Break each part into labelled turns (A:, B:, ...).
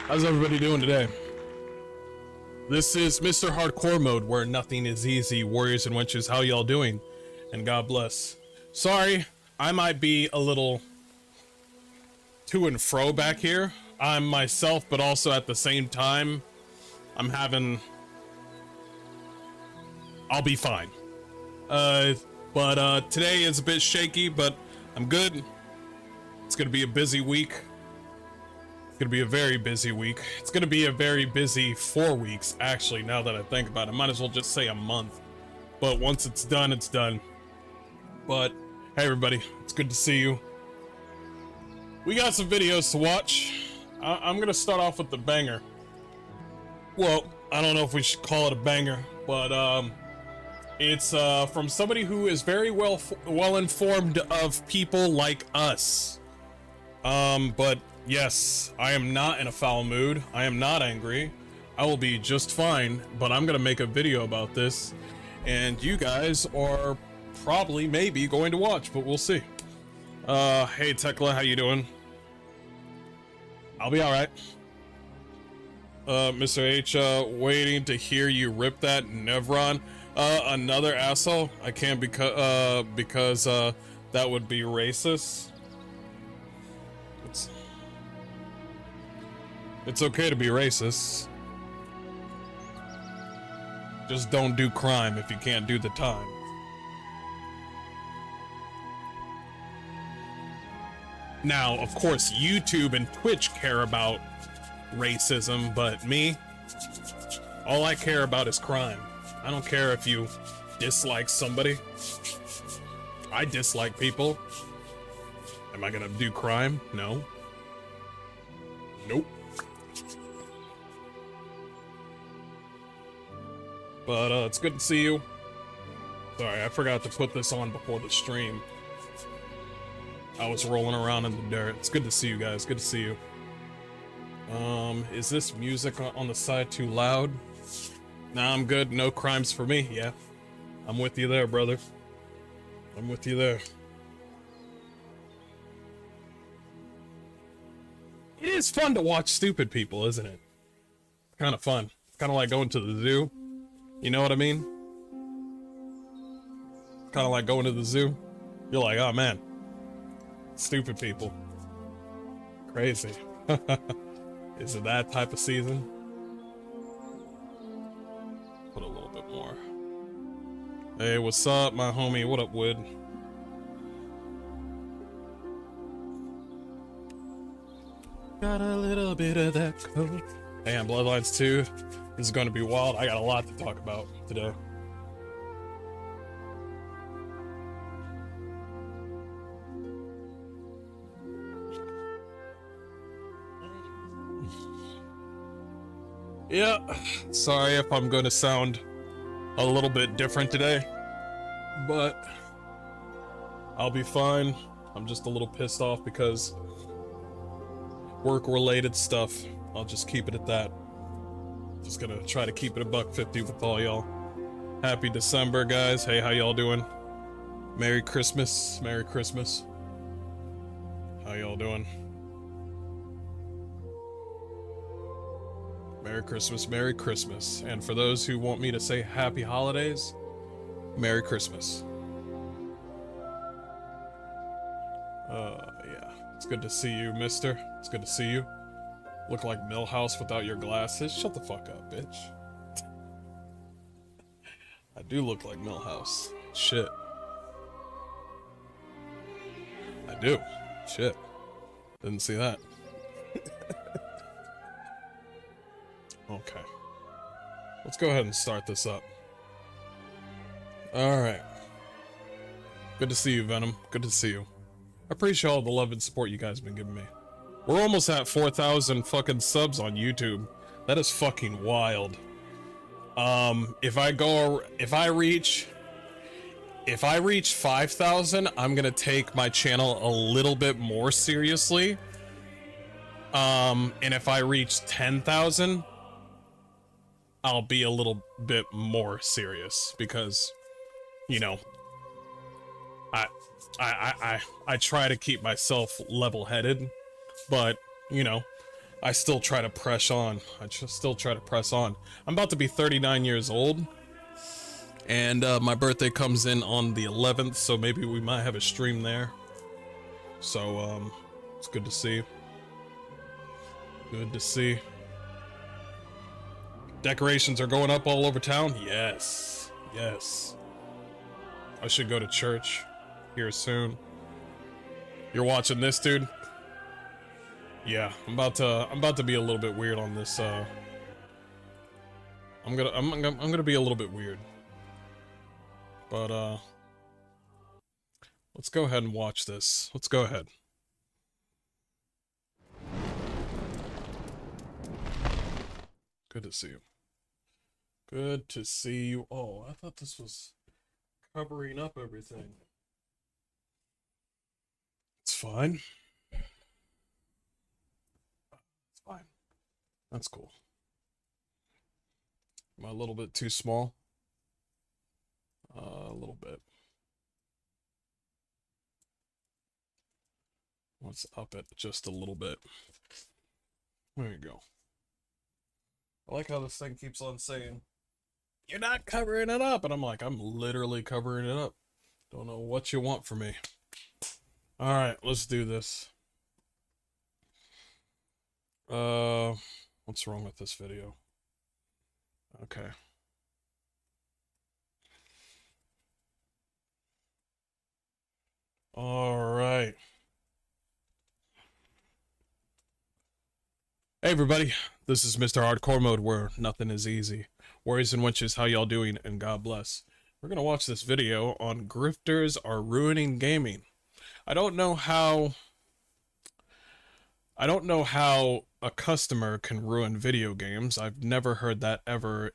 A: How's everybody doing today? This is Mr. Hardcore Mode, where nothing is easy. Warriors and wenches, how y'all doing? And God bless. Sorry, I might be a little to and fro back here. I'm myself, but also at the same time, I'll be fine. But today is a bit shaky, but I'm good. It's gonna be a busy week. It's gonna be a very busy week. It's gonna be a very busy 4 weeks, actually, now that I think about it. Might as well just say a month. But once it's done, it's done. But, hey everybody, it's good to see you. We got some videos to watch. I'm gonna start off with the banger. Well, I don't know if we should call it a banger, but it's from somebody who is very well informed of people like us. But yes, I am not in a foul mood. I am not angry. I will be just fine, but I'm gonna make a video about this, and you guys are probably maybe going to watch, but we'll see. Hey Tekla, how you doing? I'll be alright. Mr. H, waiting to hear you rip that Nevron. Another asshole? I can't because that would be racist. It's okay to be racist. Just don't do crime if you can't do the time. Now, of course, YouTube and Twitch care about racism, but me, all I care about is crime. I don't care if you dislike somebody. I dislike people. Am I gonna do crime? No. Nope. But it's good to see you. Sorry, I forgot to put this on before the stream. I was rolling around in the dirt. It's good to see you guys. Good to see you. Is this music on the side too loud? Nah, I'm good. No crimes for me. Yeah. I'm with you there, brother. I'm with you there. It is fun to watch stupid people, isn't it? Kind of fun. Kind of like going to the zoo. You know what I mean? Kind of like going to the zoo. You're like, oh man. Stupid people. Crazy. Is it that type of season? Put a little bit more. Hey, what's up, my homie? What up, Wood? Got a little bit of that coke. Damn, Bloodlines 2. This is going to be wild. I got a lot to talk about today. Yeah, sorry if I'm going to sound a little bit different today, but I'll be fine. I'm just a little pissed off because work-related stuff. I'll just keep it at that. Just gonna try to keep it $1.50 with all y'all. Happy December, guys. Hey, how y'all doing? Merry Christmas. Merry Christmas. How y'all doing? Merry Christmas, Merry Christmas. And for those who want me to say Happy Holidays, Merry Christmas. Yeah. It's good to see you, mister. It's good to see you. Look like Millhouse without your glasses. Shut the fuck up, bitch. I do look like Millhouse. Shit. I do. Shit. Didn't see that. Okay. Let's go ahead and start this up. Alright. Good to see you, Venom. Good to see you. I appreciate all the love and support you guys have been giving me. We're almost at 4,000 fucking subs on YouTube. That is fucking wild. If I reach 5,000, I'm gonna take my channel a little bit more seriously. And if I reach 10,000, I'll be a little bit more serious because, you know, I try to keep myself level-headed, but, you know, I still try to press on. Still try to press on. I'm about to be 39 years old, and my birthday comes in on the 11th, so maybe we might have a stream there. So, it's good to see. Good to see. Decorations are going up all over town? Yes. Yes. I should go to church here soon. You're watching this, dude? Yeah, I'm about to be a little bit weird on this, I'm gonna be a little bit weird. But, let's go ahead and watch this. Let's go ahead. Good to see you. Good to see you. Oh, I thought this was covering up everything. It's fine. It's fine. That's cool. Am I a little bit too small? A little bit. Let's up it just a little bit. There you go. I like how this thing keeps on saying, "You're not covering it up," and I'm like, I'm literally covering it up. Don't know what you want from me. Alright, let's do this. What's wrong with this video? Okay. Alright. Hey everybody, this is Mr. Hardcore Mode, where nothing is easy. Warriors and Witches, how y'all doing, and God bless. We're gonna watch this video on Grifters Are Ruining Gaming. I don't know how a customer can ruin video games. I've never heard that ever.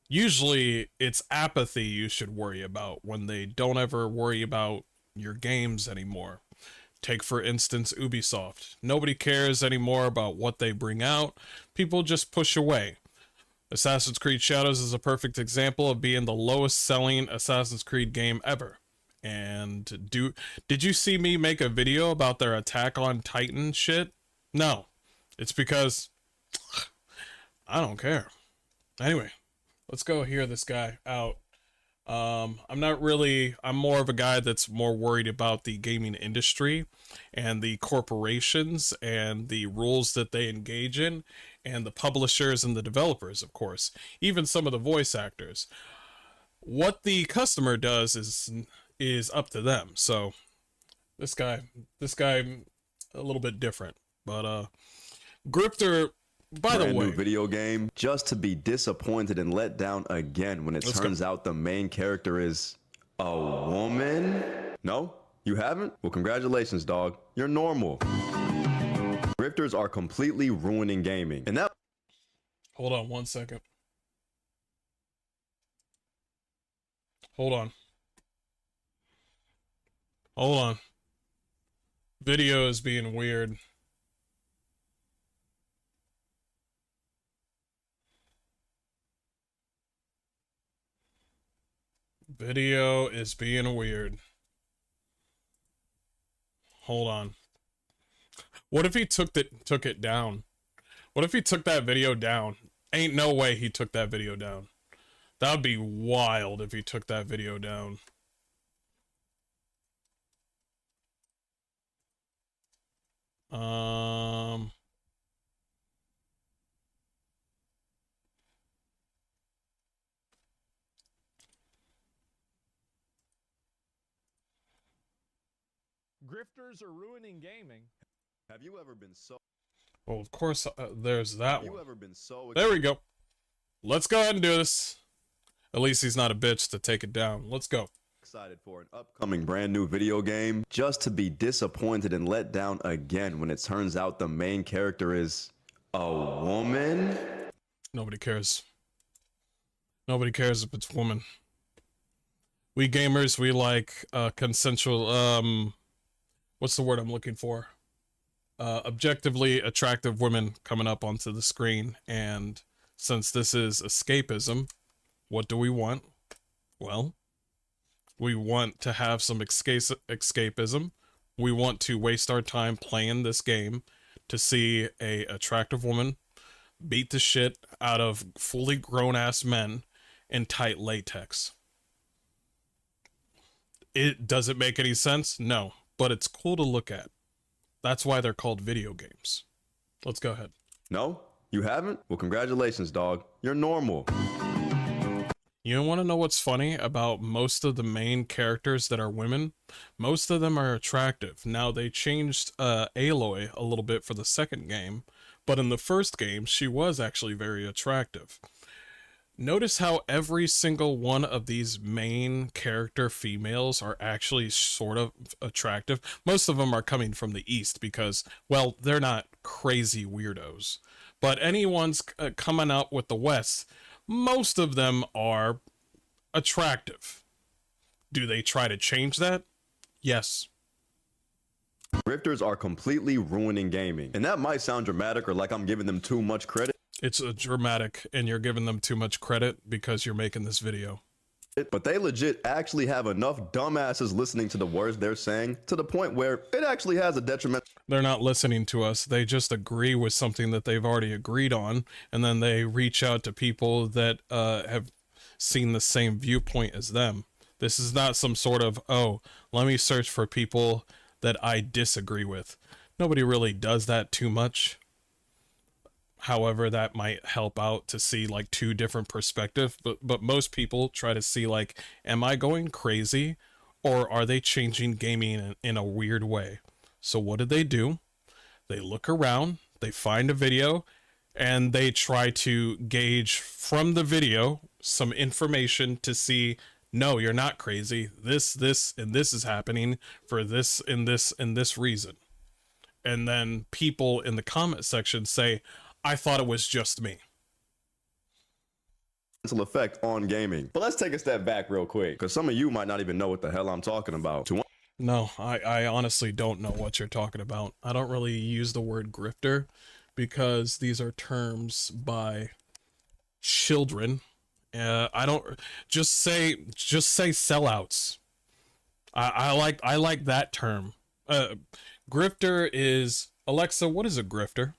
A: Usually it's apathy you should worry about, when they don't ever worry about your games anymore. Take, for instance, Ubisoft. Nobody cares anymore about what they bring out. People just push away. Assassin's Creed Shadows is a perfect example of being the lowest selling Assassin's Creed game ever. And did you see me make a video about their Attack on Titan shit? No. It's because I don't care. Anyway, let's go hear this guy out. I'm more of a guy that's more worried about the gaming industry and the corporations and the rules that they engage in, and the publishers and the developers, of course, even some of the voice actors. What the customer does is up to them. So this guy a little bit different, but Grifter, by the way,
B: brand new video game, just to be disappointed and let down again when it turns out the main character is a woman. No, you haven't? Well, congratulations, dog. You're normal. Grifters are completely ruining gaming, and that.
A: Hold on 1 second. Hold on. Hold on. Video is being weird. Video is being weird. Hold on. What if he took it down? What if he took that video down? Ain't no way he took that video down. That would be wild if he took that video down.
C: Grifters are ruining gaming.
B: Have you ever been so?
A: Well, of course, there's that
B: Have you
A: one.
B: ever been so?
A: There we go. Let's go ahead and do this. At least he's not a bitch to take it down. Let's go.
B: Excited for an upcoming brand new video game, just to be disappointed and let down again when it turns out the main character is a woman.
A: Nobody cares. Nobody cares if it's woman. We gamers, we like consensual, what's the word I'm looking for? Objectively attractive women coming up onto the screen, and since this is escapism, what do we want? Well, we want to have some escapism. We want to waste our time playing this game to see a attractive woman beat the shit out of fully grown-ass men in tight latex. Does it make any sense? No, but it's cool to look at. That's why they're called video games. Let's go ahead.
B: No? You haven't? Well, congratulations, dog. You're normal.
A: You want to know what's funny about most of the main characters that are women? Most of them are attractive. Now, they changed Aloy a little bit for the second game, but in the first game, she was actually very attractive. Notice how every single one of these main character females are actually sort of attractive. Most of them are coming from the East because, well, they're not crazy weirdos. But anyone's coming out with the West, most of them are attractive. Do they try to change that? Yes.
B: Grifters are completely ruining gaming. And that might sound dramatic or like I'm giving them too much credit.
A: It's dramatic, and you're giving them too much credit because you're making this video.
B: But they legit actually have enough dumbasses listening to the words they're saying to the point where it actually has a detriment.
A: They're not listening to us. They just agree with something that they've already agreed on, and then they reach out to people that have seen the same viewpoint as them. This is not some sort of, oh, let me search for people that I disagree with. Nobody really does that too much. However, that might help out to see like two different perspectives, but most people try to see like, am I going crazy or are they changing gaming in a weird way? So what do? They look around, they find a video, and they try to gauge from the video some information to see, no, you're not crazy. This, and this is happening for this, and this reason. And then people in the comment section say, I thought it was just me.
B: Effect on gaming. But let's take a step back real quick, because some of you might not even know what the hell I'm talking about.
A: No, I honestly don't know what you're talking about. I don't really use the word grifter because these are terms by children. I don't just say sellouts. I like that term. Grifter is, Alexa, what is a grifter?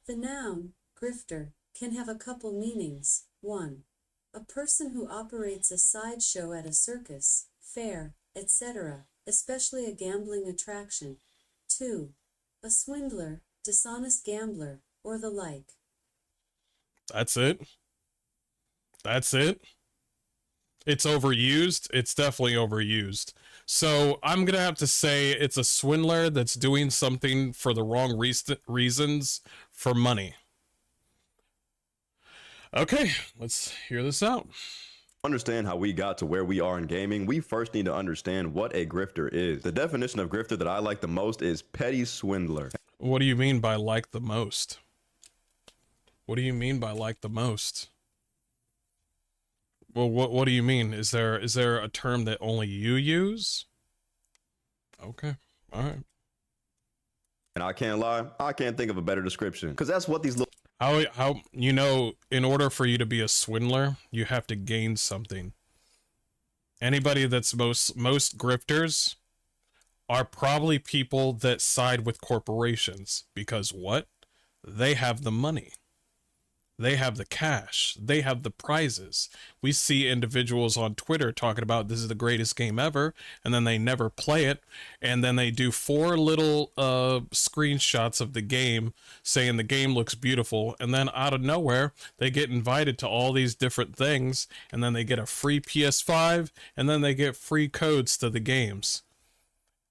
D: The noun, grifter, can have a couple meanings. 1. A person who operates a sideshow at a circus, fair, etc., especially a gambling attraction. 2. A swindler, dishonest gambler, or the like.
A: That's it. That's it. It's overused. It's definitely overused. So I'm going to have to say it's a swindler that's doing something for the wrong reasons for money. Okay, let's hear this out.
B: Understand how we got to where we are in gaming, we first need to understand what a grifter is. The definition of grifter that I like the most is petty swindler.
A: What do you mean by like the most? What do you mean by like the most? Well, what do you mean? Is there a term that only you use? Okay, all right.
B: And I can't lie, I can't think of a better description, because that's what these little...
A: How you know, in order for you to be a swindler, you have to gain something. Anybody that's most grifters are probably people that side with corporations, because what? They have the money. They have the cash. They have the prizes. We see individuals on Twitter talking about this is the greatest game ever, and then they never play it, and then they do 4 little screenshots of the game saying the game looks beautiful, and then out of nowhere, they get invited to all these different things, and then they get a free PS5, and then they get free codes to the games.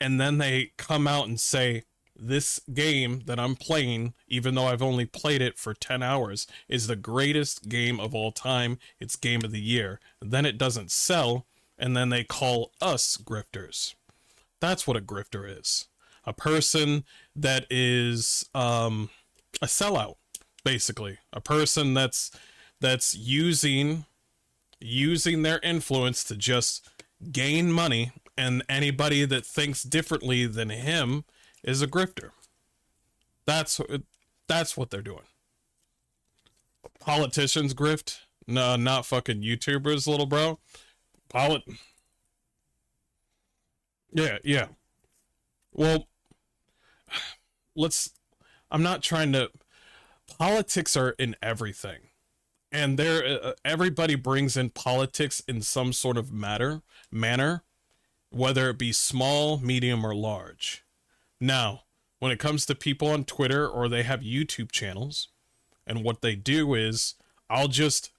A: And then they come out and say, this game that I'm playing, even though I've only played it for 10 hours, is the greatest game of all time. It's game of the year. Then it doesn't sell, and then they call us grifters. That's what a grifter is. A person that is a sellout, basically. A person that's using their influence to just gain money, and anybody that thinks differently than him is a grifter. That's what they're doing. Politicians grift? No, not fucking YouTubers, little bro. Yeah. Well, let's I'm not trying to. Politics are in everything, and everybody brings in politics in some sort of manner, whether it be small, medium, or large. Now, when it comes to people on Twitter or they have YouTube channels, and what they do is, I'll just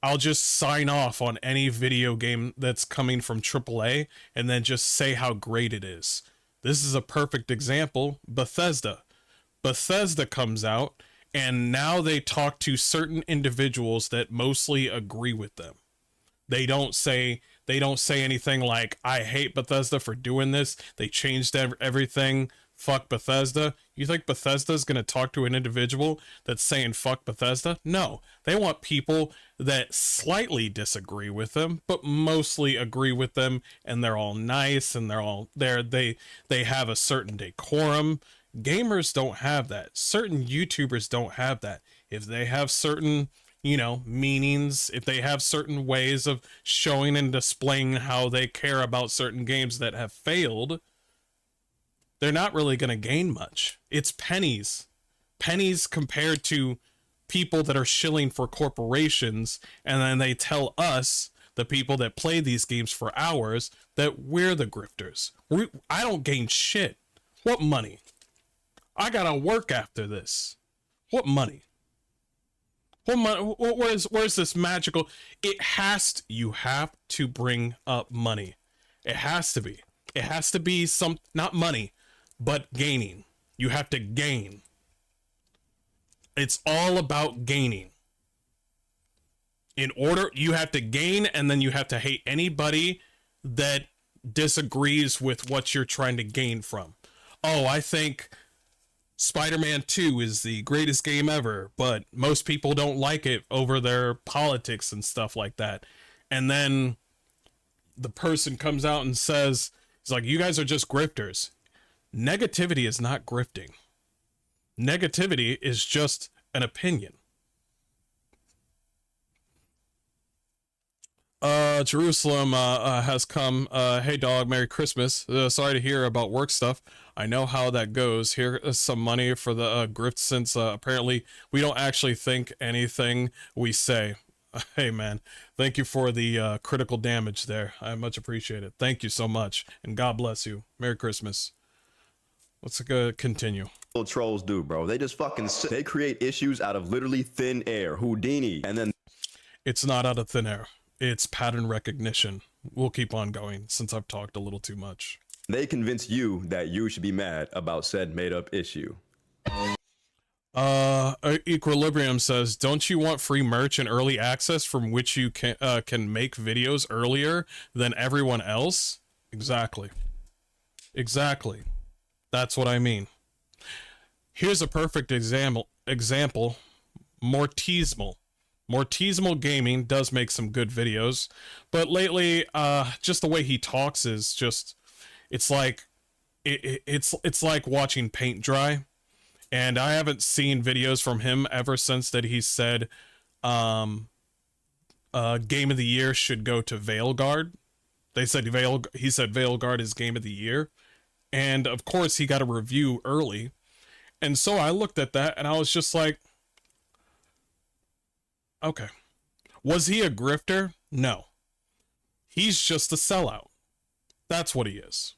A: sign off on any video game that's coming from AAA and then just say how great it is. This is a perfect example. Bethesda comes out, and now they talk to certain individuals that mostly agree with them. They don't say anything like, I hate Bethesda for doing this. They changed everything. Fuck Bethesda. You think Bethesda's going to talk to an individual that's saying fuck Bethesda? No. They want people that slightly disagree with them, but mostly agree with them, and they're all nice, and they have a certain decorum. Gamers don't have that. Certain YouTubers don't have that. If they have certain, meanings, if they have certain ways of showing and displaying how they care about certain games that have failed, they're not really going to gain much. It's pennies. Pennies compared to people that are shilling for corporations, and then they tell us, the people that play these games for hours, that we're the grifters. I don't gain shit. What money? I gotta work after this. What money? What money? Where's this magical? You have to bring up money. It has to be. It has to be not money, but gaining. You have to gain. It's all about gaining. You have to gain, and then you have to hate anybody that disagrees with what you're trying to gain from. Oh, I think Spider-Man 2 is the greatest game ever, but most people don't like it over their politics and stuff like that. And then the person comes out and says, it's like, you guys are just grifters. Negativity is not grifting. Negativity is just an opinion. Jerusalem has come. Hey dog, Merry Christmas. Sorry to hear about work stuff. I know how that goes. Here is some money for the grift, since apparently we don't actually think anything we say. Hey man, thank you for the critical damage there. I much appreciate it. Thank you so much, and God bless you. Merry Christmas. Let's continue.
B: Trolls do, bro. They just they create issues out of literally thin air. Houdini. And then
A: it's not out of thin air. It's pattern recognition. We'll keep on going since I've talked a little too much.
B: They convince you that you should be mad about said made-up issue.
A: Equilibrium says, don't you want free merch and early access from which you can make videos earlier than everyone else? Exactly. That's what I mean. Here's a perfect example. Mortismal. Mortismal Gaming does make some good videos, but lately, just the way he talks is just, it's like watching paint dry. And I haven't seen videos from him ever since that he said, Game of the Year should go to Veilguard. He said Veilguard is Game of the Year. And of course he got a review early. And so I looked at that and I was just like, okay. Was he a grifter? No. He's just a sellout. That's what he is.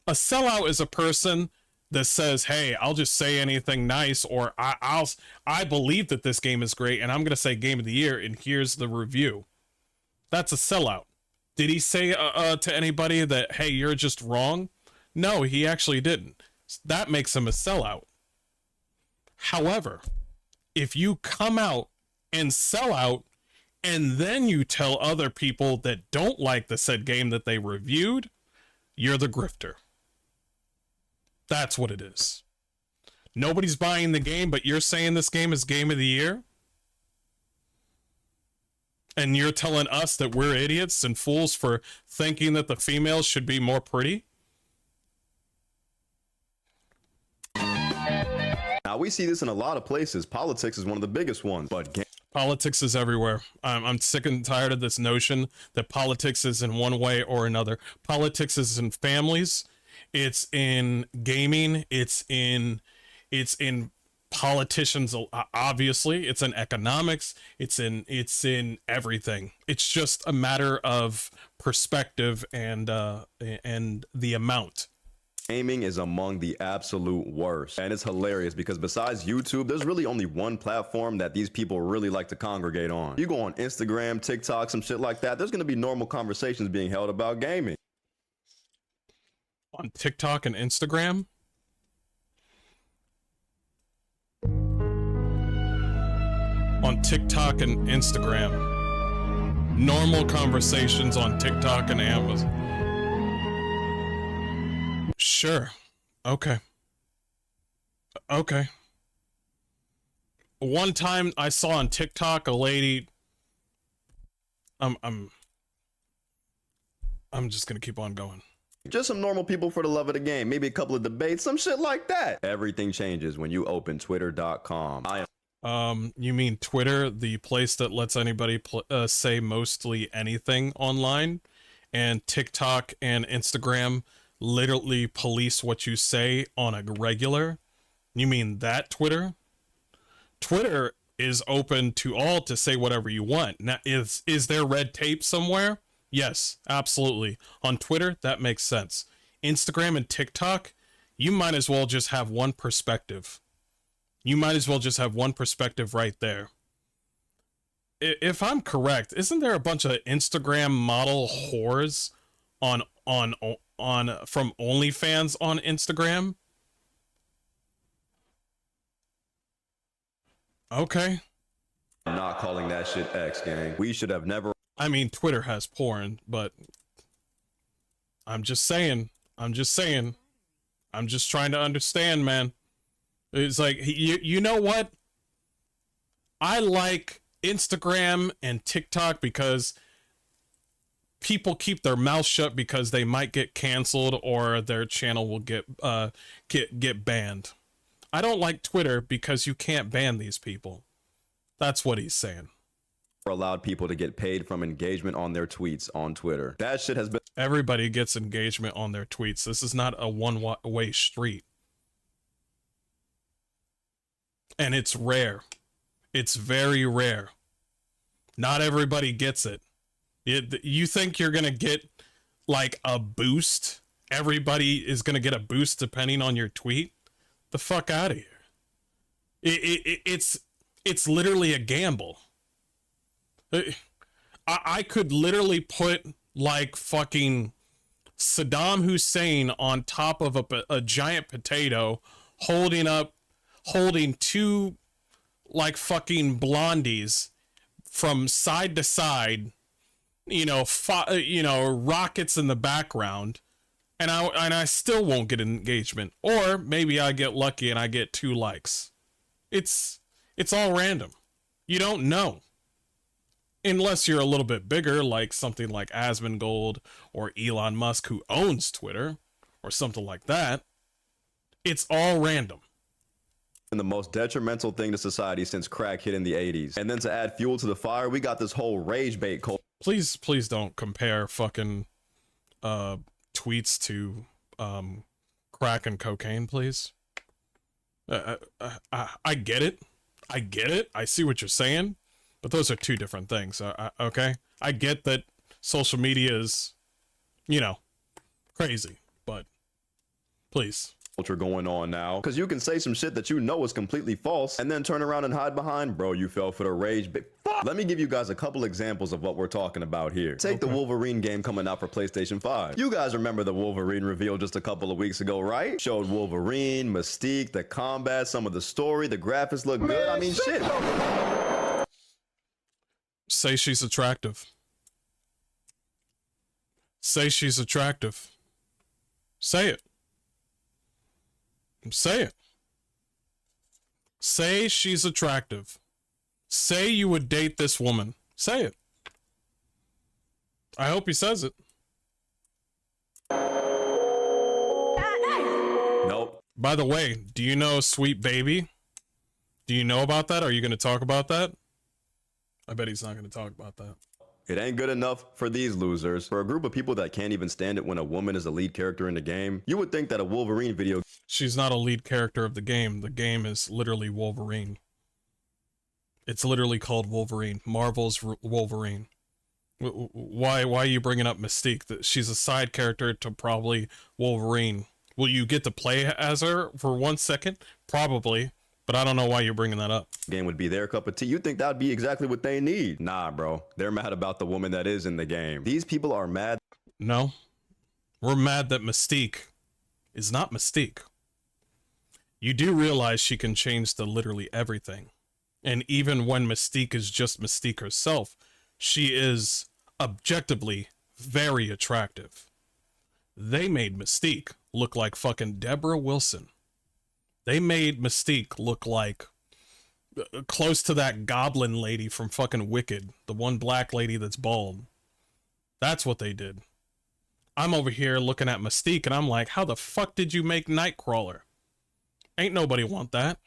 A: A sellout is a person that says, hey, I'll just say anything nice, or I believe that this game is great and I'm going to say Game of the Year and here's the review. That's a sellout. Did he say to anybody that, hey, you're just wrong? No, he actually didn't. That makes him a sellout. However, if you come out and sell out and then you tell other people that don't like the said game that they reviewed, you're the grifter. That's what it is. Nobody's buying the game, but you're saying this game is Game of the Year? And you're telling us that we're idiots and fools for thinking that the females should be more pretty?
B: Now, we see this in a lot of places. Politics is one of the biggest ones, but
A: politics is everywhere. I'm sick and tired of this notion that politics is in one way or another. Politics is in families. It's in gaming. It's in politicians, obviously. It's in economics. It's in everything. It's just a matter of perspective and the amount.
B: Gaming is among the absolute worst. And it's hilarious because besides YouTube, there's really only one platform that these people really like to congregate on. You go on Instagram, TikTok, some shit like that, there's gonna be normal conversations being held about gaming.
A: On TikTok and Instagram? On TikTok and Instagram. Normal conversations on TikTok and Amazon. Sure. Okay. Okay. One time I saw on TikTok a lady. I'm just gonna keep on going.
B: Just some normal people for the love of the game. Maybe a couple of debates, some shit like that. Everything changes when you open twitter.com.
A: You mean Twitter, the place that lets anybody say mostly anything online, and TikTok and Instagram literally police what you say on a regular? You mean that Twitter? Twitter is open to all to say whatever you want. Now, is there red tape somewhere? Yes, absolutely. On Twitter, that makes sense. Instagram and TikTok, you might as well just have one perspective. You might as well just have one perspective right there. If I'm correct, isn't there a bunch of Instagram model whores on from OnlyFans on Instagram? Okay.
B: I'm not calling that shit X, gang. We should have never.
A: I mean, Twitter has porn, but I'm just saying. I'm just trying to understand, man. It's like, you know what? I like Instagram and TikTok because people keep their mouth shut because they might get canceled or their channel will get banned. I don't like Twitter because you can't ban these people. That's what he's saying.
B: Allowed people to get paid from engagement on their tweets on Twitter. That shit has been.
A: Everybody gets engagement on their tweets. This is not a one-way street. And it's rare. It's very rare. Not everybody gets it. You think you're going to get like a boost? Everybody is going to get a boost depending on your tweet? The fuck out of here. It's literally a gamble. I could literally put like fucking Saddam Hussein on top of a giant potato holding two like fucking blondies from side to side, rockets in the background, and I still won't get an engagement. Or maybe I get lucky and I get 2 likes. It's all random. You don't know. Unless you're a little bit bigger, like something like Asmongold or Elon Musk, who owns Twitter, or something like that. It's all random.
B: And the most detrimental thing to society since crack hit in the 80s. And then to add fuel to the fire, we got this whole rage bait culture.
A: Please don't compare fucking tweets to crack and cocaine, please. I get it. I see what you're saying. But those are 2 different things, okay? I get that social media is, crazy, but please.
B: Culture going on now, because you can say some shit that you know is completely false and then turn around and hide behind, bro, you fell for the rage. Fuck. Let me give you guys a couple examples of what we're talking about here. Take the Wolverine game coming out for PlayStation 5. You guys remember the Wolverine reveal just a couple of weeks ago, right? Showed Wolverine, Mystique, the combat, some of the story, the graphics look good. I mean, shit.
A: Say she's attractive. Say she's attractive. Say it. Say it. Say she's attractive. Say you would date this woman. Say it. I hope he says it.
B: Nope.
A: By the way, do you know Sweet Baby? Do you know about that? Are you going to talk about that? I bet he's not going to talk about that.
B: it ain't good enough for these losers. For a group of people that can't even stand it when a woman is the lead character in the game, you would think that a Wolverine video...
A: She's not a lead character of the game. The game is literally Wolverine. It's literally called Wolverine. Marvel's Wolverine. Why are you bringing up Mystique? That she's a side character to probably Wolverine. Will you get to play as her for 1 second? Probably. But I don't know why you're bringing that up.
B: Game would be their cup of tea. You think that would be exactly what they need? Nah, bro. They're mad about the woman that is in the game. These people are mad.
A: No. We're mad that Mystique is not Mystique. You do realize she can change to literally everything. And even when Mystique is just Mystique herself, she is objectively very attractive. They made Mystique look like fucking Deborah Wilson. They made Mystique look like close to that goblin lady from fucking Wicked. The one black lady that's bald. That's what they did. I'm over here looking at Mystique and I'm like, how the fuck did you make Nightcrawler? Ain't nobody want that.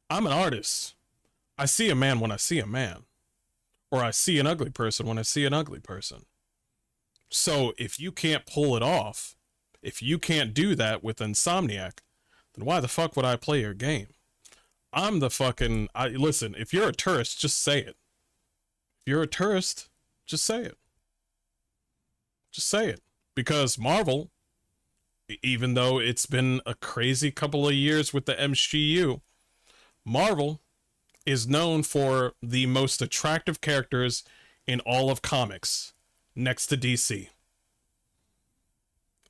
A: I'm an artist. I see a man when I see a man. Or I see an ugly person when I see an ugly person. So if you can't pull it off, if you can't do that with Insomniac, then why the fuck would I play your game? I'm the fucking... listen, if you're a tourist, just say it. If you're a tourist, just say it. Just say it. Because Marvel, even though it's been a crazy couple of years with the MCU, Marvel is known for the most attractive characters in all of comics, next to DC.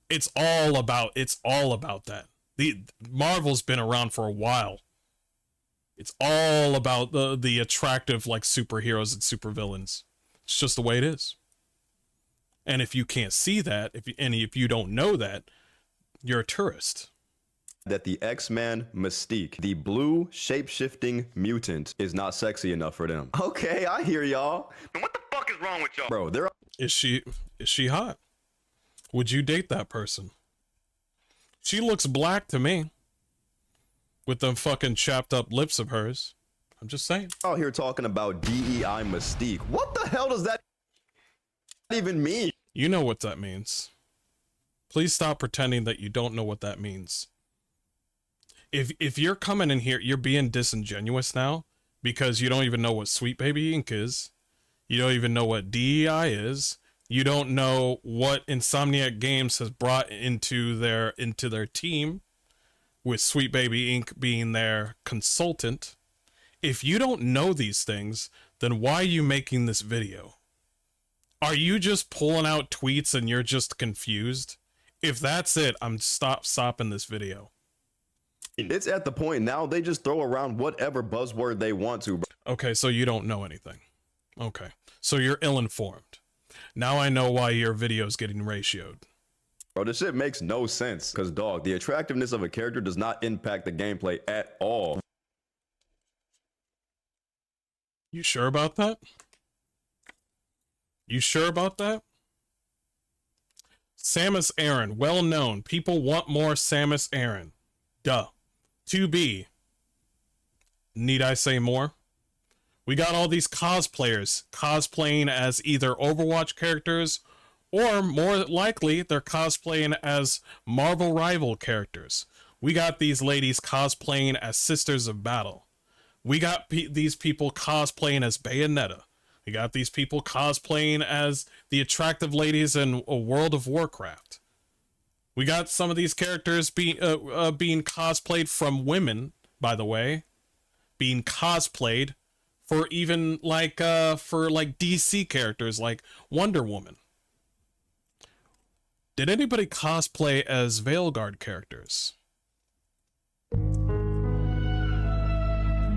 A: It's all about that. Marvel's been around for a while. It's all about the attractive like superheroes and supervillains. It's just the way it is. And if you can't see that, if you don't know that, you're a tourist.
B: That the X-Men Mystique, the blue shape-shifting mutant, is not sexy enough for them. Okay, I hear y'all. Then what the fuck is wrong with y'all? Bro, they're...
A: Is she hot? Would you date that person? She looks black to me. With them fucking chapped up lips of hers. I'm just saying.
B: Out here talking about DEI Mystique. What the hell does that even mean?
A: You know what that means. Please stop pretending that you don't know what that means. If you're coming in here, you're being disingenuous now because you don't even know what Sweet Baby Inc. is. You don't even know what DEI is. You don't know what Insomniac Games has brought into their team, with Sweet Baby Inc. being their consultant. If you don't know these things, then why are you making this video? Are you just pulling out tweets and you're just confused? If that's it, I'm stopping this video.
B: It's at the point now they just throw around whatever buzzword they want to, bro.
A: Okay, so you don't know anything. Okay, so you're ill-informed. Now I know why your video's getting ratioed.
B: Bro, this shit makes no sense. Because, dog, the attractiveness of a character does not impact the gameplay at all.
A: You sure about that? You sure about that? Samus Aran, well known. People want more Samus Aran. Duh. 2B. Need I say more? We got all these cosplayers cosplaying as either Overwatch characters, or more likely they're cosplaying as Marvel rival characters. We got these ladies cosplaying as Sisters of Battle. We got these people cosplaying as Bayonetta. We got these people cosplaying as the attractive ladies in World of Warcraft. We got some of these characters being cosplayed from women, by the way, being cosplayed for even like DC characters like Wonder Woman. Did anybody cosplay as Veilguard characters?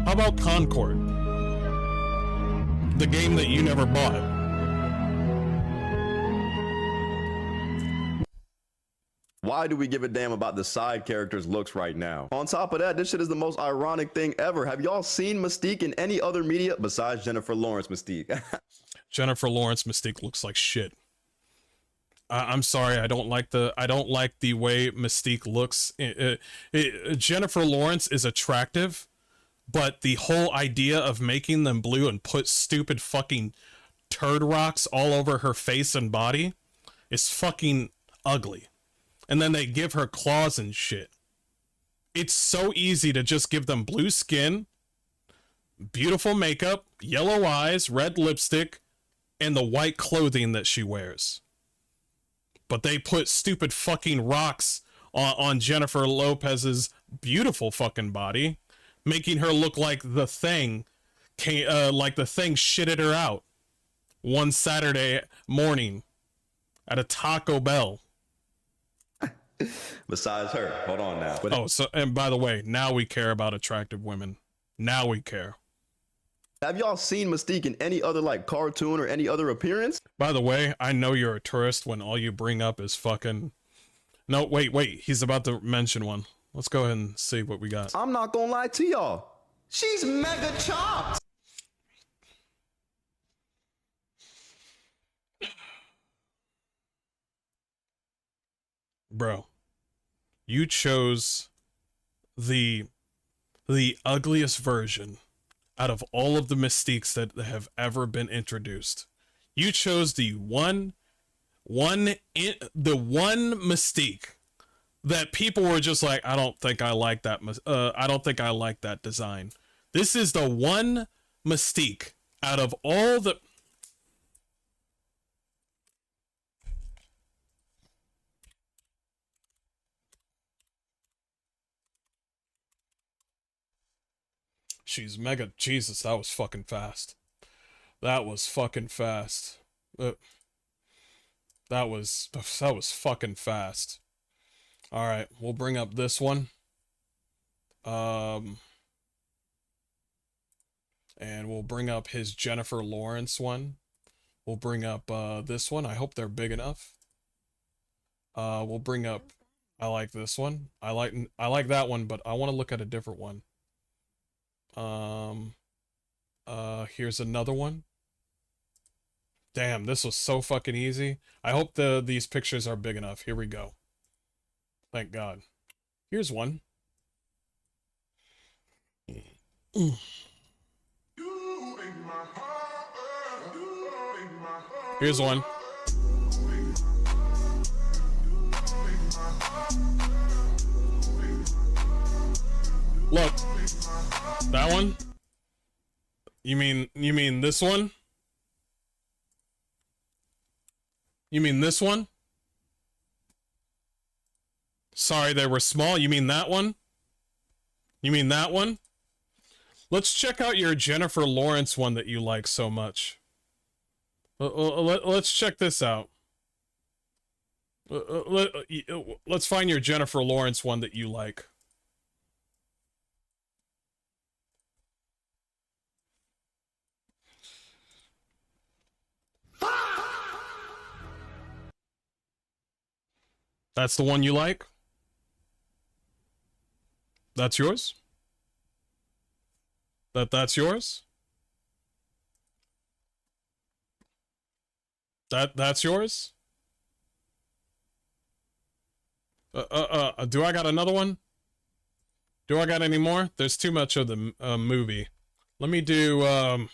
A: How about Concord? The game that you never bought.
B: Why do we give a damn about the side characters' looks right now? On top of that, this shit is the most ironic thing ever. Have y'all seen Mystique in any other media besides Jennifer Lawrence Mystique? Jennifer
A: Lawrence Mystique looks like shit. I'm sorry, I don't like the way Mystique looks. Jennifer Lawrence is attractive, but the whole idea of making them blue and put stupid fucking turd rocks all over her face and body is fucking ugly. And then they give her claws and shit. It's so easy to just give them blue skin, beautiful makeup, yellow eyes, red lipstick, and the white clothing that she wears. But they put stupid fucking rocks on Jennifer Lopez's beautiful fucking body, making her look like the Thing, like the Thing shitted her out one Saturday morning at a Taco Bell.
B: Besides her, hold on now.
A: Oh, so, and by the way, now we care about attractive women. Now we care.
B: Have y'all seen Mystique in any other like cartoon or any other appearance?
A: By the way, I know you're a tourist when all you bring up is fucking... No, wait, he's about to mention one. Let's go ahead and see what we got.
B: I'm not gonna lie to y'all. She's mega chopped.
A: Bro, you chose the ugliest version out of all of the Mystiques that have ever been introduced. You chose the one Mystique that people were just like, I don't think I like that. I don't think I like that design. This is the one Mystique out of all the... She's mega... Jesus, that was fucking fast. That was fucking fast. That was fucking fast. Alright, we'll bring up this one. And we'll bring up his Jennifer Lawrence one. We'll bring up this one. I hope they're big enough. We'll bring up... I like this one. I like that one, but I want to look at a different one. Here's another one. Damn, this was so fucking easy. I hope these pictures are big enough. Here we go. Thank God. Here's one. Here's one. Look. That one? You mean this one? You mean this one? Sorry, they were small. You mean that one? You mean that one? Let's check out your Jennifer Lawrence one that you like so much. Let's check this out. Let's find your Jennifer Lawrence one that you like. That's the one you like? That's yours? That's yours? That's yours? Do I got another one? Do I got any more? There's too much of the movie. Let me do,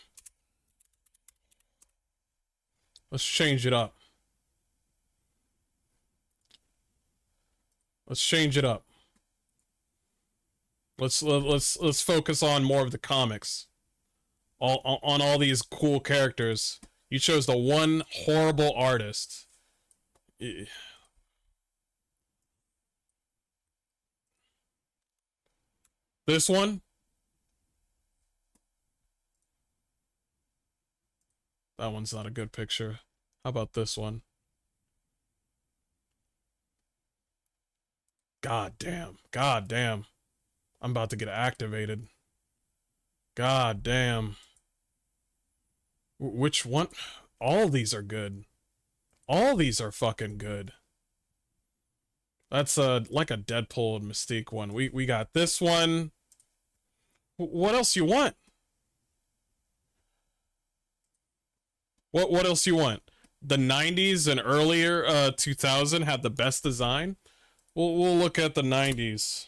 A: let's change it up. Let's change it up. Let's focus on more of the comics. On all these cool characters. You chose the one horrible artist. This one? That one's not a good picture. How about this one? God damn. God damn. I'm about to get activated. God damn. Which one? All these are good. All these are fucking good. That's like a Deadpool and Mystique one. We got this one. What else you want? What else you want? The 90s and earlier 2000 had the best design. We'll look at the 90s.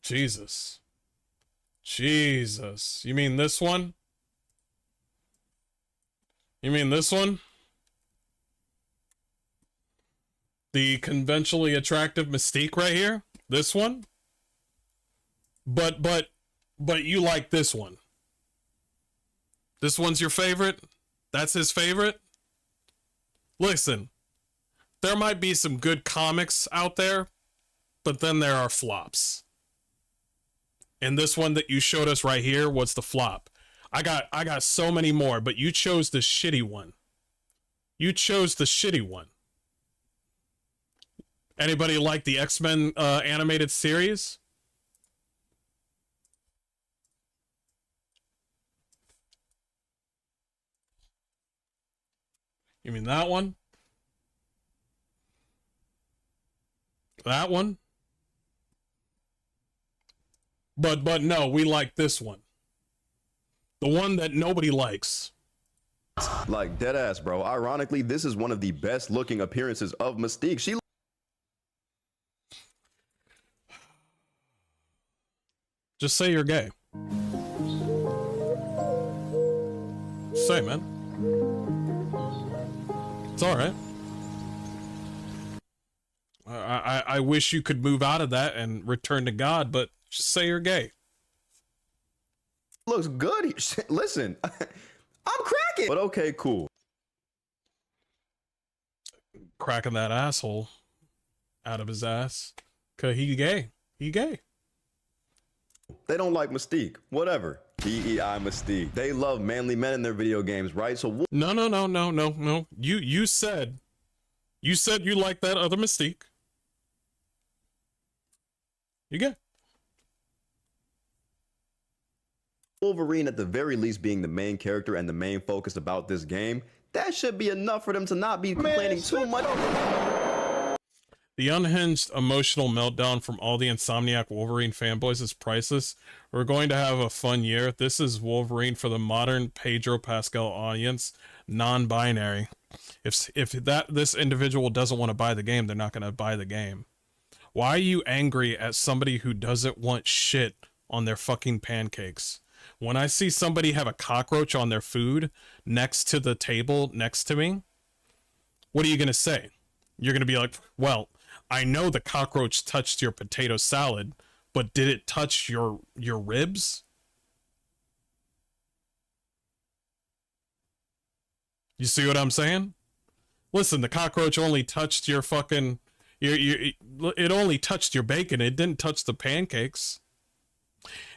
A: Jesus. Jesus. You mean this one? You mean this one? The conventionally attractive Mystique right here? This one? But you like this one. This one's your favorite? That's his favorite? Listen, there might be some good comics out there, but then there are flops. And this one that you showed us right here was the flop. I got so many more, but you chose the shitty one. You chose the shitty one. Anybody like the X-Men animated series? You mean that one? That one? But no, we like this one. The one that nobody likes.
B: Like, dead ass, bro. Ironically, this is one of the best looking appearances of Mystique. She
A: Just say you're gay. Say, man. It's all right. I wish you could move out of that and return to God, but just say you're gay.
B: looks good. Listen, I'm cracking. But okay, cool.
A: Cracking that asshole out of his ass. 'Cause he gay. He gay.
B: They don't like Mystique. Whatever. DEI Mystique. They love manly men in their video games, right? So
A: No. You said you like that other Mystique. You gay.
B: Wolverine, at the very least, being the main character and the main focus about this game, that should be enough for them to not be complaining too much.
A: The unhinged emotional meltdown from all the Insomniac Wolverine fanboys is priceless. We're going to have a fun year. This is Wolverine for the modern Pedro Pascal audience, non-binary. If this individual doesn't want to buy the game, they're not going to buy the game. Why are you angry at somebody who doesn't want shit on their fucking pancakes? When I see somebody have a cockroach on their food next to the table next to me, what are you going to say? You're going to be like, well, I know the cockroach touched your potato salad, but did it touch your ribs? You see what I'm saying? Listen, the cockroach only touched your fucking... it only touched your bacon. It didn't touch the pancakes.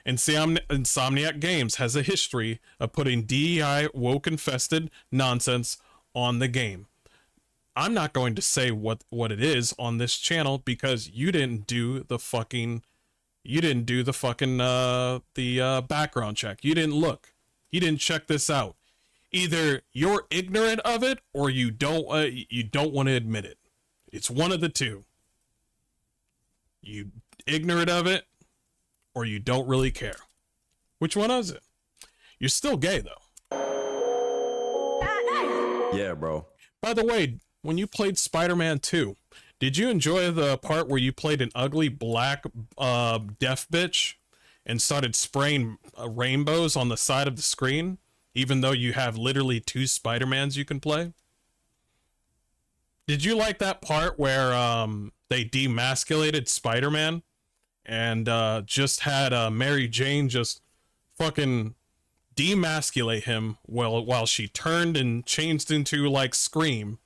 A: And Insomniac Games has a history of putting DEI woke-infested nonsense on the game. I'm not going to say what it is on this channel because you didn't do the fucking background check. You didn't look. You didn't check this out. Either you're ignorant of it or you don't want to admit it. It's one of the two. You ignorant of it or you don't really care. Which one is it? You're still gay though.
B: Yeah, bro.
A: By the way, when you played Spider-Man 2, did you enjoy the part where you played an ugly black deaf bitch and started spraying rainbows on the side of the screen, even though you have literally 2 Spider-Mans you can play? Did you like that part where they demasculated Spider-Man and just had Mary Jane just fucking demasculate him while she turned and changed into like Scream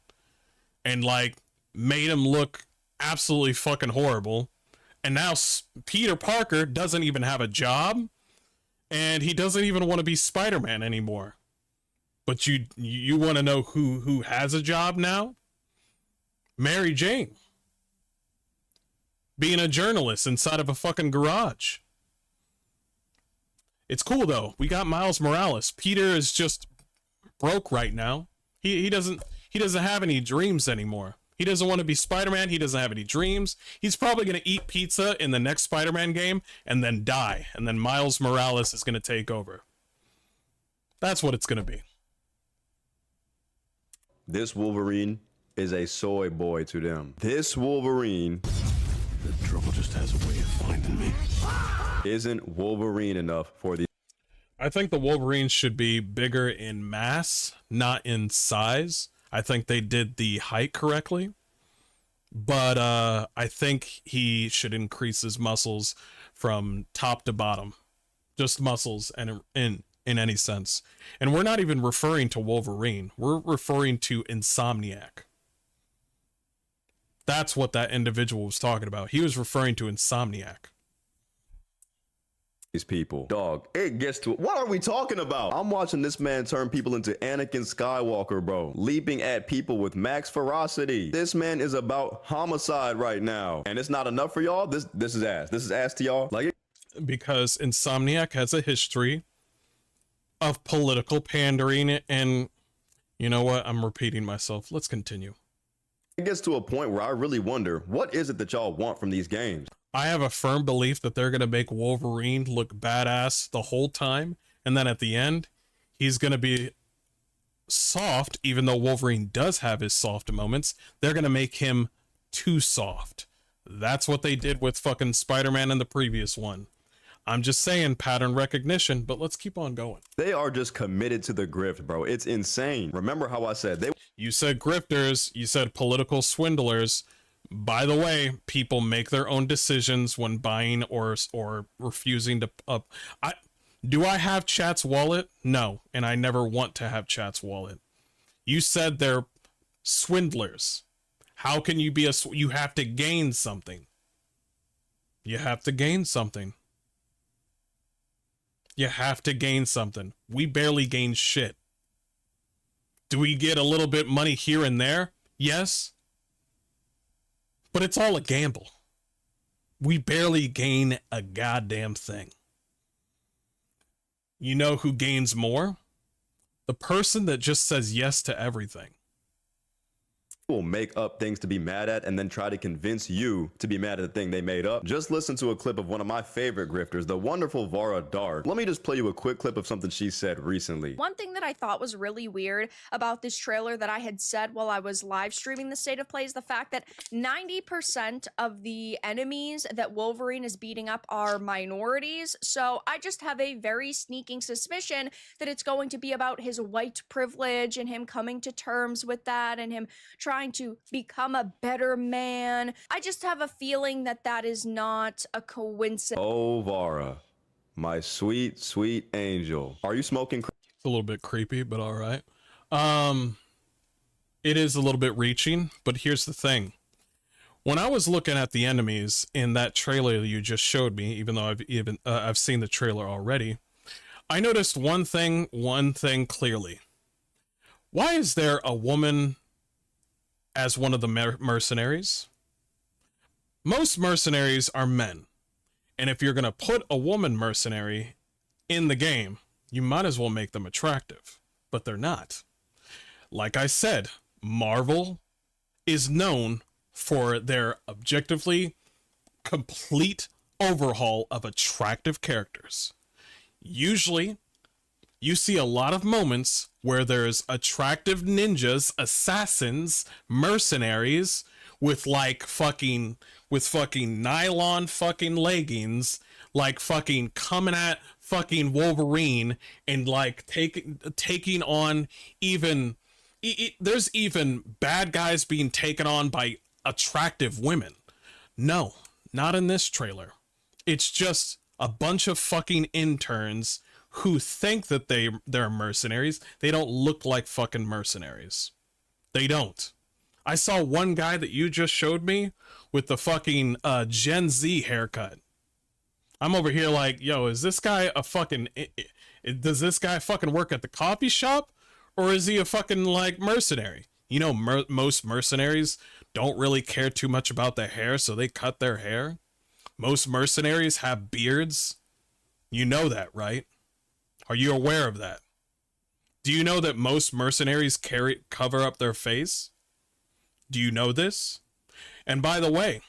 A: and like made him look absolutely fucking horrible? And now Peter Parker doesn't even have a job and he doesn't even want to be Spider-Man anymore. But you want to know who has a job now? Mary Jane. Being a journalist inside of a fucking garage. It's cool though. We got Miles Morales. Peter is just broke right now. He doesn't have any dreams anymore. He doesn't want to be Spider-Man. He doesn't have any dreams. He's probably going to eat pizza in the next Spider-Man game and then die. And then Miles Morales is going to take over. That's what it's going to be.
B: This Wolverine is a soy boy to them. This Wolverine
E: The trouble just has a way of finding me.
B: Isn't Wolverine enough for the
A: I think the Wolverines should be bigger in mass, not in size. I think they did the height correctly. But I think he should increase his muscles from top to bottom. Just muscles and in any sense. And we're not even referring to Wolverine. We're referring to Insomniac. That's what that individual was talking about. He was referring to Insomniac.
B: these people? Dog, it gets to what are we talking about? I'm watching this man turn people into Anakin Skywalker, bro. Leaping at people with max ferocity. This man is about homicide right now. And it's not enough for y'all? This is ass. This is ass to y'all? Like,
A: Because Insomniac has a history of political pandering, and you know what? I'm repeating myself. Let's continue.
B: it gets to a point where I really wonder, what is it that y'all want from these games?
A: I have a firm belief that they're going to make Wolverine look badass the whole time, and then at the end, he's going to be soft, even though Wolverine does have his soft moments. They're going to make him too soft. That's what they did with fucking Spider-Man in the previous one. I'm just saying, pattern recognition, but let's keep on going.
B: They are just committed to the grift, bro. It's insane. Remember how I said they...
A: You said grifters, you said political swindlers. By the way, people make their own decisions when buying or refusing to do I have Chat's wallet? No, and I never want to have Chat's wallet. You said they're swindlers. How can you be you have to gain something. You have to gain something. You have to gain something. We barely gain shit. Do we get a little bit money here and there? Yes. But it's all a gamble. We barely gain a goddamn thing. You know who gains more? The person that just says yes to everything.
B: will make up things to be mad at and then try to convince you to be mad at the thing they made up. Just listen to a clip of one of my favorite grifters, the wonderful Vara Dark. Let me just play you a quick clip of something she said recently.
F: One thing that I thought was really weird about this trailer that I had said while I was live streaming the State of Play is the fact that 90% of the enemies that Wolverine is beating up are minorities. So I just have a very sneaking suspicion that it's going to be about his white privilege and him coming to terms with that and him trying to become a better man. I just have a feeling that that is not a coincidence.
B: Oh, Vara, my sweet, sweet angel. Are you smoking?
A: It's a little bit creepy, but all right. It is a little bit reaching, but here's the thing. When I was looking at the enemies in that trailer you just showed me, even though I've seen the trailer already, I noticed one thing clearly. Why is there a woman as one of the mercenaries? Most mercenaries are men. And if you're going to put a woman mercenary in the game, you might as well make them attractive. But they're not. Like I said, Marvel is known for their objectively complete overhaul of attractive characters. Usually, you see a lot of moments where there's attractive ninjas, assassins, mercenaries with fucking nylon fucking leggings, fucking coming at fucking Wolverine and taking on even there's even bad guys being taken on by attractive women. No, not in this trailer. It's just a bunch of fucking interns who think that they're mercenaries. They don't look like fucking mercenaries. They don't. I saw one guy that you just showed me with the fucking Gen Z haircut. I'm over here like, yo, is this guy a fucking... Does this guy fucking work at the coffee shop? Or is he a fucking, mercenary? You know, most mercenaries don't really care too much about their hair, so they cut their hair. Most mercenaries have beards. You know that, right? Are you aware of that? Do you know that most mercenaries cover up their face? Do you know this? And by the way,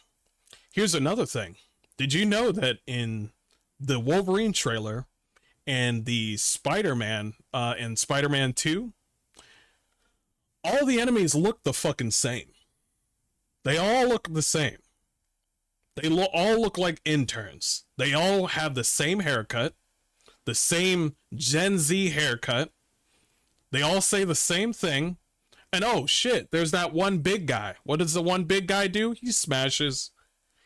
A: here's another thing. Did you know that in the Wolverine trailer and the Spider-Man in Spider-Man 2, all the enemies look the fucking same. They all look the same. They all look like interns. They all have the same haircut, the same Gen Z haircut. They all say the same thing. And oh shit, there's that one big guy. What does the one big guy do? He smashes.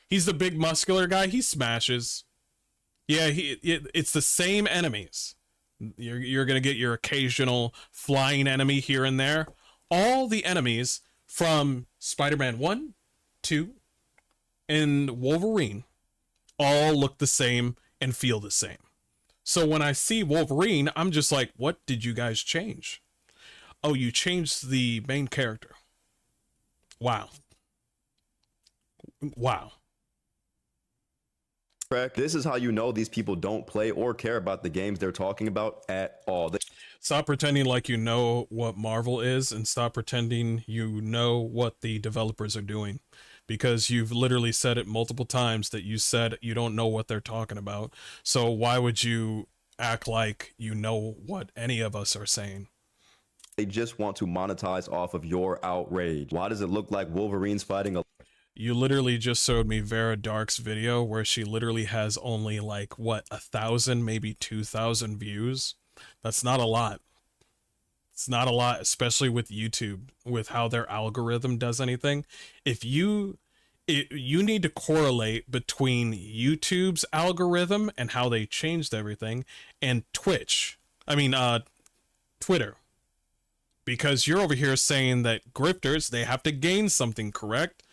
A: He's the big muscular guy. He smashes. Yeah, it's the same enemies. You're going to get your occasional flying enemy here and there. All the enemies from Spider-Man 1, 2, and Wolverine all look the same and feel the same. So when I see Wolverine, I'm just like, what did you guys change? Oh, you changed the main character. Wow. Wow.
B: This is how you know these people don't play or care about the games they're talking about at all.
A: Stop pretending like you know what Marvel is, and stop pretending you know what the developers are doing. Because you've literally said it multiple times that you said you don't know what they're talking about. So why would you act like you know what any of us are saying?
B: They just want to monetize off of your outrage. Why does it look like Wolverine's fighting a...
A: You literally just showed me Vera Dark's video where she literally has only like, what, 1,000, maybe 2,000 views? That's not a lot. It's not a lot, especially with YouTube, with how their algorithm does anything. If you need to correlate between YouTube's algorithm and how they changed everything and Twitter. Because you're over here saying that grifters, they have to gain something, correct?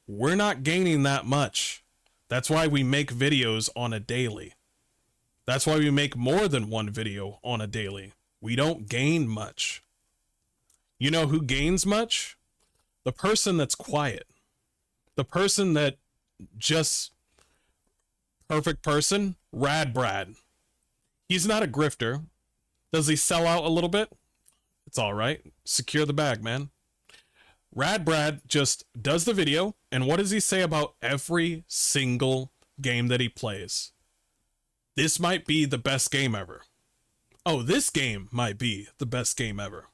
A: We're not gaining that much. That's why we make videos on a daily. That's why we make more than one video on a daily. We don't gain much. You know who gains much? The person that's quiet. The person that just... Perfect person, Rad Brad. He's not a grifter. Does he sell out a little bit? It's all right. Secure the bag, man. Rad Brad just does the video, and what does he say about every single game that he plays? This might be the best game ever. Oh, this game might be the best game ever.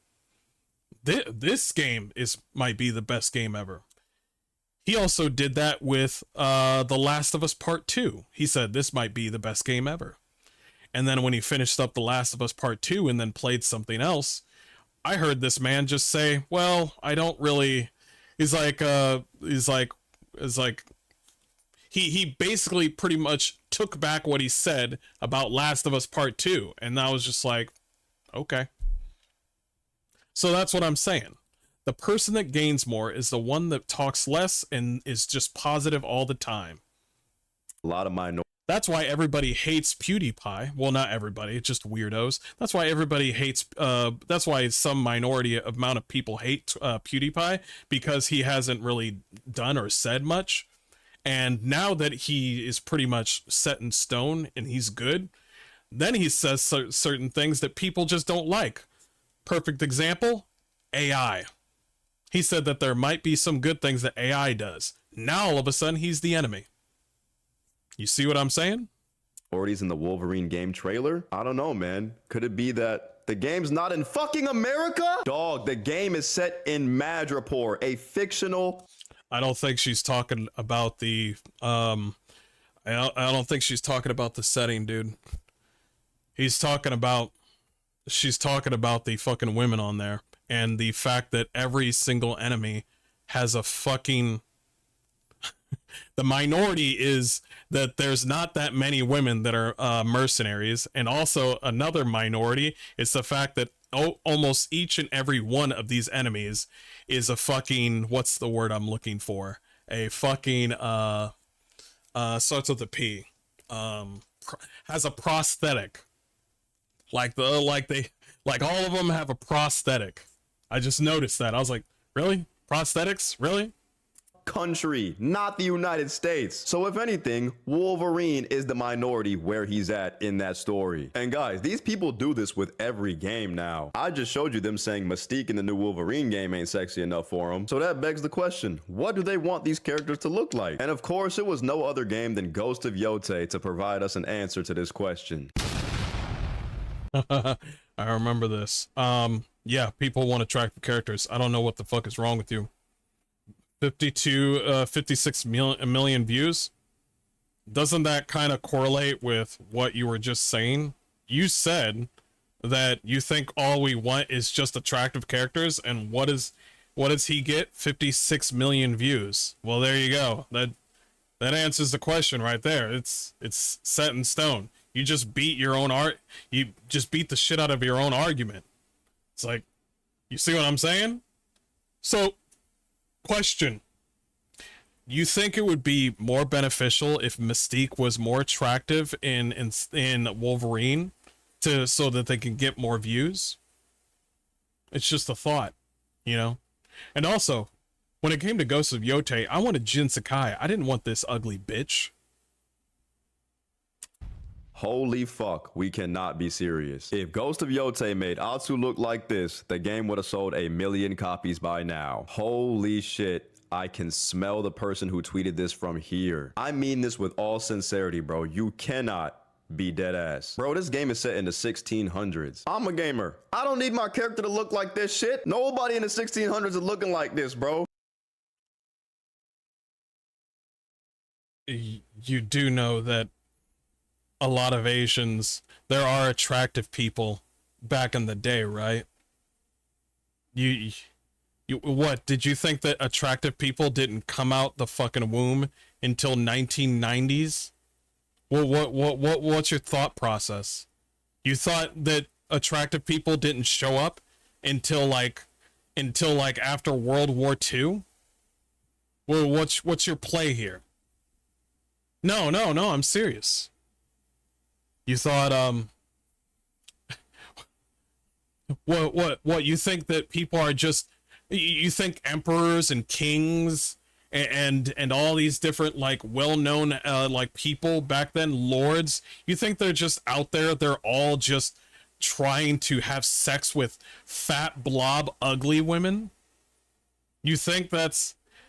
A: This game might be the best game ever. He also did that with The Last of Us Part 2. He said this might be the best game ever. And then when he finished up The Last of Us Part 2 and then played something else, I heard this man just say, well, I don't really... He basically pretty much took back what he said about Last of Us Part 2. And I was just like, okay. So that's what I'm saying. The person that gains more is the one that talks less and is just positive all the time.
B: A lot of minorities.
A: That's why everybody hates PewDiePie. Well, not everybody, just weirdos. That's why everybody hates, that's why some minority amount of people hate PewDiePie, because he hasn't really done or said much. And now that he is pretty much set in stone and he's good, then he says certain things that people just don't like. Perfect example, AI. He said that there might be some good things that AI does. Now all of a sudden he's the enemy. You see what I'm saying?
B: In the Wolverine game trailer? I don't know, man. Could it be that the game's not in fucking America? Dog, the game is set in Madripoor, a fictional...
A: I don't think she's talking about the, I don't think she's talking about the setting, dude. She's talking about the fucking women on there. And the fact that every single enemy has a fucking... The minority is that there's not that many women that are mercenaries. And also another minority is the fact that almost each and every one of these enemies is a fucking... What's the word I'm looking for? A fucking... starts with a P. Has a prosthetic. Like all of them have a prosthetic. I just noticed that. I was like, really? Prosthetics? Really?
B: Country, not the United States. So if anything, Wolverine is the minority where he's at in that story. And guys, these people do this with every game now. I just showed you them saying Mystique in the new Wolverine game ain't sexy enough for them. So that begs the question, what do they want these characters to look like? And of course, it was no other game than Ghost of Yotei to provide us an answer to this question.
A: I remember this. Yeah, people want attractive characters. I don't know what the fuck is wrong with you. 56 million views. doesn't that kind of correlate with what you were just saying? You said that you think all we want is just attractive characters, and what does he get? 56 million views. Well, there you go. That answers the question right there. It's set in stone. You just beat your own you just beat the shit out of your own argument. It's like, you see what I'm saying? So, question. You think it would be more beneficial if Mystique was more attractive in Wolverine so that they can get more views? It's just a thought, you know? And also, when it came to Ghosts of Yotei, I wanted Jin Sakai. I didn't want this ugly bitch.
B: Holy fuck, we cannot be serious. If Ghost of Yotei made Atsu look like this, the game would have sold 1 million copies by now. Holy shit. I can smell the person who tweeted this from here. I mean this with all sincerity, bro. You cannot be dead ass. Bro, this game is set in the 1600s. I'm a gamer. I don't need my character to look like this shit. Nobody in the 1600s is looking like this, bro.
A: You do know that a lot of Asians, there are attractive people back in the day, right? What, did you think that attractive people didn't come out the fucking womb until 1990s? Well, what's your thought process? You thought that attractive people didn't show up until like after World War II? Well, what's your play here? No, I'm serious. You thought what you think that people are just, you think emperors and kings and all these different like well-known like people back then, lords, you think they're just out there, they're all just trying to have sex with fat blob ugly women? You think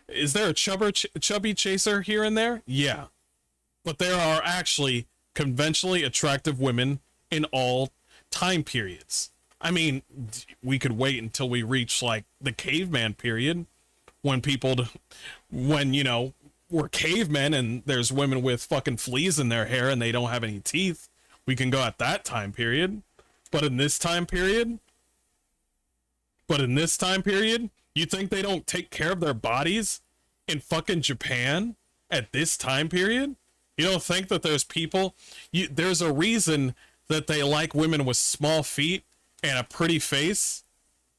A: is there a chubby chaser here and there? Yeah, but there are actually conventionally attractive women in all time periods. I mean, we could wait until we reach like the caveman period when you know, we're cavemen and there's women with fucking fleas in their hair and they don't have any teeth. We can go at that time period. But in this time period, you think they don't take care of their bodies in fucking Japan at this time period? You don't think that there's people, there's a reason that they like women with small feet and a pretty face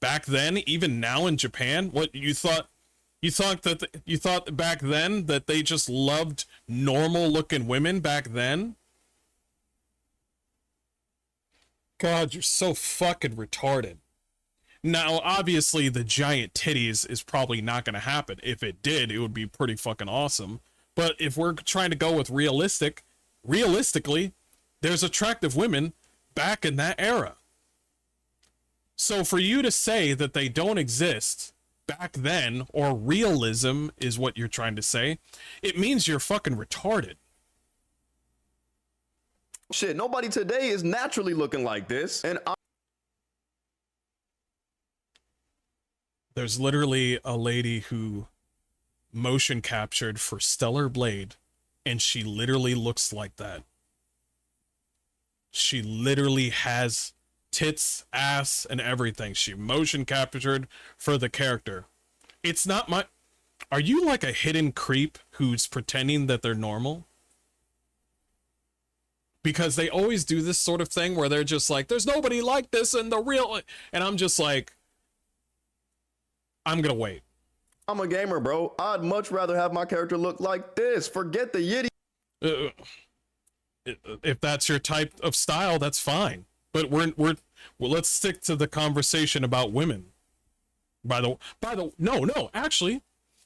A: back then, even now in Japan? What, you thought back then that they just loved normal looking women back then? God, you're so fucking retarded. Now, obviously, the giant titties is probably not going to happen. If it did, it would be pretty fucking awesome. But if we're trying to go with realistically, there's attractive women back in that era. So for you to say that they don't exist back then, or realism is what you're trying to say, it means you're fucking retarded.
B: Shit, nobody today is naturally looking like this. And
A: there's literally a lady who motion captured for Stellar Blade, and she literally looks like that. She literally has tits, ass, and everything. She motion captured for the character. It's not my... Are you like a hidden creep who's pretending that they're normal? Because they always do this sort of thing where they're just like, there's nobody like this in the real... And I'm just like, I'm gonna wait.
B: I'm a gamer, bro. I'd much rather have my character look like this. Forget the yitty.
A: If that's your type of style, that's fine. But well, let's stick to the conversation about women. No, actually,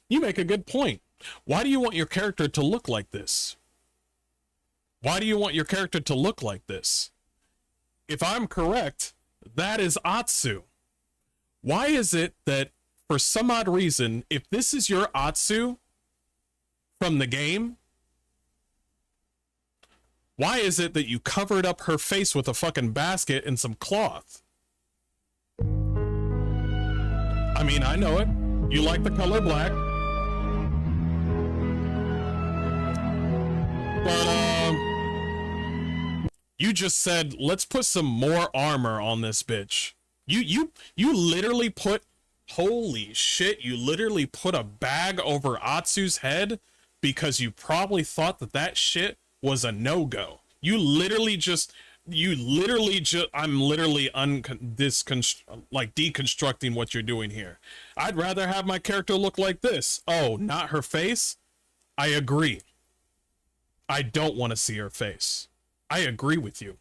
A: you make a good point. Why do you want your character to look like this? Why do you want your character to look like this? If I'm correct, that is Atsu. Why is it that, for some odd reason, if this is your Atsu from the game, why is it that you covered up her face with a fucking basket and some cloth? I mean, I know it. You like the color black. But you just said let's put some more armor on this bitch. You literally put, holy shit, you literally put a bag over Atsu's head because you probably thought that that shit was a no-go. I'm literally deconstructing what you're doing here. I'd rather have my character look like this. Oh, not her face? I agree. I don't want to see her face. I agree with you.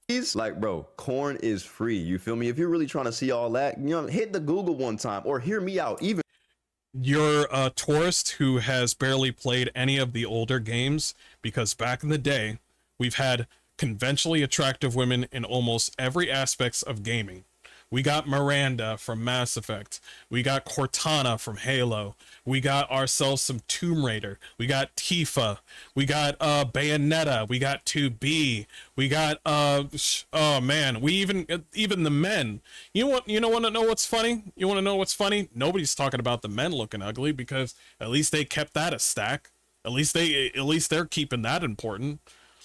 B: He's like, bro, corn is free. You feel me? If you're really trying to see all that, you know, hit the Google one time or hear me out. Even
A: you're a tourist who has barely played any of the older games, because back in the day, we've had conventionally attractive women in almost every aspects of gaming. We got Miranda from Mass Effect. We got Cortana from Halo. We got ourselves some Tomb Raider. We got Tifa. We got Bayonetta. We got 2B. We got oh man, we even the men. You want to know what's funny? You want to know what's funny? Nobody's talking about the men looking ugly, because at least they kept that a stack. At least they're keeping that important.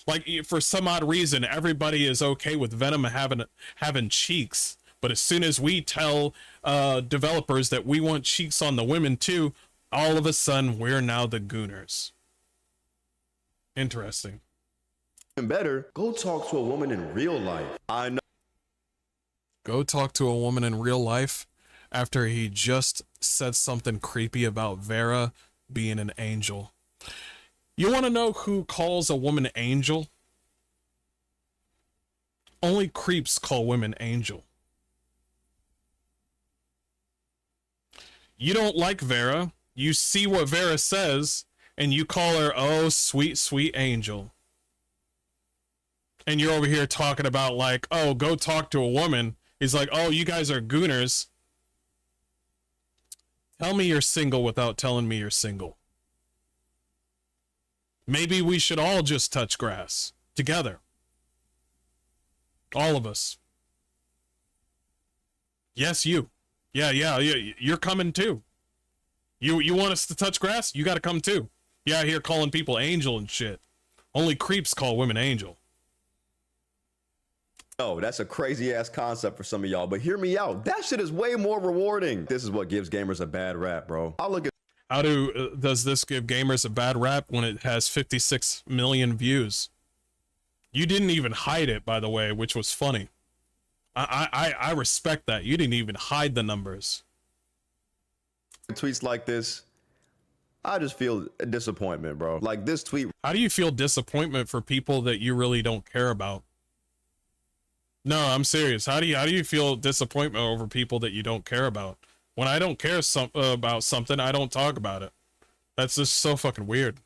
A: Like, for some odd reason, everybody is okay with Venom having cheeks. But as soon as we tell developers that we want cheeks on the women too, all of a sudden we're now the gooners. Interesting.
B: better, go talk to a woman in real life. I know.
A: Go talk to a woman in real life after he just said something creepy about Vera being an angel. You want to know who calls a woman angel? Only creeps call women angel. You don't like Vera. You see what Vera says, and you call her, oh, sweet, sweet angel. And you're over here talking about, like, oh, go talk to a woman. He's like, oh, you guys are gooners. Tell me you're single without telling me you're single. Maybe we should all just touch grass together. All of us. Yes, you. Yeah, you're coming too. You want us to touch grass? You got to come too. You out here calling people angel and shit. Only creeps call women angel.
B: Oh, that's a crazy ass concept for some of y'all, but hear me out. That shit is way more rewarding. This is what gives gamers a bad rap, bro. I'll look at.
A: How does this give gamers a bad rap when it has 56 million views? You didn't even hide it, by the way, which was funny. I respect that. You didn't even hide the numbers.
B: Tweets like this, I just feel disappointment, bro. Like this tweet.
A: How do you feel disappointment for people that you really don't care about? No, I'm serious. How do you feel disappointment over people that you don't care about? When I don't care about something, I don't talk about it. That's just so fucking weird.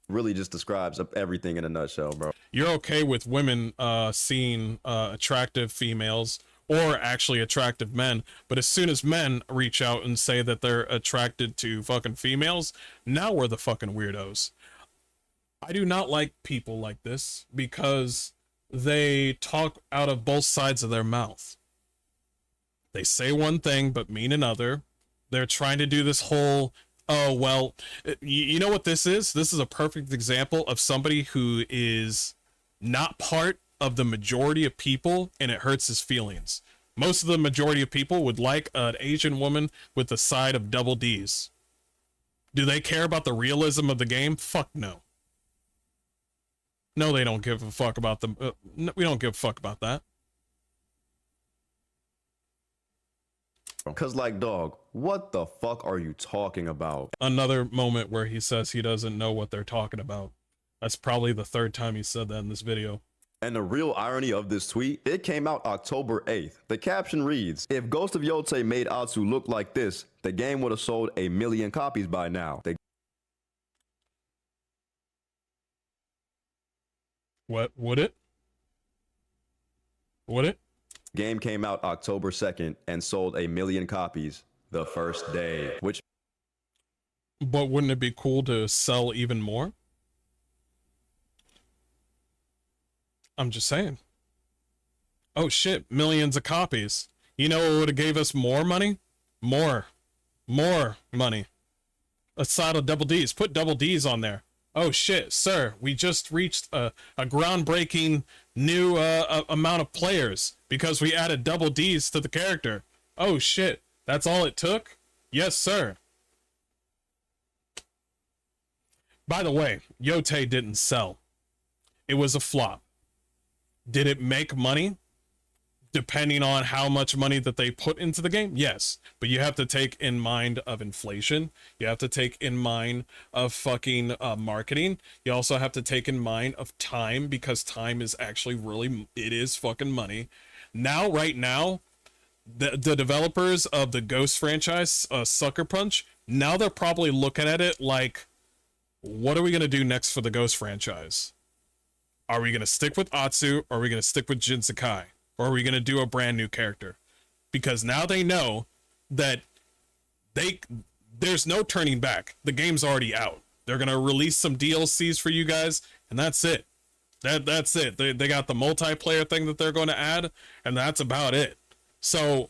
B: Really just describes everything in a nutshell, bro.
A: You're okay with women seeing attractive females or actually attractive men, but as soon as men reach out and say that they're attracted to fucking females, now we're the fucking weirdos. I do not like people like this because they talk out of both sides of their mouth. They say one thing but mean another. They're trying to do this whole, oh, well, you know what this is? This is a perfect example of somebody who is not part of the majority of people, and it hurts his feelings. Most of the majority of people would like an Asian woman with the side of double D's. Do they care about the realism of the game? Fuck no. No, they don't give a fuck about them. No, we don't give a fuck about that.
B: Cause like, dog, what the fuck are you talking about?
A: Another moment where he says he doesn't know what they're talking about. That's probably the third time he said that in this video.
B: And the real irony of this tweet, it came out October 8th. The caption reads, if Ghost of Yotei made Atsu look like this, the game would have sold 1 million copies by now.
A: What would it? Would it?
B: Game came out October 2nd and sold 1 million copies the first day, which.
A: But wouldn't it be cool to sell even more? I'm just saying. Oh shit, millions of copies. You know what would have gave us more money? More money. A side of double D's. Put double D's on there. Oh shit, sir, we just reached a groundbreaking new amount of players because we added double D's to the character. Oh shit, that's all it took? Yes, sir. By the way, Yote didn't sell. It was a flop. Did it make money? Depending on how much money that they put into the game, yes. But you have to take in mind of inflation. You have to take in mind of fucking marketing. You also have to take in mind of time, because time is actually really, it is fucking money. Now, right now, the developers of the Ghost franchise, Sucker Punch, now they're probably looking at it like, what are we going to do next for the Ghost franchise? Are we going to stick with Atsu, or are we going to stick with Jin Sakai? Or are we going to do a brand new character? Because now they know that there's no turning back. The game's already out. They're going to release some DLCs for you guys, and that's it. That's it. They got the multiplayer thing that they're going to add, and that's about it. So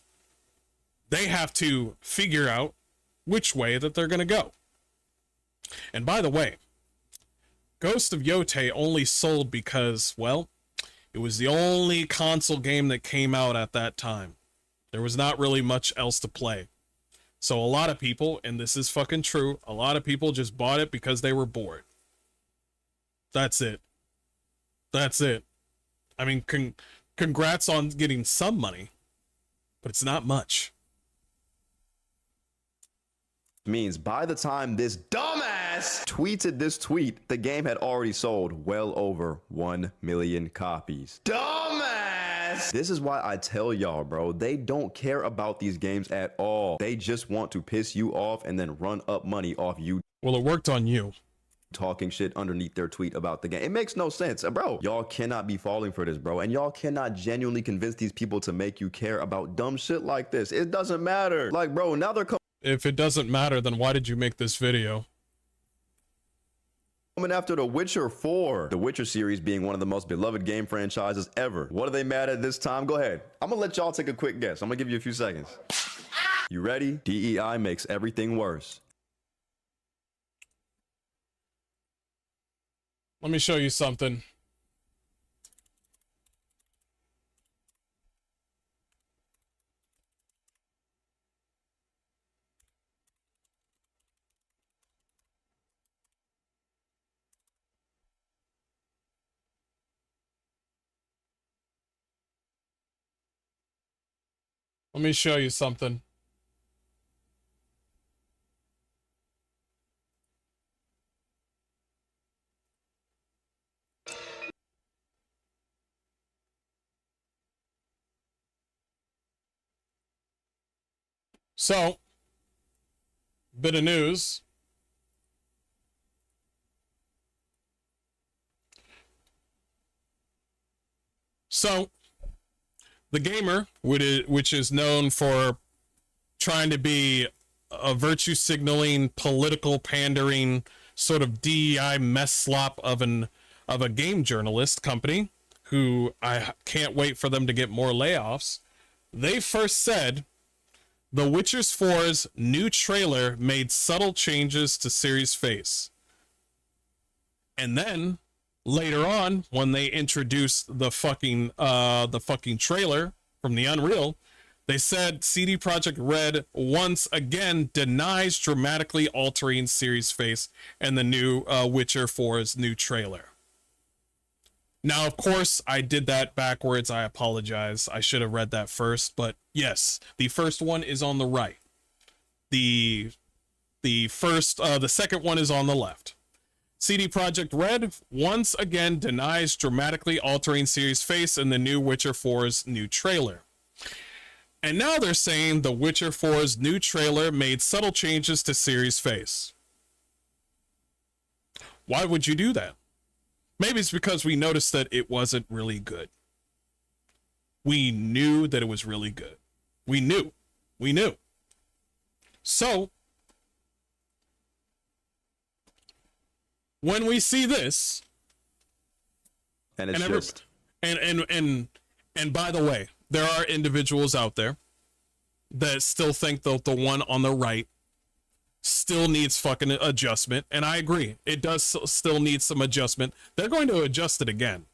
A: they have to figure out which way that they're going to go. And by the way, Ghost of Yote only sold because, well, it was the only console game that came out at that time. There was not really much else to play. So a lot of people, and this is fucking true, a lot of people just bought it because they were bored. That's it. That's it. I mean, congrats on getting some money, but it's not much.
B: Means by the time this dumbass tweeted this tweet, the game had already sold well over 1 million copies. Dumbass! This is why I tell y'all, bro, they don't care about these games at all. They just want to piss you off and then run up money off you.
A: Well, it worked on you.
B: Talking shit underneath their tweet about the game. It makes no sense, bro. Y'all cannot be falling for this, bro. And y'all cannot genuinely convince these people to make you care about dumb shit like this. It doesn't matter. Like, bro, now they're coming.
A: If it doesn't matter, then why did you make this video?
B: Coming after The Witcher 4. The Witcher series being one of the most beloved game franchises ever. What are they mad at this time? Go ahead. I'm gonna let y'all take a quick guess. I'm gonna give you a few seconds. You ready? DEI makes everything worse.
A: Let me show you something. Let me show you something. So, bit of news. So, the gamer, which is known for trying to be a virtue signaling, political pandering, sort of DEI mess slop of a game journalist company, who I can't wait for them to get more layoffs. They first said The Witcher 4's new trailer made subtle changes to Ciri's face. And then later on, when they introduced the fucking trailer from the Unreal, they said CD Projekt Red once again denies dramatically altering Ciri's face in the new Witcher 4's new trailer. Now, of course, I did that backwards. I apologize. I should have read that first. But yes, the first one is on the right. The second one is on the left. CD Projekt Red once again denies dramatically altering Ciri's face in the new Witcher 4's new trailer. And now they're saying the Witcher 4's new trailer made subtle changes to Ciri's face. Why would you do that? Maybe it's because we noticed that it wasn't really good. We knew that it was really good. We knew. So, when we see this,
B: And it's
A: and by the way, there are individuals out there that still think that the one on the right still needs fucking adjustment, and I agree. It does still need some adjustment. They're going to adjust it again.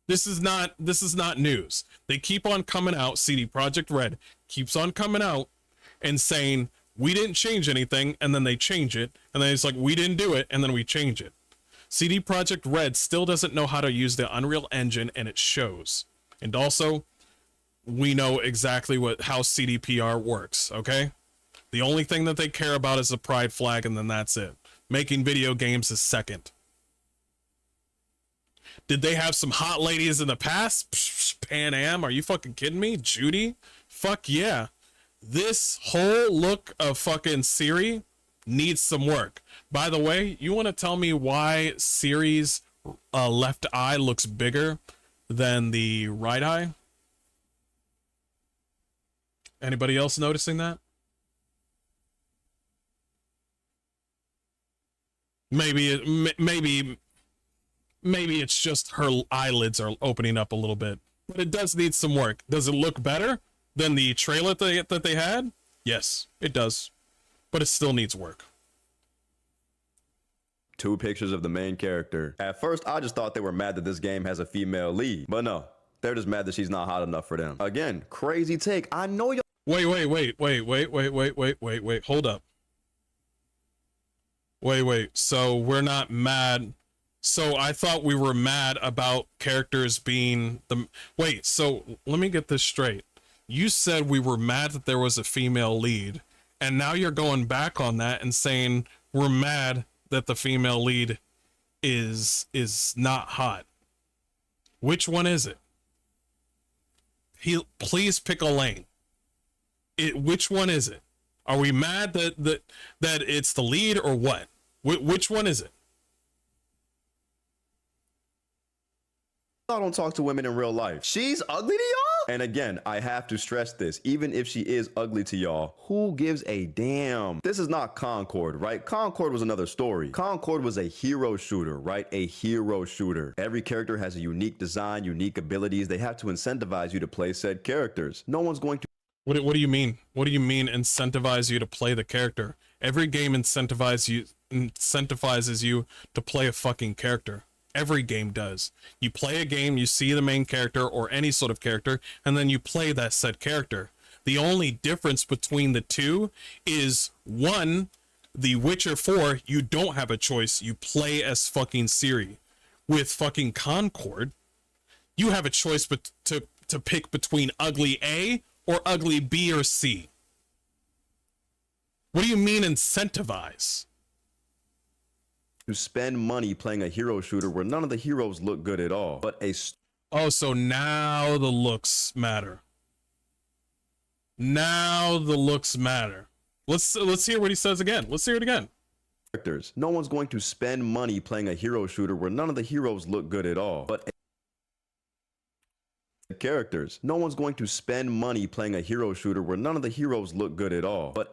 A: This is not news. They keep on coming out. CD Projekt Red keeps on coming out and saying, we didn't change anything, and then they change it, and then it's like, we didn't do it, and then we change it. CD Projekt Red still doesn't know how to use the Unreal Engine, and it shows. And also, we know exactly how CDPR works, okay? The only thing that they care about is the pride flag, and then that's it. Making video games is second. Did they have some hot ladies in the past? Psh, Pan Am? Are you fucking kidding me? Judy? Fuck yeah. This whole look of fucking Siri needs some work. By the way, you want to tell me why Siri's left eye looks bigger than the right eye? Anybody else noticing that? Maybe it's just her eyelids are opening up a little bit, but it does need some work. Does it look better than the trailer that they had? Yes, it does, but it still needs work.
B: 2 pictures of the main character. At first, I just thought they were mad that this game has a female lead, but no, they're just mad that she's not hot enough for them. Again, crazy take. I know y'all.
A: Wait, hold up. Wait, so we're not mad. So I thought we were mad about characters being the... Wait, so let me get this straight. You said we were mad that there was a female lead, and now you're going back on that and saying we're mad that the female lead is not hot. Which one is it? Please pick a lane. Which one is it? Are we mad that it's the lead or what? Which one is it?
B: I don't talk to women in real life. She's ugly to y'all? And again, I have to stress this. Even if she is ugly to y'all, who gives a damn? This is not Concord, right? Concord was another story. Concord was a hero shooter, right? A hero shooter. Every character has a unique design, unique abilities. They have to incentivize you to play said characters. No one's going to...
A: What do you mean? What do you mean incentivize you to play the character? Every game incentivizes you to play a fucking character. Every game does. You play a game, you see the main character or any sort of character, and then you play that said character. The only difference between the two is, one, The Witcher 4, you don't have a choice. You play as fucking Ciri. With fucking Concord, you have a choice to pick between ugly A or ugly B or C. What do you mean incentivize?
B: to spend money playing a hero shooter where none of the heroes look good at all, but
A: Oh, so now the looks matter. Now the looks matter. Let's hear what he says again. Let's hear it again.
B: Characters. No one's going to spend money playing a hero shooter where none of the heroes look good at all, but characters. No one's going to spend money playing a hero shooter where none of the heroes look good at all, but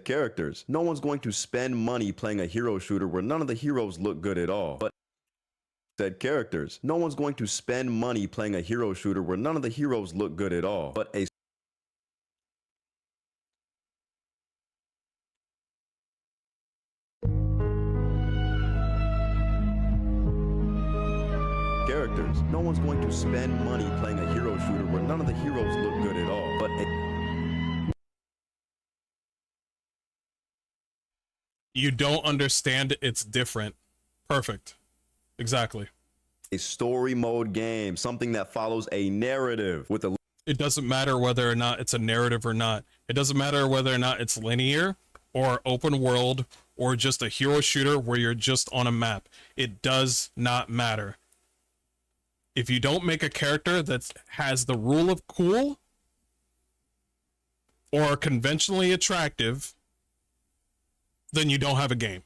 B: characters. No one's going to spend money playing a hero shooter where none of the heroes look good at all, but said characters. No one's going to spend money playing a hero shooter where none of the heroes look good at all, but characters. No one's going to spend money playing a hero shooter where none of the heroes look good at all, but
A: You don't understand it, it's different. Perfect. Exactly.
B: a story mode game, something that follows a narrative with a...
A: It doesn't matter whether or not it's a narrative or not. It doesn't matter whether or not it's linear or open world or just a hero shooter where you're just on a map. It does not matter. If you don't make a character that has the rule of cool or conventionally attractive, then you don't have a game.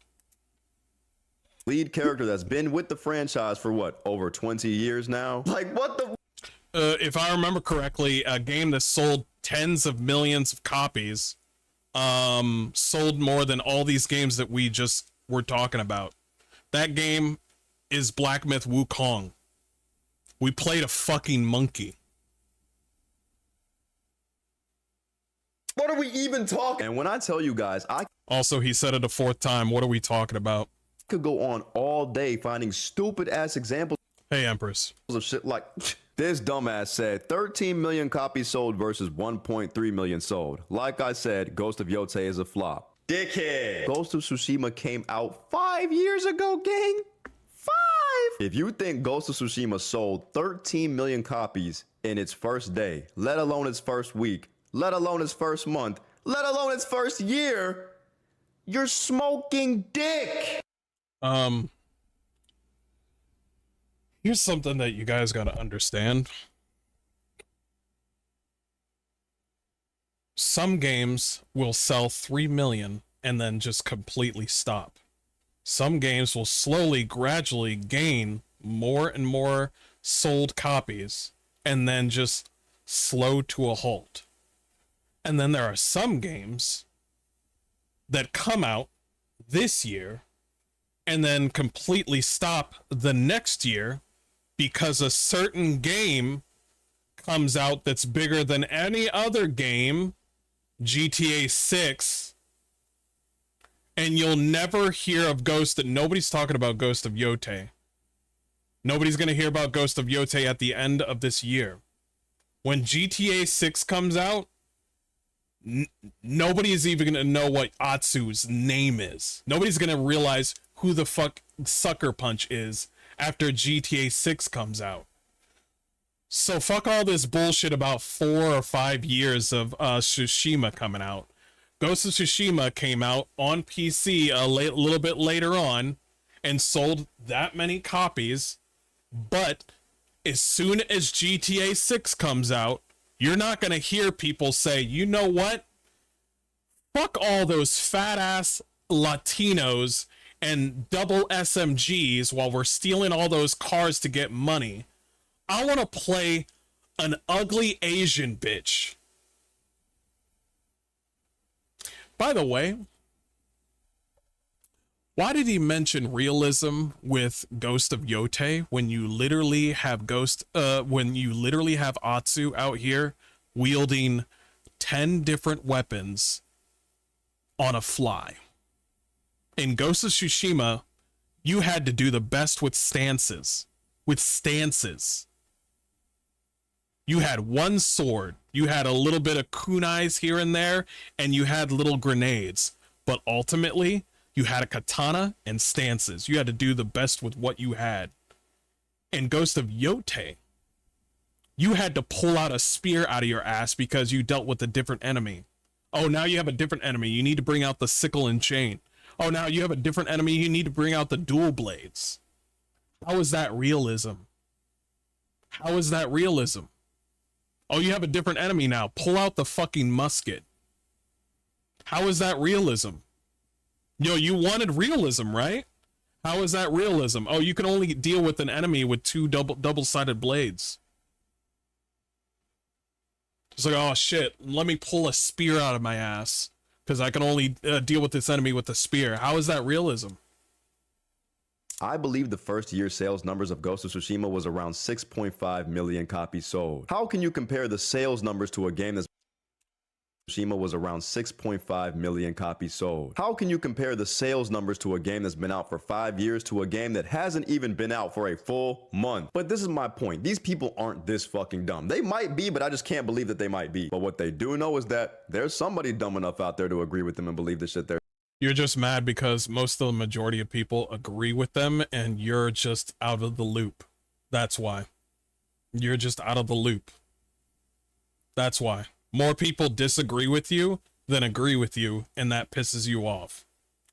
B: lead character that's been with the franchise for what, over 20 years now? Like, what the...
A: If I remember correctly, a game that sold tens of millions of copies, sold more than all these games that we just were talking about. That game is Black Myth Wukong. We played a fucking monkey.
B: What are we even talking? And when I tell you guys,
A: Also, he said it a fourth time. What are we talking about?
B: Could go on all day finding stupid ass examples
A: Hey, Empress.
B: of shit like this dumbass said 13 million copies sold versus 1.3 million sold. Like I said, Ghost of Yotei is a flop. Dickhead. Ghost of Tsushima came out 5 years ago, gang. 5. If you think Ghost of Tsushima sold 13 million copies in its first day, let alone its first week, let alone its first month, let alone its first year, you're smoking dick.
A: Here's something that you guys gotta understand. Some games will sell 3 million and then just completely stop. Some games will slowly, gradually gain more and more sold copies and then just slow to a halt. And then there are some games that come out this year and then completely stop the next year because a certain game comes out that's bigger than any other game, GTA 6, and you'll never hear of nobody's talking about Ghost of Yotei. Nobody's going to hear about Ghost of Yotei at the end of this year. When GTA 6 comes out, nobody is even going to know what Atsu's name is. Nobody's going to realize who the fuck Sucker Punch is after GTA 6 comes out. So fuck all this bullshit about 4 or 5 years of Tsushima coming out. Ghost of Tsushima came out on PC a little bit later on and sold that many copies, but as soon as GTA 6 comes out, you're not going to hear people say, you know what? Fuck all those fat ass Latinos and double SMGs while we're stealing all those cars to get money. I want to play an ugly Asian bitch. By the way, why did he mention realism with Ghost of Yotei when you literally have Atsu out here wielding 10 different weapons on a fly? In Ghost of Tsushima, you had to do the best with stances. You had one sword, you had a little bit of kunais here and there, and you had little grenades. But ultimately, you had a katana and stances. You had to do the best with what you had. In Ghost of Yotei, you had to pull out a spear out of your ass because you dealt with a different enemy. Oh, now you have a different enemy. You need to bring out the sickle and chain. Oh, now you have a different enemy. You need to bring out the dual blades. How is that realism? How is that realism? Oh, you have a different enemy now. Pull out the fucking musket. How is that realism? Yo, you wanted realism, right? How is that realism? Oh, you can only deal with an enemy with 2 double-sided blades. It's like, oh shit, let me pull a spear out of my ass because I can only deal with this enemy with a spear. How is that realism?
B: I believe the first year sales numbers of Ghost of Tsushima was around 6.5 million copies sold. How can you compare the sales numbers to a game that's Tsushima was around 6.5 million copies sold? How can you compare the sales numbers to a game that's been out for 5 years to a game that hasn't even been out for a full month? But this is my point. These people aren't this fucking dumb. They might be, but I just can't believe that they might be. But what they do know is that there's somebody dumb enough out there to agree with them and believe the shit they're.
A: You're just mad because most of the majority of people agree with them and you're just out of the loop. That's why. You're just out of the loop. That's why. More people disagree with you than agree with you, and that pisses you off.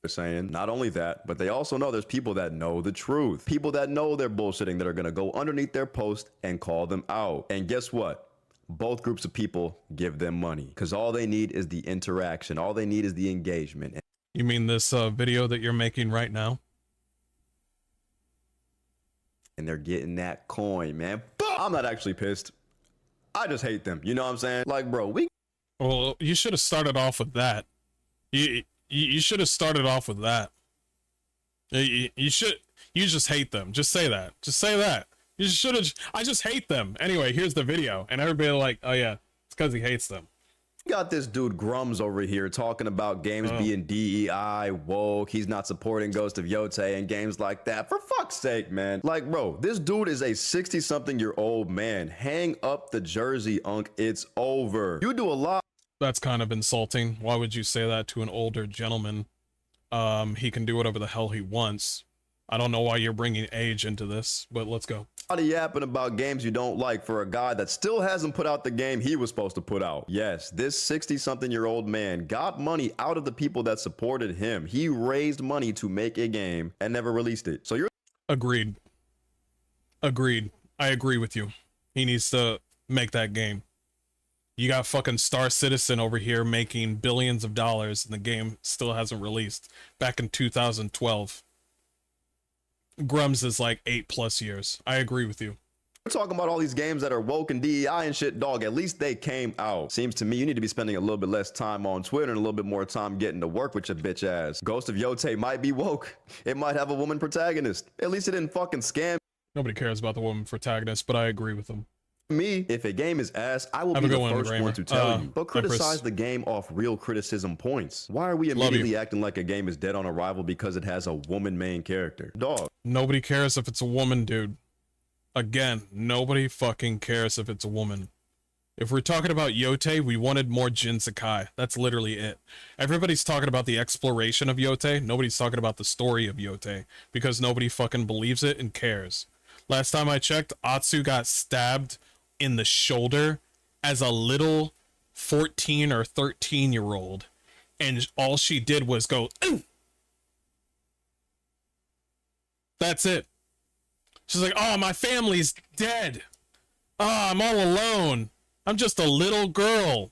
B: They're saying not only that, but they also know there's people that know the truth. People that know they're bullshitting that are going to go underneath their post and call them out. And guess what? Both groups of people give them money because all they need is the interaction. All they need is the engagement.
A: You mean this video that you're making right now?
B: And they're getting that coin, man. I'm not actually pissed. I just hate them. You know what I'm saying? Like, bro,
A: Well, you should have started off with that. You should have started off with that. You just hate them. Just say that. Just say that. You should have. I just hate them. Anyway, here's the video. And everybody like, oh yeah, it's because he hates them.
B: Got this dude Grums over here talking about games being DEI, woke, he's not supporting Ghost of Yotei and games like that. For fuck's sake, man. Like, bro, this dude is a 60-something-year-old man. Hang up the jersey, Unk. It's over. You do a lot.
A: That's kind of insulting. Why would you say that to an older gentleman? He can do whatever the hell he wants. I don't know why you're bringing age into this, but let's go.
B: A lot of yapping about games you don't like for a guy that still hasn't put out the game he was supposed to put out. Yes, this 60-something-year-old man got money out of the people that supported him. He raised money to make a game and never released it. So you're...
A: Agreed. Agreed. I agree with you. He needs to make that game. You got fucking Star Citizen over here making billions of dollars and the game still hasn't released back in 2012. Grums is like 8+ years. I agree with you.
B: We're talking about all these games that are woke and DEI and shit, dog. At least they came out. Seems to me you need to be spending a little bit less time on Twitter and a little bit more time getting to work with your bitch ass. Ghost of Yotei might be woke. It might have a woman protagonist. At least it didn't fucking scam
A: Nobody cares about the woman protagonist, but I agree with him.
B: me. If a game is ass, I will
A: Have
B: be
A: a
B: the
A: good one,
B: first
A: Grammar.
B: one to tell you. But
A: Empress.
B: criticize the game off real criticism points. Why are we
A: Love you.
B: immediately acting like a game is dead on arrival because it has a woman main character? Dog.
A: Nobody cares if it's a woman, dude. Again, nobody fucking cares if it's a woman. If we're talking about Yotei, we wanted more Jin Sakai. That's literally it. Everybody's talking about the exploration of Yotei. Nobody's talking about the story of Yotei because nobody fucking believes it and cares. Last time I checked, Atsu got stabbed in the shoulder as a little 14 or 13-year-old, and all she did was go, "Ooh." That's it. She's like, oh, my family's dead. Oh, I'm all alone. I'm just a little girl.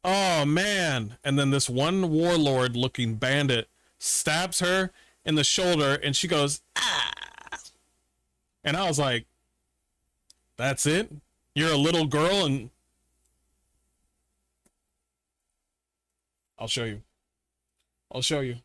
A: Oh, man. And then this one warlord looking bandit stabs her in the shoulder and she goes, ah. And I was like, that's it? You're a little girl and... I'll show you. I'll show you.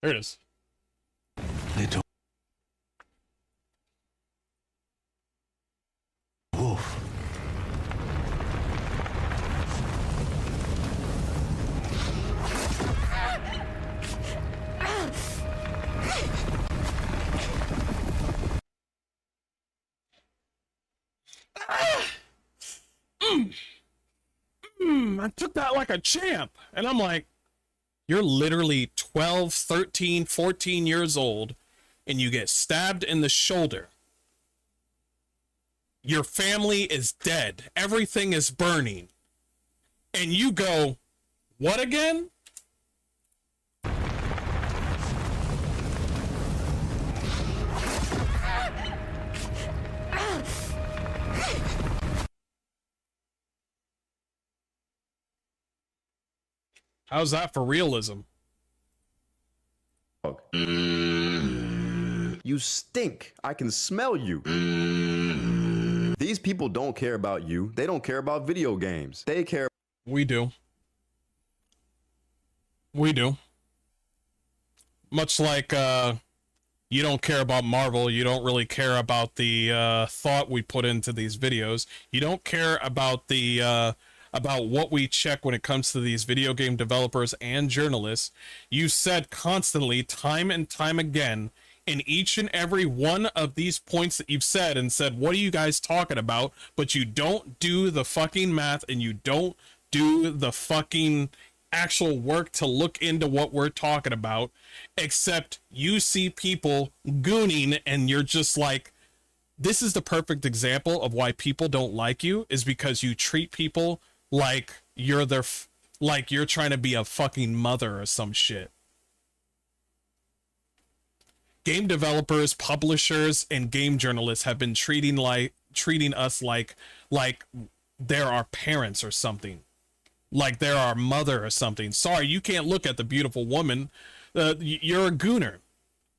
A: There it is.
E: Little wolf.
A: I took that like a champ. And I'm like, you're literally 12, 13, 14 years old, and you get stabbed in the shoulder. Your family is dead. Everything is burning. And you go, what again? How's that for realism?
B: You stink. I can smell you. These people don't care about you. They don't care about video games. They care.
A: We do. We do. Much like you don't care about Marvel, you don't really care about the thought we put into these videos. You don't care about the about what we check when it comes to these video game developers and journalists. You said constantly, time and time again, in each and every one of these points that you've said, and said, what are you guys talking about? But you don't do the fucking math, and you don't do the fucking actual work to look into what we're talking about, except you see people gooning, and you're just like, this is the perfect example of why people don't like you, is because you treat people like you're their like you're trying to be a fucking mother or some shit. Game developers, publishers, and game journalists have been treating us like they're our parents or something. like they're our mother or something. Sorry, you can't look at the beautiful woman. You're a gooner.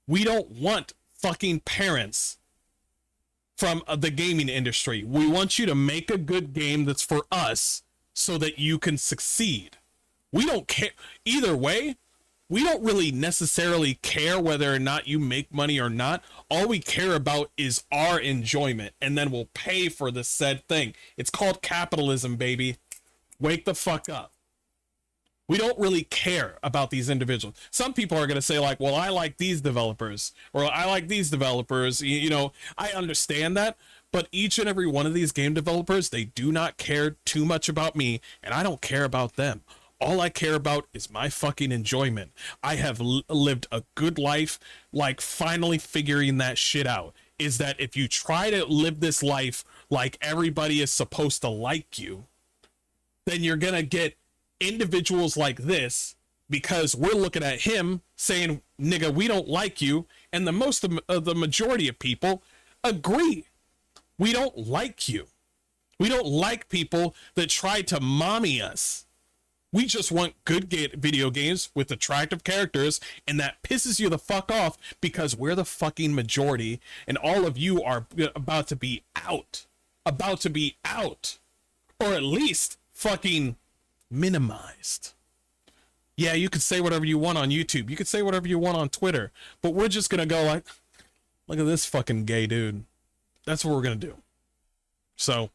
A: We don't want fucking parents from the gaming industry. We want you to make a good game that's for us so that you can succeed. We don't care either way. We don't really necessarily care whether or not you make money or not. All we care about is our enjoyment, and then we'll pay for the said thing. It's called capitalism, baby. Wake the fuck up. We don't really care about these individuals. Some people are going to say like, well, I like these developers, or I like these developers. You know, I understand that, but each and every one of these game developers, they do not care too much about me, and I don't care about them. All I care about is my fucking enjoyment. I have lived a good life, like finally figuring that shit out. Is that if you try to live this life like everybody is supposed to like you, then you're gonna get individuals like this, because we're looking at him saying, nigga, we don't like you, and the majority of people agree. We don't like you. We don't like people that try to mommy us. We just want good video games with attractive characters, and that pisses you the fuck off because we're the fucking majority, and all of you are about to be out. About to be out. Or at least fucking minimized. Yeah, you could say whatever you want on YouTube. You could say whatever you want on Twitter. But we're just gonna go like, look at this fucking gay dude. That's what we're gonna do. So...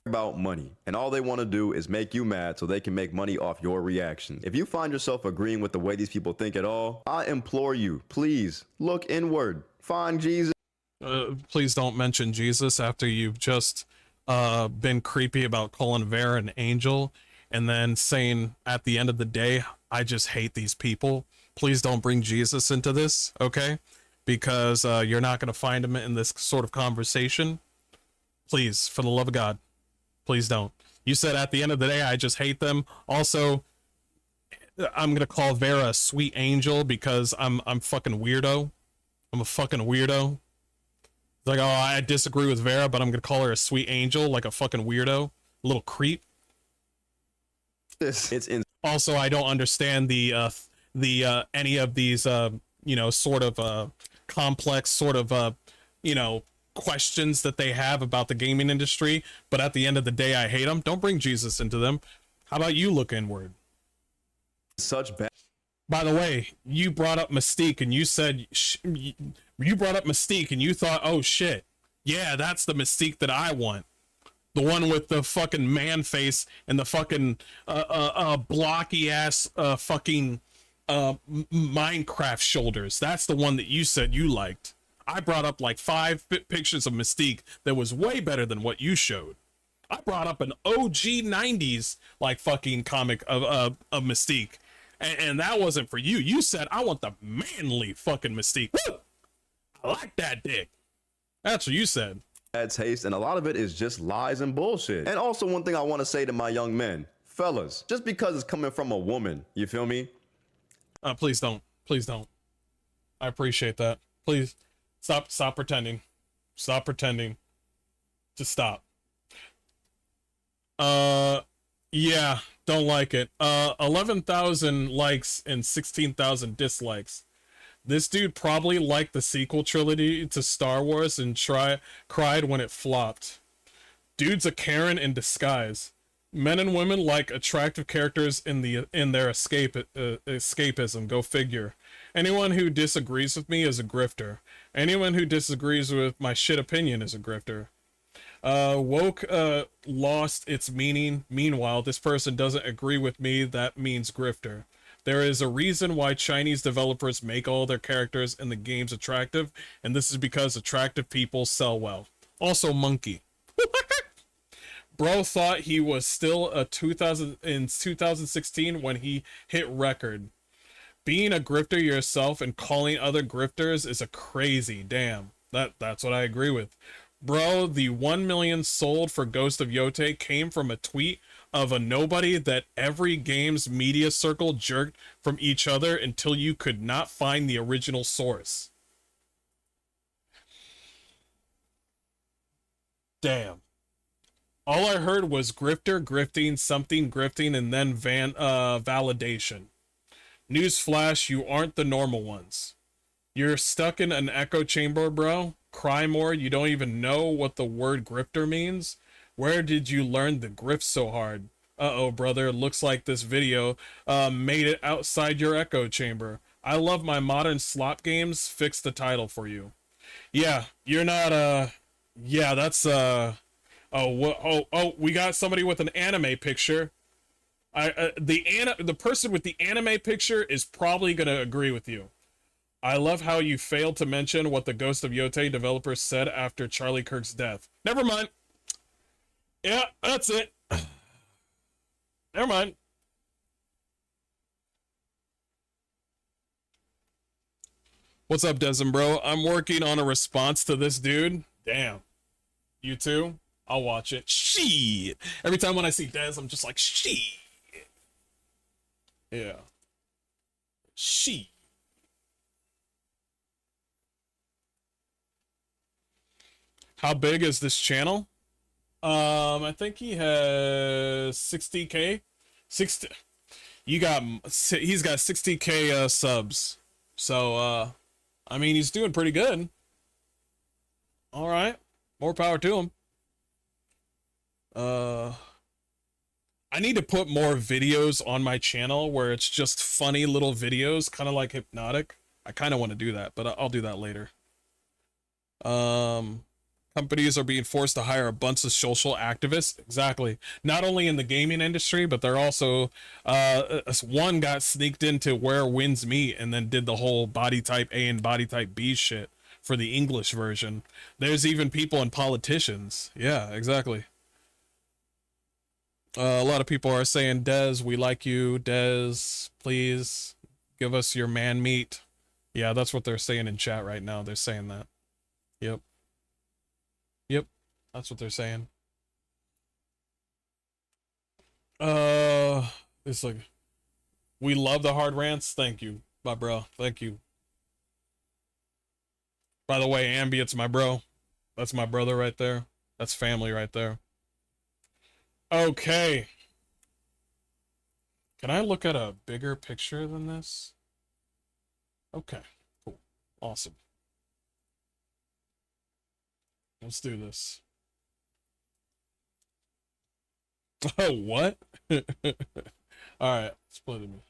B: about money, and all they want to do is make you mad so they can make money off your reaction. If you find yourself agreeing with the way these people think at all, I implore you, please look inward, find Jesus.
A: Please don't mention Jesus after you've just been creepy about calling Vera an angel and then saying at the end of the day, I just hate these people. Please don't bring Jesus into this, okay? Because you're not going to find him in this sort of conversation. Please, for the love of God. Please don't. You said at the end of the day, I just hate them. Also, I'm gonna call Vera a sweet angel because I'm fucking weirdo. I'm a fucking weirdo. It's like, oh, I disagree with Vera, but I'm gonna call her a sweet angel, like a fucking weirdo, a little creep.
B: It's in.
A: Also, I don't understand the any of these you know, sort of complex sort of you know, questions that they have about the gaming industry, but at the end of the day I hate them. Don't bring Jesus into them. How about you look inward?
B: Such bad.
A: By the way, you brought up Mystique and you said you brought up Mystique and you thought, oh shit, yeah, that's the Mystique that I want, the one with the fucking man face and the fucking blocky ass fucking Minecraft shoulders. That's the one that you said you liked. I brought up like 5 pictures of Mystique that was way better than what you showed. I brought up an OG 90s like fucking comic of Mystique, and that wasn't for you. You said I want the manly fucking Mystique. Woo! I like that dick. That's what you said.
B: Bad taste, and a lot of it is just lies and bullshit. And also, one thing I want to say to my young men, fellas, just because it's coming from a woman, you feel me?
A: Please don't. Please don't. I appreciate that. Please. Stop pretending. Stop pretending. Just stop. Yeah, don't like it. 11,000 likes and 16,000 dislikes. This dude probably liked the sequel trilogy to Star Wars and cried when it flopped. Dude's a Karen in disguise. Men and women like attractive characters in their escapism. Go figure. Anyone who disagrees with me is a grifter. Anyone who disagrees with my shit opinion is a grifter. Woke lost its meaning. Meanwhile, this person doesn't agree with me. That means grifter. There is a reason why Chinese developers make all their characters in the games attractive, and this is because attractive people sell well. Also, monkey. Bro thought he was still in 2016 when he hit record. Being a grifter yourself and calling other grifters is a crazy damn. That's what I agree with. Bro, the 1 million sold for Ghost of Yote came from a tweet of a nobody that every game's media circle jerked from each other until you could not find the original source. Damn. All I heard was grifter, grifting, something, grifting, and then validation. Newsflash, you aren't the normal ones. You're stuck in an echo chamber, bro. Cry more, you don't even know what the word grifter means. Where did you learn the grift so hard? Uh-oh, brother, looks like this video made it outside your echo chamber. I love my modern slot games. Fix the title for you. Yeah, you're not, yeah, that's, we got somebody with an anime picture. The person with the anime picture is probably gonna agree with you. I love how you failed to mention what the Ghost of Yote developers said after Charlie Kirk's death. Never mind. Yeah, that's it. Never mind. What's up, Desmond, bro? I'm working on a response to this dude. Damn. You too? I'll watch it. Shit. Every time when I see Des, I'm just like, shit. Yeah. Shit. How big is this channel? I think he has 60K. 60. He's got 60K subs. So I mean, he's doing pretty good. All right. More power to him. I need to put more videos on my channel where it's just funny little videos, kind of like Hypnotic. I kind of want to do that, but I'll do that later. Companies are being forced to hire a bunch of social activists. Exactly. Not only in the gaming industry, but they're also, one got sneaked into Where Winds Meet and then did the whole body type A and body type B shit for the English version. There's even people and politicians. Yeah, exactly. A lot of people are saying, Des, we like you. Des, please give us your man meat. Yeah, that's what they're saying in chat right now. They're saying that. Yep. Yep, that's what they're saying. It's like, we love the hard rants. Thank you, my bro. Thank you. By the way, Ambient's my bro. That's my brother right there. That's family right there. Okay. Can I look at a bigger picture than this? Okay, cool. Awesome. Let's do this. Oh, what? Alright, split me.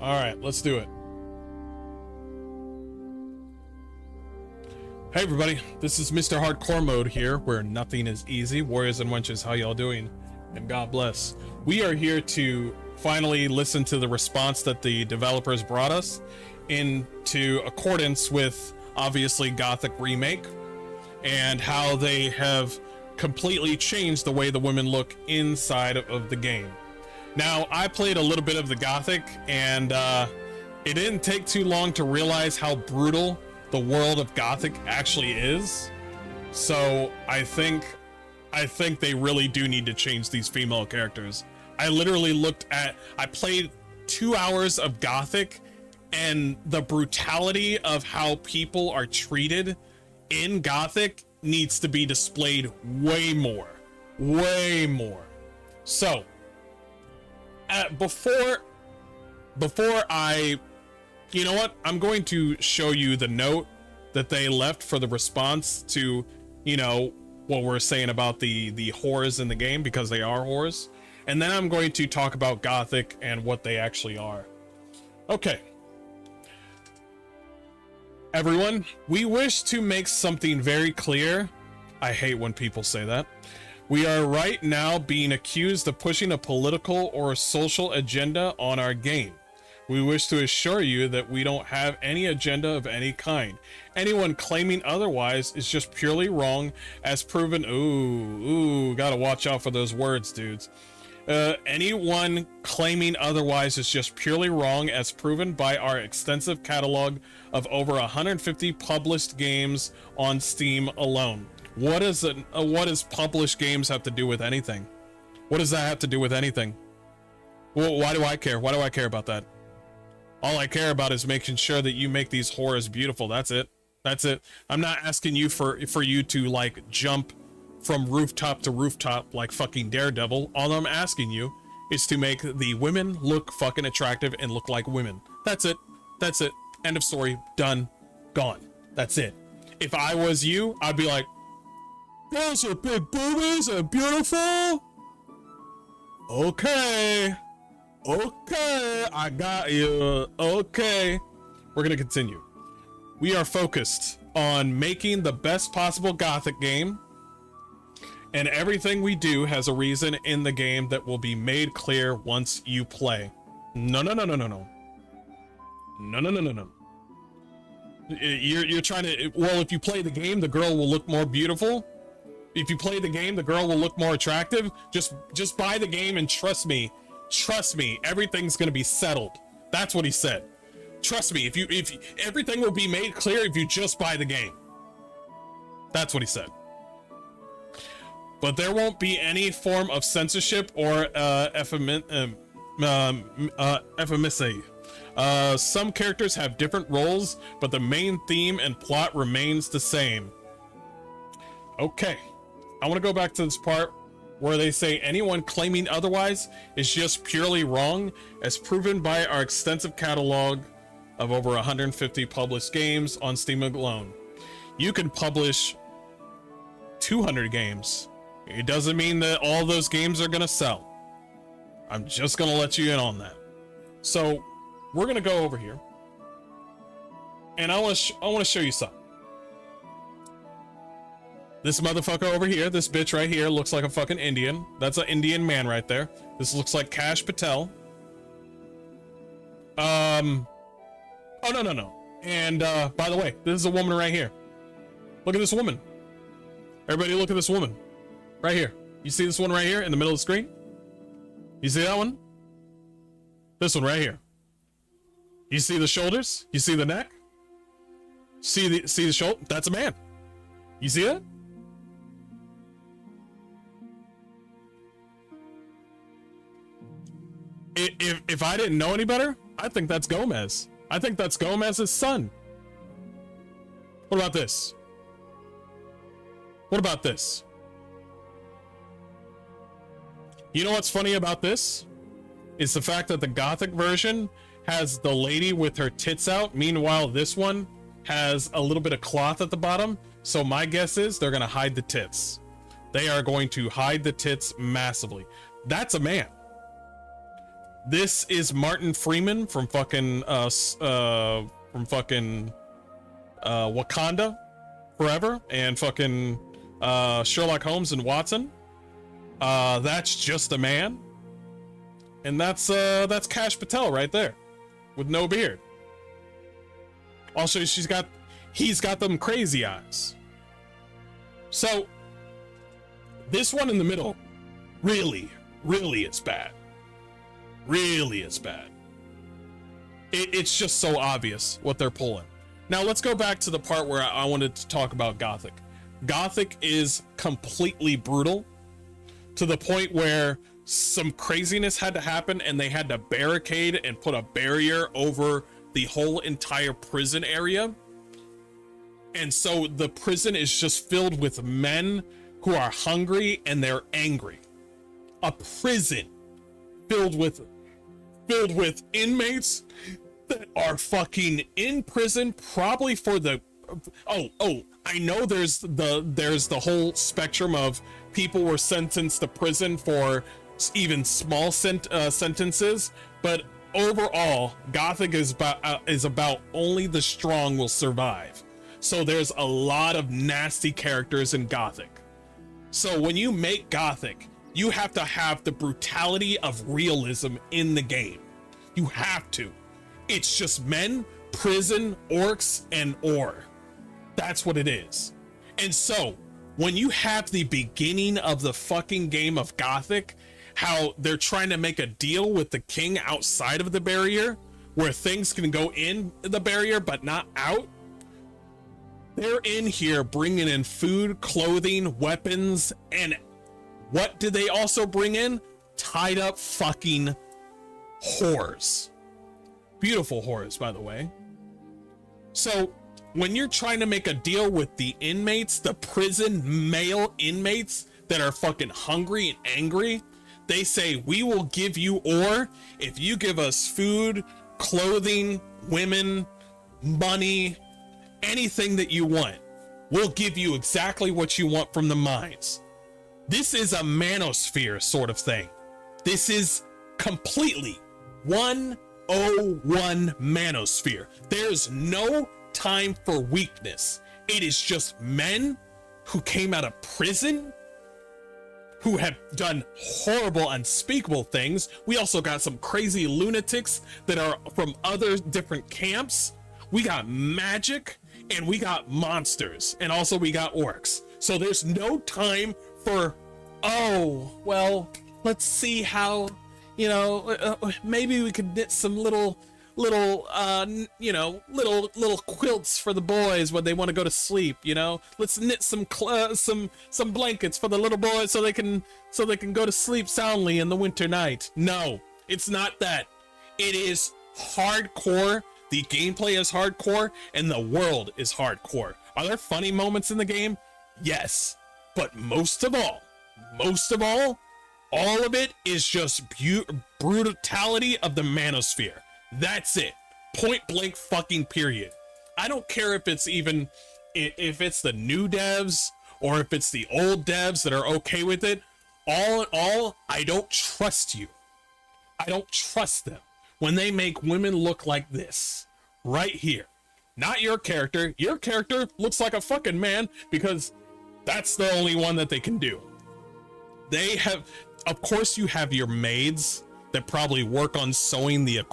A: Alright, let's do it. Hey everybody, this is Mr. Hardcore Mode here, where nothing is easy. Warriors and wenches, how y'all doing? And God bless. We are here to finally listen to the response that the developers brought us into accordance with, obviously, Gothic Remake, and how they have completely changed the way the women look inside of the game. Now, I played a little bit of the Gothic, and it didn't take too long to realize how brutal the world of Gothic actually is. So I think they really do need to change these female characters. I literally I played 2 hours of Gothic, and the brutality of how people are treated in Gothic needs to be displayed way more. So, before I, you know what? I'm going to show you the note that they left for the response to, you know, what we're saying about the whores in the game, because they are whores. And then I'm going to talk about Gothic and what they actually are. Okay. Everyone, we wish to make something very clear. I hate when people say that. We are right now being accused of pushing a political or social agenda on our game. We wish to assure you that we don't have any agenda of any kind. Anyone claiming otherwise is just purely wrong, as proven. Ooh, gotta watch out for those words, dudes. Anyone claiming otherwise is just purely wrong, as proven by our extensive catalog of over 150 published games on Steam alone. What does published games have to do with anything? What does that have to do with anything? Well, why do I care? Why do I care about that? All I care about is making sure that you make these horrors beautiful. That's it. That's it. I'm not asking you for you to like jump from rooftop to rooftop like fucking Daredevil. All I'm asking you is to make the women look fucking attractive and look like women. That's it. That's it. End of story. Done. Gone. That's it. If I was you, I'd be like, those are big boobies and beautiful. Okay. Okay. I got you. Okay. We're gonna continue. We are focused on making the best possible Gothic game, and everything we do has a reason in the game that will be made clear once you play. No. You're trying to, well, if you play the game, the girl will look more beautiful. If you play the game, the girl will look more attractive. Just buy the game and trust me, everything's gonna be settled. That's what he said. Trust me, if everything will be made clear if you just buy the game. That's what he said. But there won't be any form of censorship or effeminacy. Some characters have different roles, but the main theme and plot remains the same. Okay, I want to go back to this part where they say anyone claiming otherwise is just purely wrong, as proven by our extensive catalog of over 150 published games on Steam alone. You can publish 200 games. It doesn't mean that all those games are gonna sell. I'm just gonna let you in on that. So we're gonna go over here, and I want to show you something. This motherfucker over here, this bitch right here, looks like a fucking Indian. That's an Indian man right there. This looks like Kash Patel. Oh, no. And, by the way, this is a woman right here. Look at this woman. Everybody look at this woman. Right here. You see this one right here in the middle of the screen? You see that one? This one right here. You see the shoulders? You see the neck? See the shoulder? That's a man. You see that? If I didn't know any better, I think that's Gomez. I think that's Gomez's son. What about this? What about this? You know what's funny about this? Is the fact that the Gothic version has the lady with her tits out. Meanwhile, this one has a little bit of cloth at the bottom. So my guess is they're gonna hide the tits. They are going to hide the tits massively. That's a man. This is Martin Freeman from fucking Wakanda Forever and fucking Sherlock Holmes and Watson. That's just a man. And that's Kash Patel right there with no beard. Also, he's got them crazy eyes. So this one in the middle really is bad. Really is bad. It's just so obvious what they're pulling. Now let's go back to the part where I wanted to talk about Gothic. Gothic is completely brutal to the point where some craziness had to happen and they had to barricade and put a barrier over the whole entire prison area. And so the prison is just filled with men who are hungry and they're angry. A prison filled with inmates that are fucking in prison probably for the I know there's the whole spectrum of people were sentenced to prison for even small sentences, but overall Gothic is about only the strong will survive. So there's a lot of nasty characters in Gothic. So when you make Gothic, you have to have the brutality of realism in the game. You have to. It's just men, prison, orcs, and ore. That's what it is. And so when you have the beginning of the fucking game of Gothic, how they're trying to make a deal with the king outside of the barrier, where things can go in the barrier but not out. They're in here bringing in food, clothing, weapons, and what did they also bring in? Tied up fucking whores. Beautiful whores, by the way. So when you're trying to make a deal with the inmates, the prison male inmates that are fucking hungry and angry, they say, we will give you ore if you give us food, clothing, women, money, anything that you want. We'll give you exactly what you want from the mines. This is a manosphere sort of thing. This is completely 101 manosphere. There's no time for weakness. It is just men who came out of prison, who have done horrible, unspeakable things. We also got some crazy lunatics that are from other different camps. We got magic and we got monsters, and also we got orcs. So there's no time for, oh, well, let's see how, you know, maybe we could knit some little quilts for the boys when they want to go to sleep, you know. Let's knit some blankets for the little boys so they can go to sleep soundly in the winter night. No, it's not that. It is hardcore. The gameplay is hardcore and the world is hardcore. Are there funny moments in the game? Yes, but most of all, all of it is just brutality of the manosphere. That's it. Point blank fucking period. I don't care if it's even, if it's the new devs or if it's the old devs that are okay with it. All in all, I don't trust you. I don't trust them when they make women look like this right here. Not your character. Your character looks like a fucking man because that's the only one that they can do. They have, of course, you have your maids that probably work on sewing the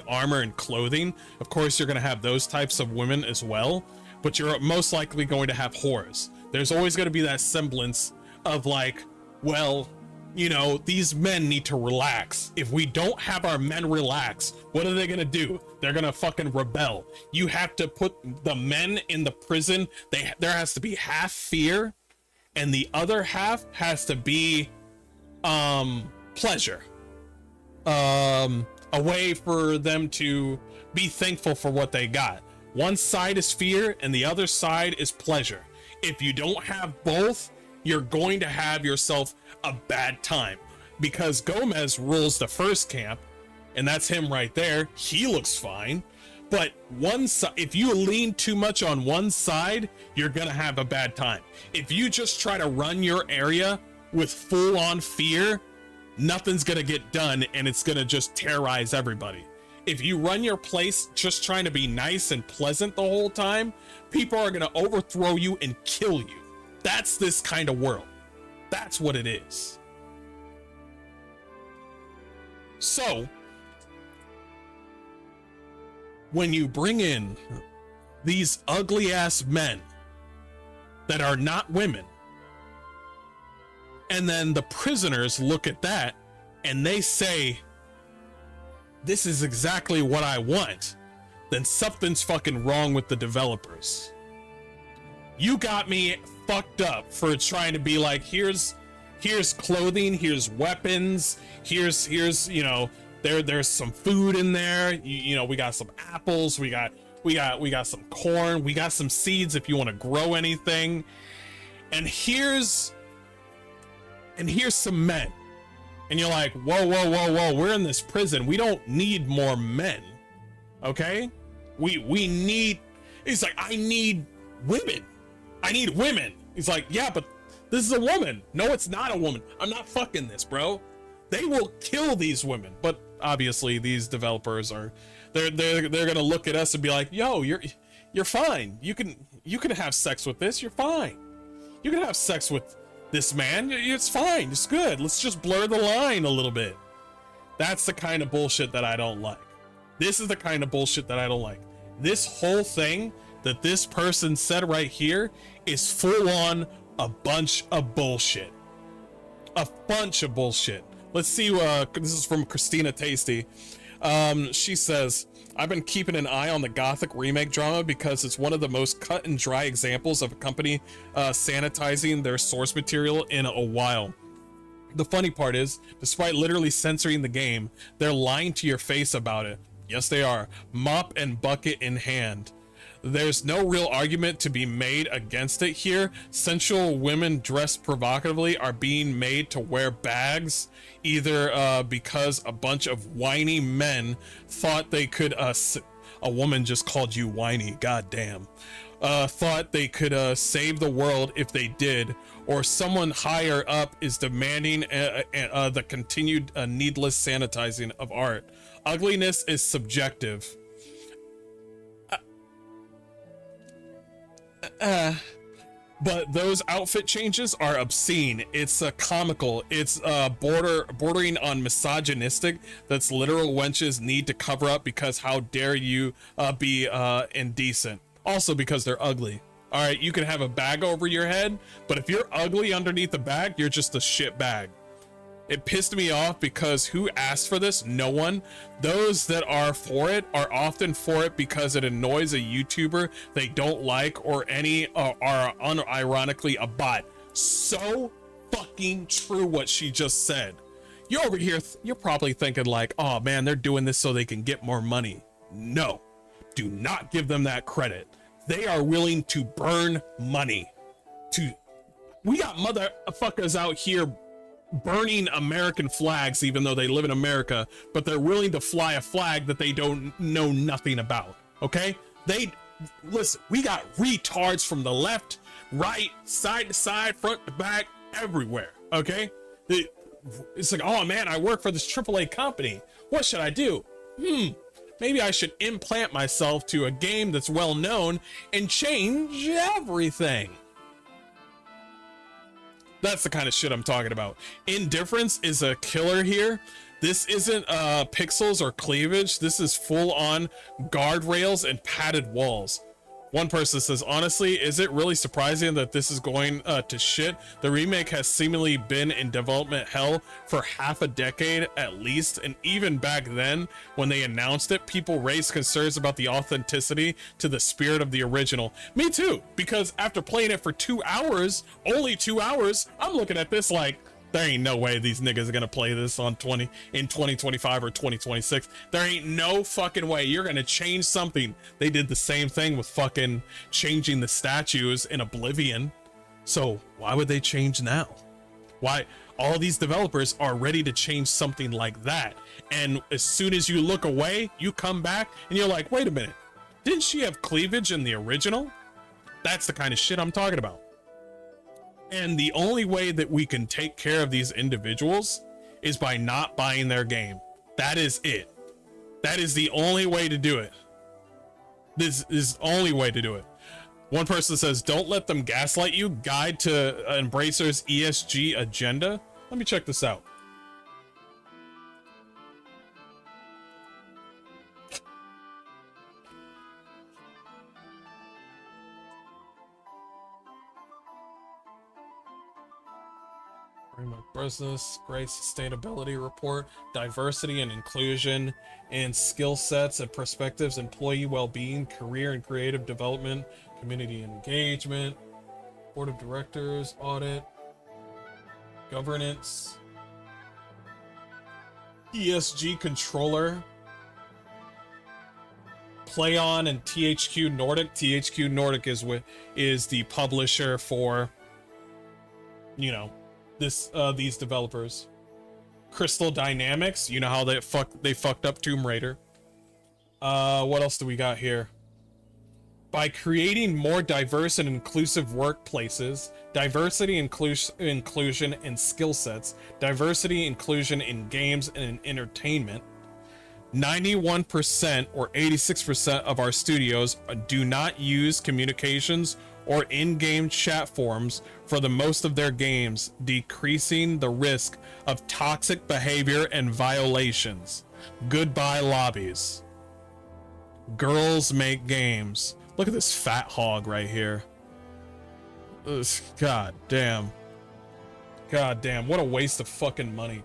A: armor and clothing. Of course, you're going to have those types of women as well, but you're most likely going to have whores. There's always going to be that semblance of like, well, you know, these men need to relax. If we don't have our men relax, what are they going to do? They're going to fucking rebel. You have to put the men in the prison. There has to be half fear and the other half has to be pleasure. A way for them to be thankful for what they got. One side is fear and the other side is pleasure. If you don't have both, you're going to have yourself a bad time, because Gomez rules the first camp and that's him right there. He looks fine, but one side, if you lean too much on one side, you're gonna have a bad time. If you just try to run your area with full-on fear, nothing's gonna get done and it's gonna just terrorize everybody. If you run your place just trying to be nice and pleasant the whole time, people are gonna overthrow you and kill you. That's this kind of world. That's what it is. So, when you bring in these ugly ass men that are not women, and then the prisoners look at that and they say, this is exactly what I want, then something's fucking wrong with the developers. You got me fucked up for trying to be like, here's clothing, here's weapons, here's you know, there's some food in there, you know, we got some apples, we got some corn, we got some seeds if you want to grow anything, and here's some men. And you're like, whoa, we're in this prison, we don't need more men, okay? We need, he's like, I need women. He's like, yeah, but this is a woman. No, it's not a woman. I'm not fucking this, bro. They will kill these women. But obviously these developers are, they're gonna look at us and be like, yo, you're fine. You can have sex with this. You're fine. You can have sex with this man. It's fine. It's good. Let's just blur the line a little bit. That's the kind of bullshit that I don't like. This is the kind of bullshit that I don't like. This whole thing that this person said right here is full on a bunch of bullshit. A bunch of bullshit. Let's see, this is from Christina Tasty. She says, I've been keeping an eye on the Gothic remake drama because it's one of the most cut and dry examples of a company sanitizing their source material in a while. The funny part is, despite literally censoring the game, they're lying to your face about it. Yes, they are. Mop and bucket in hand. There's no real argument to be made against it here. Sensual women dressed provocatively are being made to wear bags, either because a bunch of whiny men thought they could, a woman just called you whiny, goddamn, thought they could save the world if they did, or someone higher up is demanding the continued needless sanitizing of art. Ugliness is subjective. But those outfit changes are obscene. It's comical. It's bordering on misogynistic. That's literal wenches need to cover up because how dare you be indecent. Also because they're ugly. All right, you can have a bag over your head, but if you're ugly underneath the bag, you're just a shit bag. It pissed me off because who asked for this? No one. Those that are for it are often for it because it annoys a YouTuber they don't like, or are unironically a bot. So fucking true what she just said. You're over here, you're probably thinking like, oh man, they're doing this so they can get more money. No, do not give them that credit. They are willing to burn money. We got motherfuckers out here burning American flags even though they live in America, but they're willing to fly a flag that they don't know nothing about. Okay, listen, we got retards from the left, right, side to side, front to back, everywhere. Okay, it's like, oh man, I work for this AAA company, what should I do? Maybe I should implant myself to a game that's well known and change everything. That's the kind of shit I'm talking about. Indifference is a killer here. This isn't pixels or cleavage. This is full on guardrails and padded walls. One person says, honestly, is it really surprising that this is going to shit? The remake has seemingly been in development hell for half a decade at least, and even back then, when they announced it, people raised concerns about the authenticity to the spirit of the original. Me too, because after playing it for 2 hours, only 2 hours, I'm looking at this like, there ain't no way these niggas are gonna play this in 2025 or 2026. There ain't no fucking way you're gonna change something. They did the same thing with fucking changing the statues in Oblivion. So why would they change now? Why? All these developers are ready to change something like that. And as soon as you look away, you come back and you're like, wait a minute, didn't she have cleavage in the original? That's the kind of shit I'm talking about. And the only way that we can take care of these individuals is by not buying their game. That is it. That is the only way to do it. This is the only way to do it. One person says, don't let them gaslight you. Guide to Embracer's ESG agenda. Let me check this out. Business, great sustainability report, diversity and inclusion, and skill sets and perspectives, employee well-being, career and creative development, community engagement, board of directors, audit, governance, ESG controller, Play On and THQ Nordic. THQ Nordic is the publisher for, you know, these developers. Crystal Dynamics, you know how they fucked up Tomb Raider. What else do we got here? By creating more diverse and inclusive workplaces, diversity, inclusion and skill sets, diversity, inclusion in games and in entertainment, 91% or 86% of our studios do not use communications or in-game chat forms for the most of their games, decreasing the risk of toxic behavior and violations. Goodbye lobbies. Girls make games. Look at this fat hog right here. God damn. God damn, what a waste of fucking money.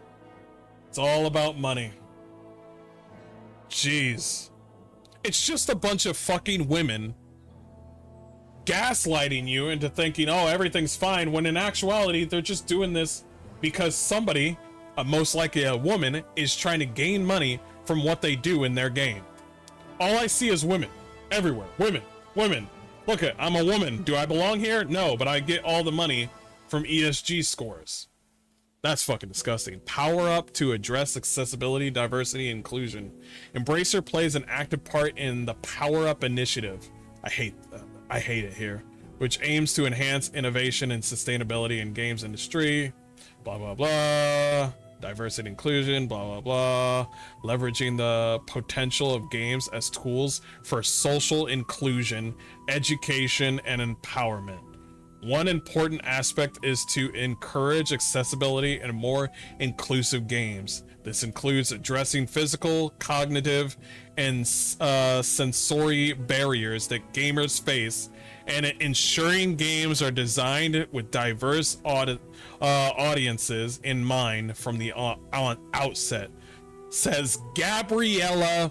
A: It's all about money. Jeez. It's just a bunch of fucking women gaslighting you into thinking, oh, everything's fine, when in actuality they're just doing this because somebody, most likely a woman, is trying to gain money from what they do in their game. All I see is women. Everywhere. Women. Women. Look at, I'm a woman. Do I belong here? No, but I get all the money from ESG scores. That's fucking disgusting. Power Up to address accessibility, diversity, and inclusion. Embracer plays an active part in the Power Up initiative. I hate it here. Which aims to enhance innovation and sustainability in games industry. Blah, blah, blah. Diversity, inclusion, blah, blah, blah. Leveraging the potential of games as tools for social inclusion, education, and empowerment. One important aspect is to encourage accessibility and more inclusive games. This includes addressing physical, cognitive, and sensory barriers that gamers face, and ensuring games are designed with diverse audiences in mind from the outset, says Gabriella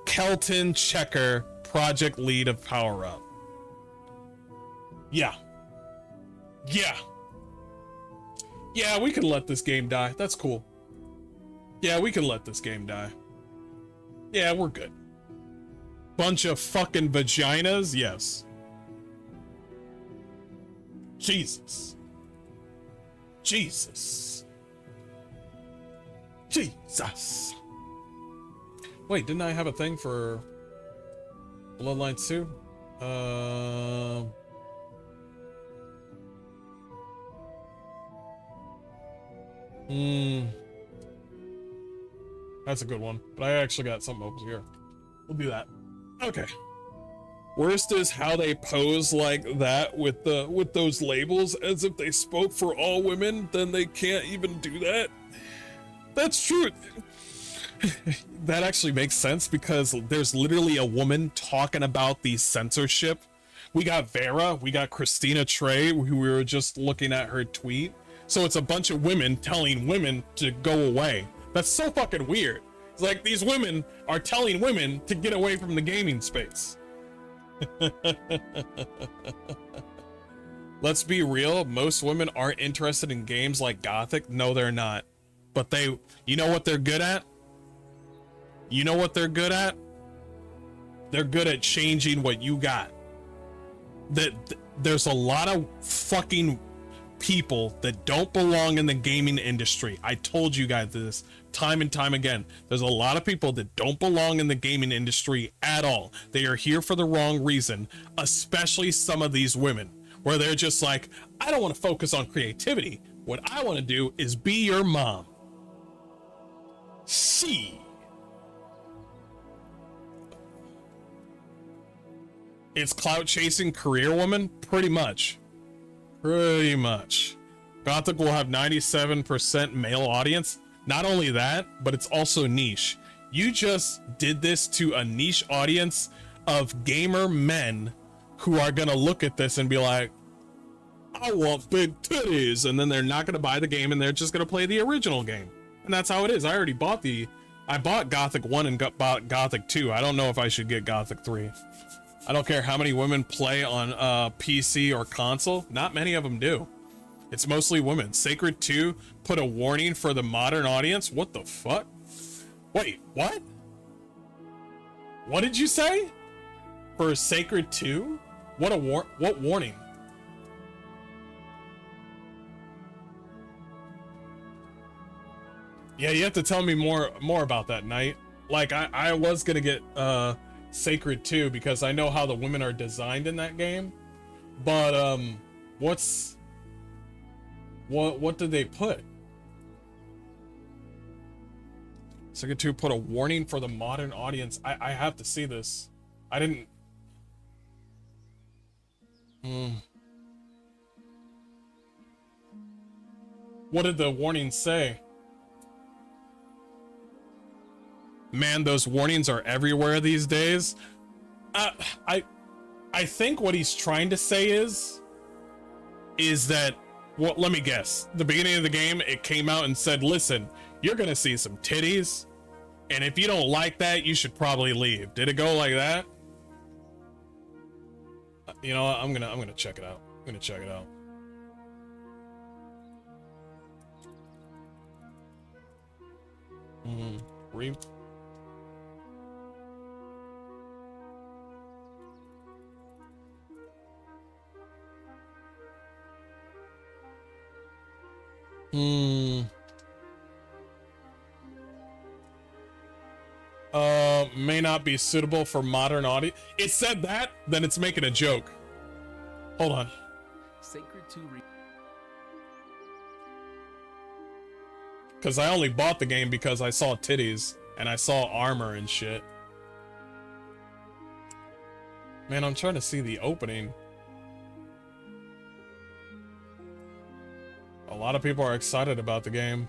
A: Kelton Checker, project lead of Power Up. Yeah. Yeah, we can let this game die. That's cool. Yeah, we can let this game die. Yeah, we're good. Bunch of fucking vaginas? Yes. Jesus. Wait, didn't I have a thing for Bloodlines 2? That's a good one, but I actually got something over here. We'll do that. Okay. Worst is how they pose like that with those labels as if they spoke for all women, then they can't even do that. That's true. That actually makes sense because there's literally a woman talking about the censorship. We got Vera, we got Christina Trey, who we were just looking at her tweet. So it's a bunch of women telling women to go away. That's so fucking weird. It's like these women are telling women to get away from the gaming space. Let's be real, most women aren't interested in games like Gothic. No, they're not. But you know what they're good at? You know what they're good at? They're good at changing what you got. There's a lot of fucking people that don't belong in the gaming industry. I told you guys this time and time again. There's a lot of people that don't belong in the gaming industry at all. They are here for the wrong reason, especially some of these women, where they're just like, I don't want to focus on creativity. What I want to do is be your mom. It's clout chasing career woman? Pretty much. Gothic will have 97% male audience. Not only that, but it's also niche. You just did this to a niche audience of gamer men who are gonna look at this and be like, I want big titties, and then they're not gonna buy the game and they're just gonna play the original game. And that's how it is. I bought Gothic 1 and bought Gothic 2. I don't know if I should get Gothic 3. I don't care how many women play on PC or console. Not many of them do. It's mostly women. Sacred 2 put a warning for the modern audience. What the fuck? Wait, what? What did you say? For Sacred 2? What warning? Yeah, you have to tell me more about that, Knight. Like I was gonna get Sacred 2 because I know how the women are designed in that game, but what did they put? Sacred 2 put a warning for the modern audience. I have to see this. I didn't. What did the warning say? Man, those warnings are everywhere these days. I think what he's trying to say is that, well, let me guess. The beginning of the game, it came out and said, listen, you're gonna see some titties, and if you don't like that, you should probably leave. Did it go like that? You know what? I'm gonna check it out. I'm gonna check it out. may not be suitable for modern audience. It said that, then it's making a joke. Hold on.
G: Sacred to
A: Because I only bought the game because I saw titties and I saw armor and shit. Man, I'm trying to see the opening. A lot of people are excited about the game.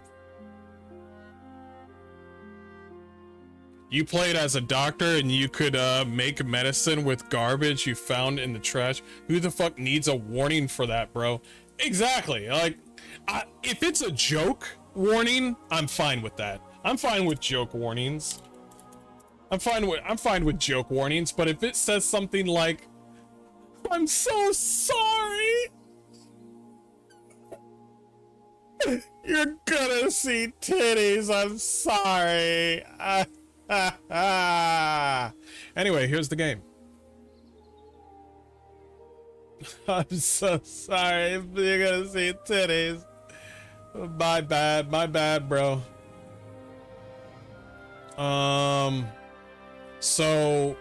A: You played as a doctor and you could make medicine with garbage you found in the trash. Who the fuck needs a warning for that, bro? Exactly. Like, if it's a joke warning, I'm fine with that. I'm fine with joke warnings. I'm fine with joke warnings, but if it says something like, I'm so sorry, you're gonna see titties, I'm sorry. Anyway, here's the game. I'm so sorry, you're gonna see titties. My bad, bro. So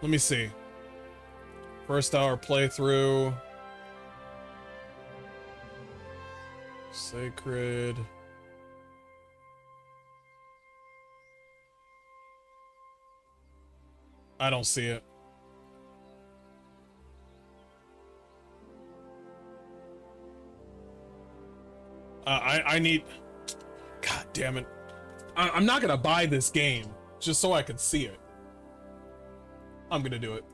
A: let me see. First hour playthrough. Sacred. I don't see it. I need, god damn it. I'm not gonna buy this game just so I can see it. I'm gonna do it.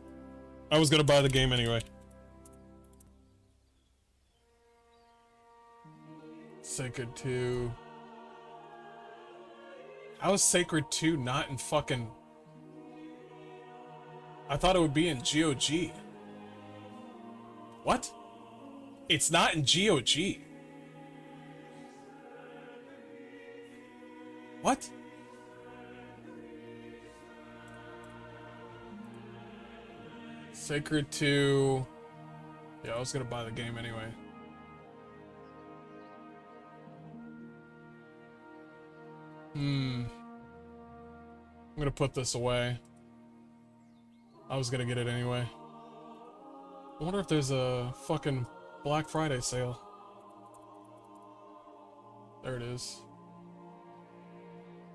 A: I was gonna buy the game anyway. Sacred 2. How is Sacred 2 not in fucking... I thought it would be in GOG. What? It's not in GOG. What? Sacred 2. Yeah, I was gonna buy the game anyway. I'm gonna put this away. I was gonna get it anyway. I wonder if there's a fucking Black Friday sale. There it is.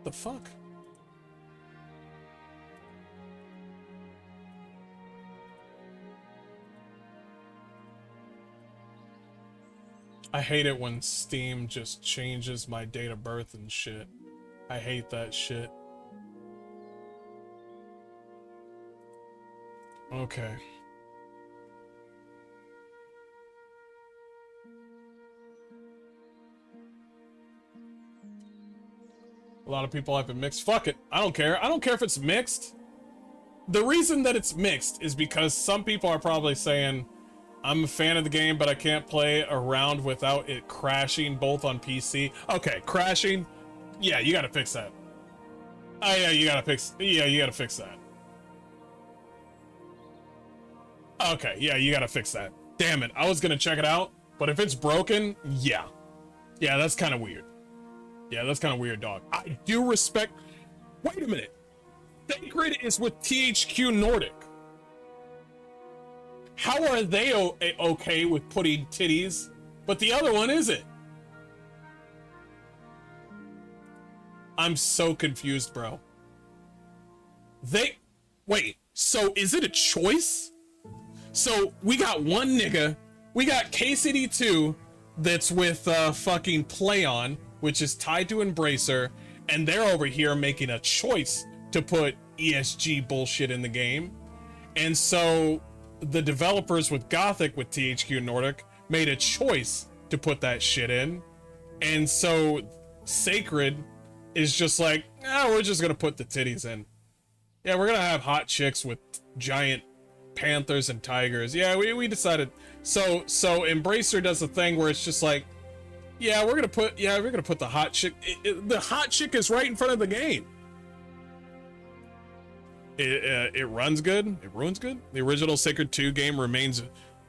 A: The fuck? I hate it when Steam just changes my date of birth and shit. I hate that shit. Okay. A lot of people have it mixed. Fuck it. I don't care. I don't care if it's mixed. The reason that it's mixed is because some people are probably saying, I'm a fan of the game, but I can't play around without it crashing both on PC. Okay, crashing. Yeah, you gotta fix that. Oh yeah, you gotta fix that. Okay, yeah, you gotta fix that. Damn it, I was gonna check it out, but if it's broken, yeah. Yeah, that's kind of weird. Yeah, that's kind of weird, dog. I do respect... Wait a minute. Sacred is with THQ Nordic. How are they okay with putting titties, but the other one isn't? I'm so confused, bro. Wait, so is it a choice? So we got one nigga, we got KCD2 that's with fucking PlayOn, which is tied to Embracer, and they're over here making a choice to put ESG bullshit in the game. And so the developers with Gothic with THQ Nordic made a choice to put that shit in. And so Sacred is just like, we're just gonna put the titties in. Yeah, we're gonna have hot chicks with giant panthers and tigers. Yeah, we decided. So Embracer does a thing where it's just like, yeah, we're gonna put the hot chick. The hot chick is right in front of the game. It runs good. It runs good. The original Sacred 2 game remains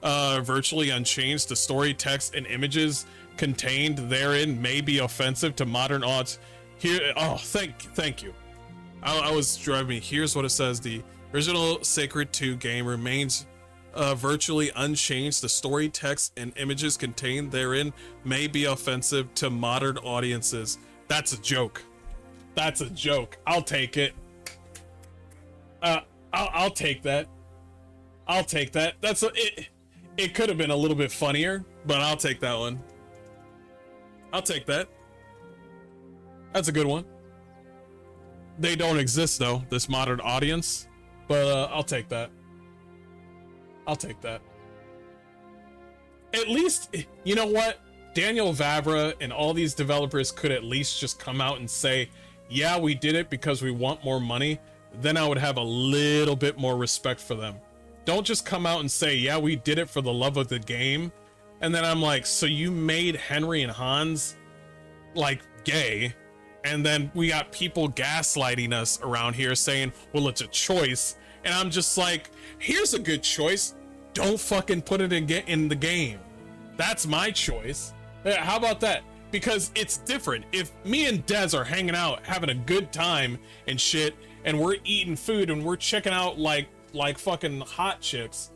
A: virtually unchanged. The story, text, and images contained therein may be offensive to modern audience. Here, oh, thank you. I was driving me. Here's what it says. The original Sacred 2 game remains virtually unchanged. The story, text, and images contained therein may be offensive to modern audiences. That's a joke. That's a joke. I'll take it. I'll take that. I'll take that. It could have been a little bit funnier, but I'll take that one. I'll take that. That's a good one. They don't exist though, this modern audience, but I'll take that. I'll take that. At least, you know what? Daniel Vavra and all these developers could at least just come out and say, yeah, we did it because we want more money. Then I would have a little bit more respect for them. Don't just come out and say, yeah, we did it for the love of the game. And then I'm like, so you made Henry and Hans like gay, and then we got people gaslighting us around here saying, well, it's a choice. And I'm just like, here's a good choice. Don't fucking put it in the game. That's my choice. How about that? Because it's different. If me and Dez are hanging out, having a good time and shit, and we're eating food and we're checking out like fucking hot chicks,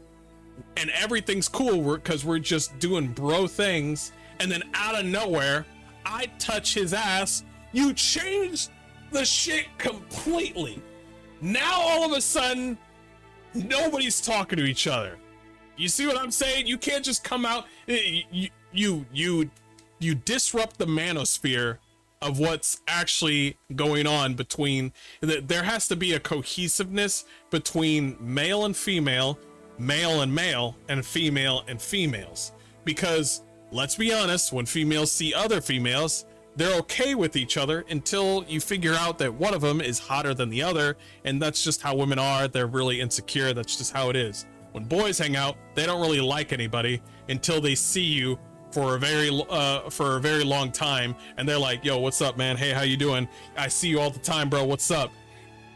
A: and everything's cool because we're just doing bro things, and then out of nowhere, I touch his ass, you change the shit completely. Now all of a sudden, nobody's talking to each other. You see what I'm saying? You can't just come out. You disrupt the manosphere of what's actually going on between. There has to be a cohesiveness between male and female, and female and females. Because let's be honest, when females see other females, they're okay with each other until you figure out that one of them is hotter than the other, and that's just how women are. They're really insecure. That's just how it is. When boys hang out, they don't really like anybody until they see you for a very long time, and they're like, yo, what's up, man? Hey, how you doing? I see you all the time, bro. What's up?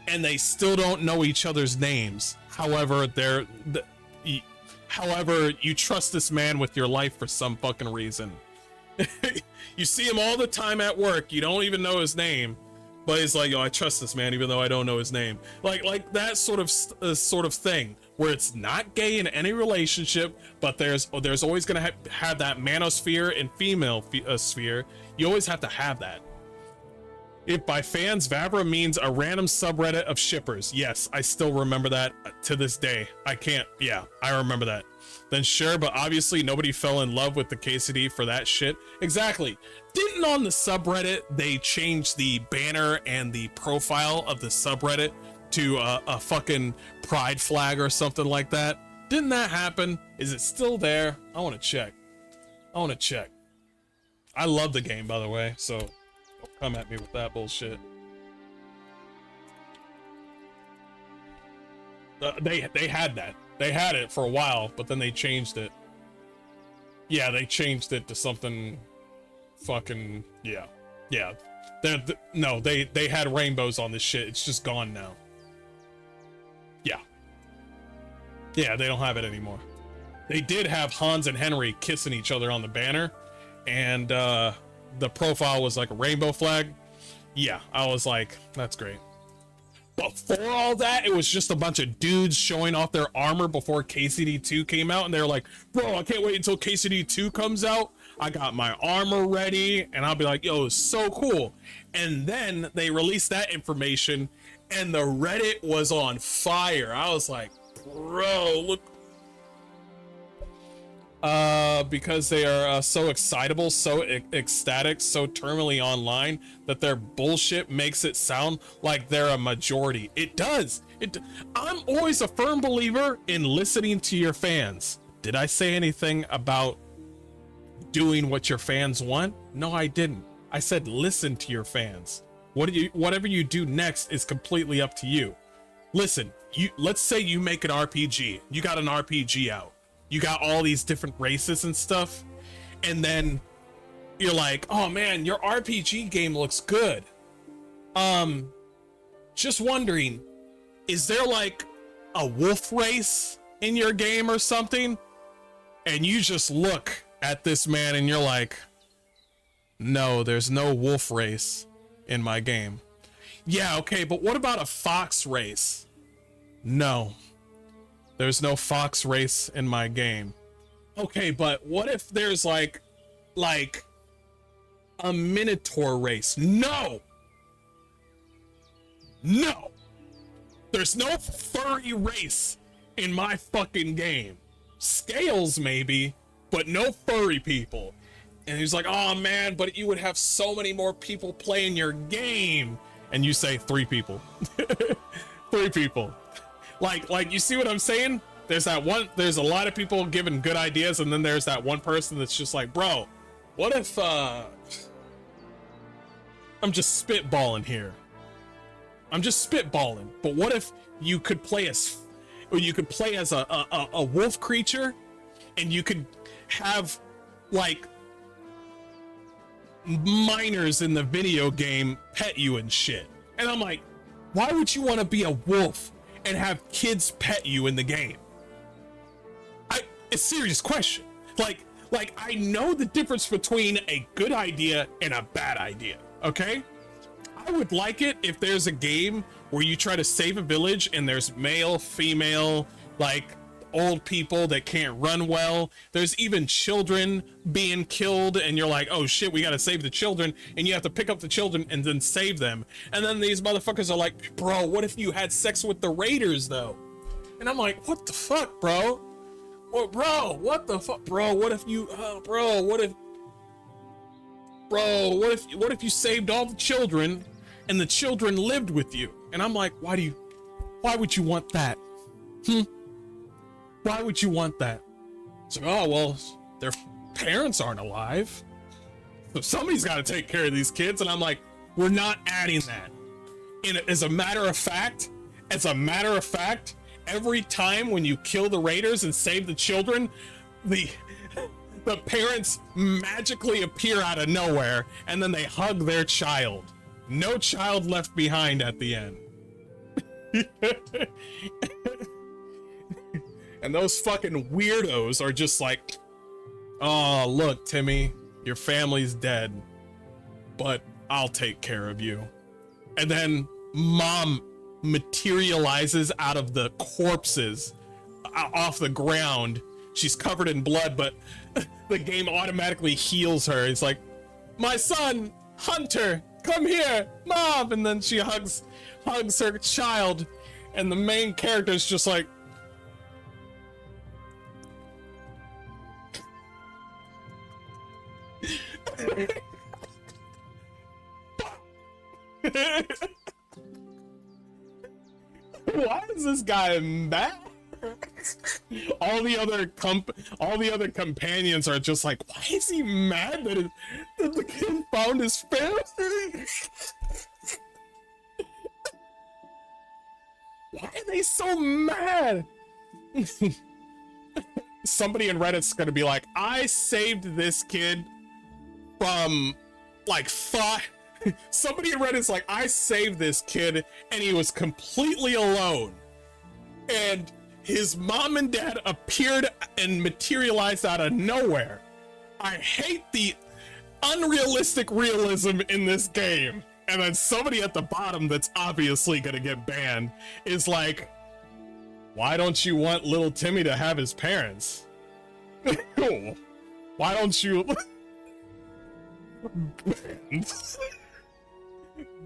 A: And they still don't know each other's names. However, you trust this man with your life for some fucking reason. You see him all the time at work. You don't even know his name, but he's like, yo, I trust this man even though I don't know his name. Like that sort of thing, where it's not gay in any relationship, but there's always gonna have that manosphere and female sphere. You always have to have that. If by fans, Vavra means a random subreddit of shippers. Yes, I still remember that to this day. Yeah, I remember that. Then sure, but obviously nobody fell in love with the KCD for that shit. Exactly. Didn't on the subreddit they changed the banner and the profile of the subreddit to a fucking pride flag or something like that? Didn't that happen? Is it still there? I want to check. I love the game, by the way, so don't come at me with that bullshit. They had that. They had it for a while, but then they changed it. Yeah, they changed it to something fucking, yeah. No, they had rainbows on this shit. It's just gone now. Yeah, they don't have it anymore. They did have Hans and Henry kissing each other on the banner, and the profile was like a rainbow flag. Yeah, I was like, that's great. Before all that, it was just a bunch of dudes showing off their armor before KCD 2 came out, and they're like, bro, I can't wait until KCD 2 comes out. I got my armor ready, and I'll be like, yo, it's so cool. And then they released that information, and the Reddit was on fire. I was like, bro, look. Because they are so excitable, so ecstatic, so terminally online that their bullshit makes it sound like they're a majority. It does. I'm always a firm believer in listening to your fans. Did I say anything about doing what your fans want? No, I didn't. I said listen to your fans. Whatever you do next is completely up to you. Listen, let's say you make an RPG. You got an RPG out. You got all these different races and stuff, and then you're like, oh man, your RPG game looks good. Just wondering, is there like a wolf race in your game or something? And you just look at this man and you're like, no, there's no wolf race in my game. Yeah, okay, but what about a fox race? No. There's no fox race in my game. Okay, but what if there's like a minotaur race? No! No! There's no furry race in my fucking game. Scales maybe, but no furry people. And he's like, oh man, but you would have so many more people playing your game. And you say 3 people. 3 people. Like you see what I'm saying? There's a lot of people giving good ideas, and then there's that one person that's just like, bro, what if I'm just spitballing here. I'm just spitballing. But what if you could play as a wolf creature, and you could have like minors in the video game pet you and shit. And I'm like, why would you want to be a wolf and have kids pet you in the game? A serious question. Like I know the difference between a good idea and a bad idea, okay? I would like it if there's a game where you try to save a village and there's male, female, like old people that can't run well. There's even children being killed, and you're like, oh shit, we gotta save the children, and you have to pick up the children and then save them. And then these motherfuckers are like, bro, what if you had sex with the raiders though? And I'm like, what the fuck, bro? Well, bro, what the fuck, bro? What if you, what if you saved all the children and the children lived with you? And I'm like, why would you want that? Why would you want that? It's like, oh, well, their parents aren't alive, so somebody's got to take care of these kids. And I'm like, we're not adding that. And as a matter of fact, every time when you kill the raiders and save the children, the parents magically appear out of nowhere, and then they hug their child. No child left behind at the end. And those fucking weirdos are just like, oh, look, Timmy, your family's dead, but I'll take care of you. And then mom materializes out of the corpses off the ground. She's covered in blood, but the game automatically heals her. It's like, my son, Hunter, come here, mom. And then she hugs her child, and the main character is just like, why is this guy mad? All the other companions are just like, why is he mad that the kid found his family? Why are they so mad? Somebody in Reddit's gonna be like, I saved this kid from like somebody in Reddit's like, I saved this kid and he was completely alone, and his mom and dad appeared and materialized out of nowhere. I hate the unrealistic realism in this game. And then somebody at the bottom that's obviously gonna get banned is like, why don't you want little Timmy to have his parents? Why don't you?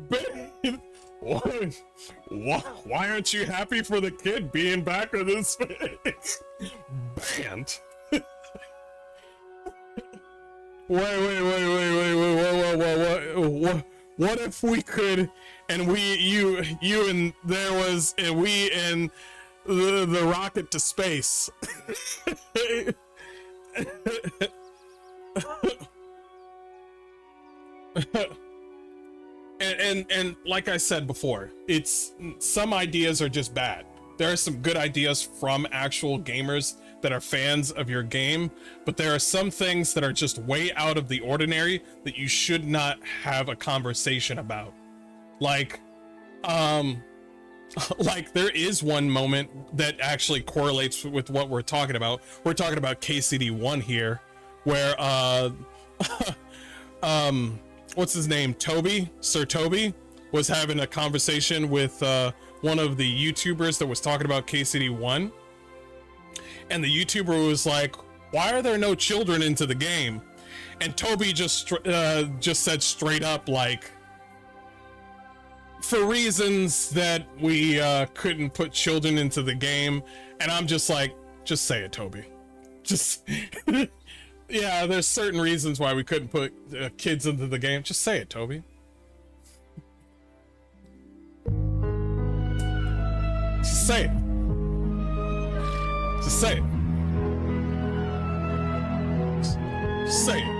A: Ben, why aren't you happy for the kid being back in this space? Banned. Wait, what if we could, and you and there was, and we and the rocket to space? And like I said before, it's, some ideas are just bad. There are some good ideas from actual gamers that are fans of your game, but there are some things that are just way out of the ordinary that you should not have a conversation about. Like there is one moment that actually correlates with what we're talking about. We're talking about KCD1 here, where what's his name? Toby? Sir Toby was having a conversation with one of the YouTubers that was talking about KCD1, and the YouTuber was like, "Why are there no children into the game?" And Toby just said straight up, like, for reasons that we couldn't put children into the game. And I'm just like, just say it, Toby. Just yeah, there's certain reasons why we couldn't put kids into the game. Just say it, Toby. Just say it. Just say it. Just say it.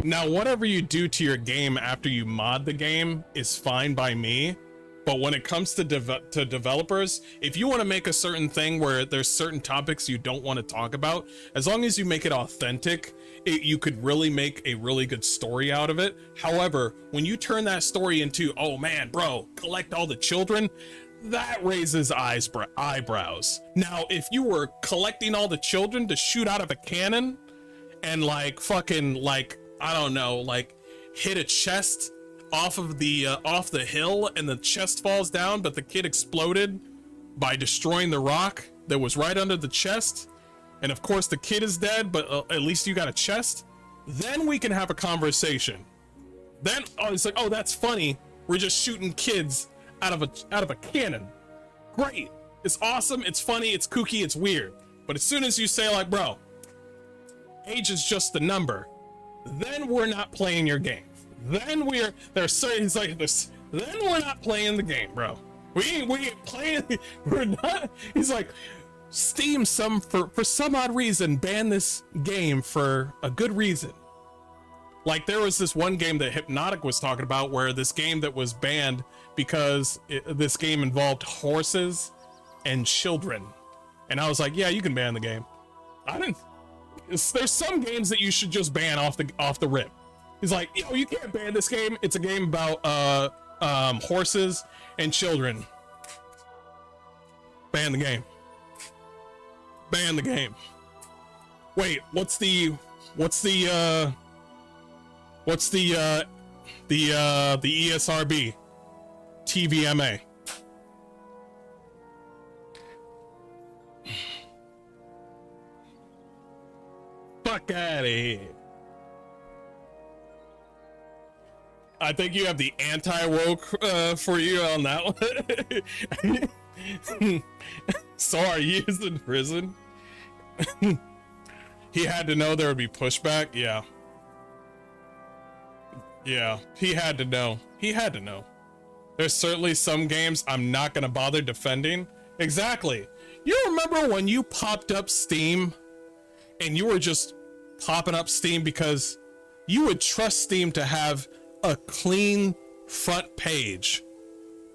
A: Now, whatever you do to your game after you mod the game is fine by me. But when it comes to developers, if you want to make a certain thing where there's certain topics you don't want to talk about, as long as you make it authentic, you could really make a really good story out of it. However, when you turn that story into, oh man, bro, collect all the children, that raises eyebrows. Now, if you were collecting all the children to shoot out of a cannon and like fucking like, I don't know, like hit a chest off the hill and the chest falls down, but the kid exploded by destroying the rock that was right under the chest, and of course the kid is dead, but at least you got a chest, then we can have a conversation. Then it's like, oh, that's funny, we're just shooting kids out of a cannon. Great, it's awesome, it's funny, it's kooky, it's weird. But as soon as you say like, bro, age is just a number, then we're not playing your game. Then there's certain, he's like this, then we're not playing the game, bro. We ain't playing, we're not. He's like, Steam for some odd reason banned this game for a good reason. Like there was this one game that Hypnotic was talking about where this game that was banned because this game involved horses and children. And I was like, yeah, you can ban the game. There's some games that you should just ban off the rip. He's like, yo, you can't ban this game. It's a game about horses and children. Ban the game. Ban the game. Wait, what's the ESRB? TVMA. Fuck out of here. I think you have the anti-woke for you on that one. So are you in prison? He had to know there would be pushback. Yeah. Yeah, he had to know. He had to know. There's certainly some games I'm not gonna bother defending. Exactly. You remember when you popped up Steam and you were just popping up Steam because you would trust Steam to have a clean front page.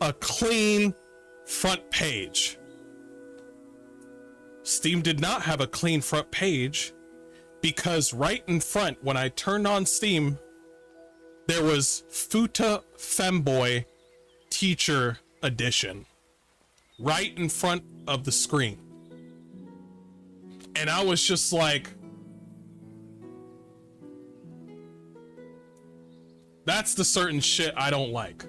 A: A clean front page. Steam did not have a clean front page because right in front, when I turned on Steam, there was Futa Femboy Teacher Edition right in front of the screen. And I was just like, that's the certain shit I don't like.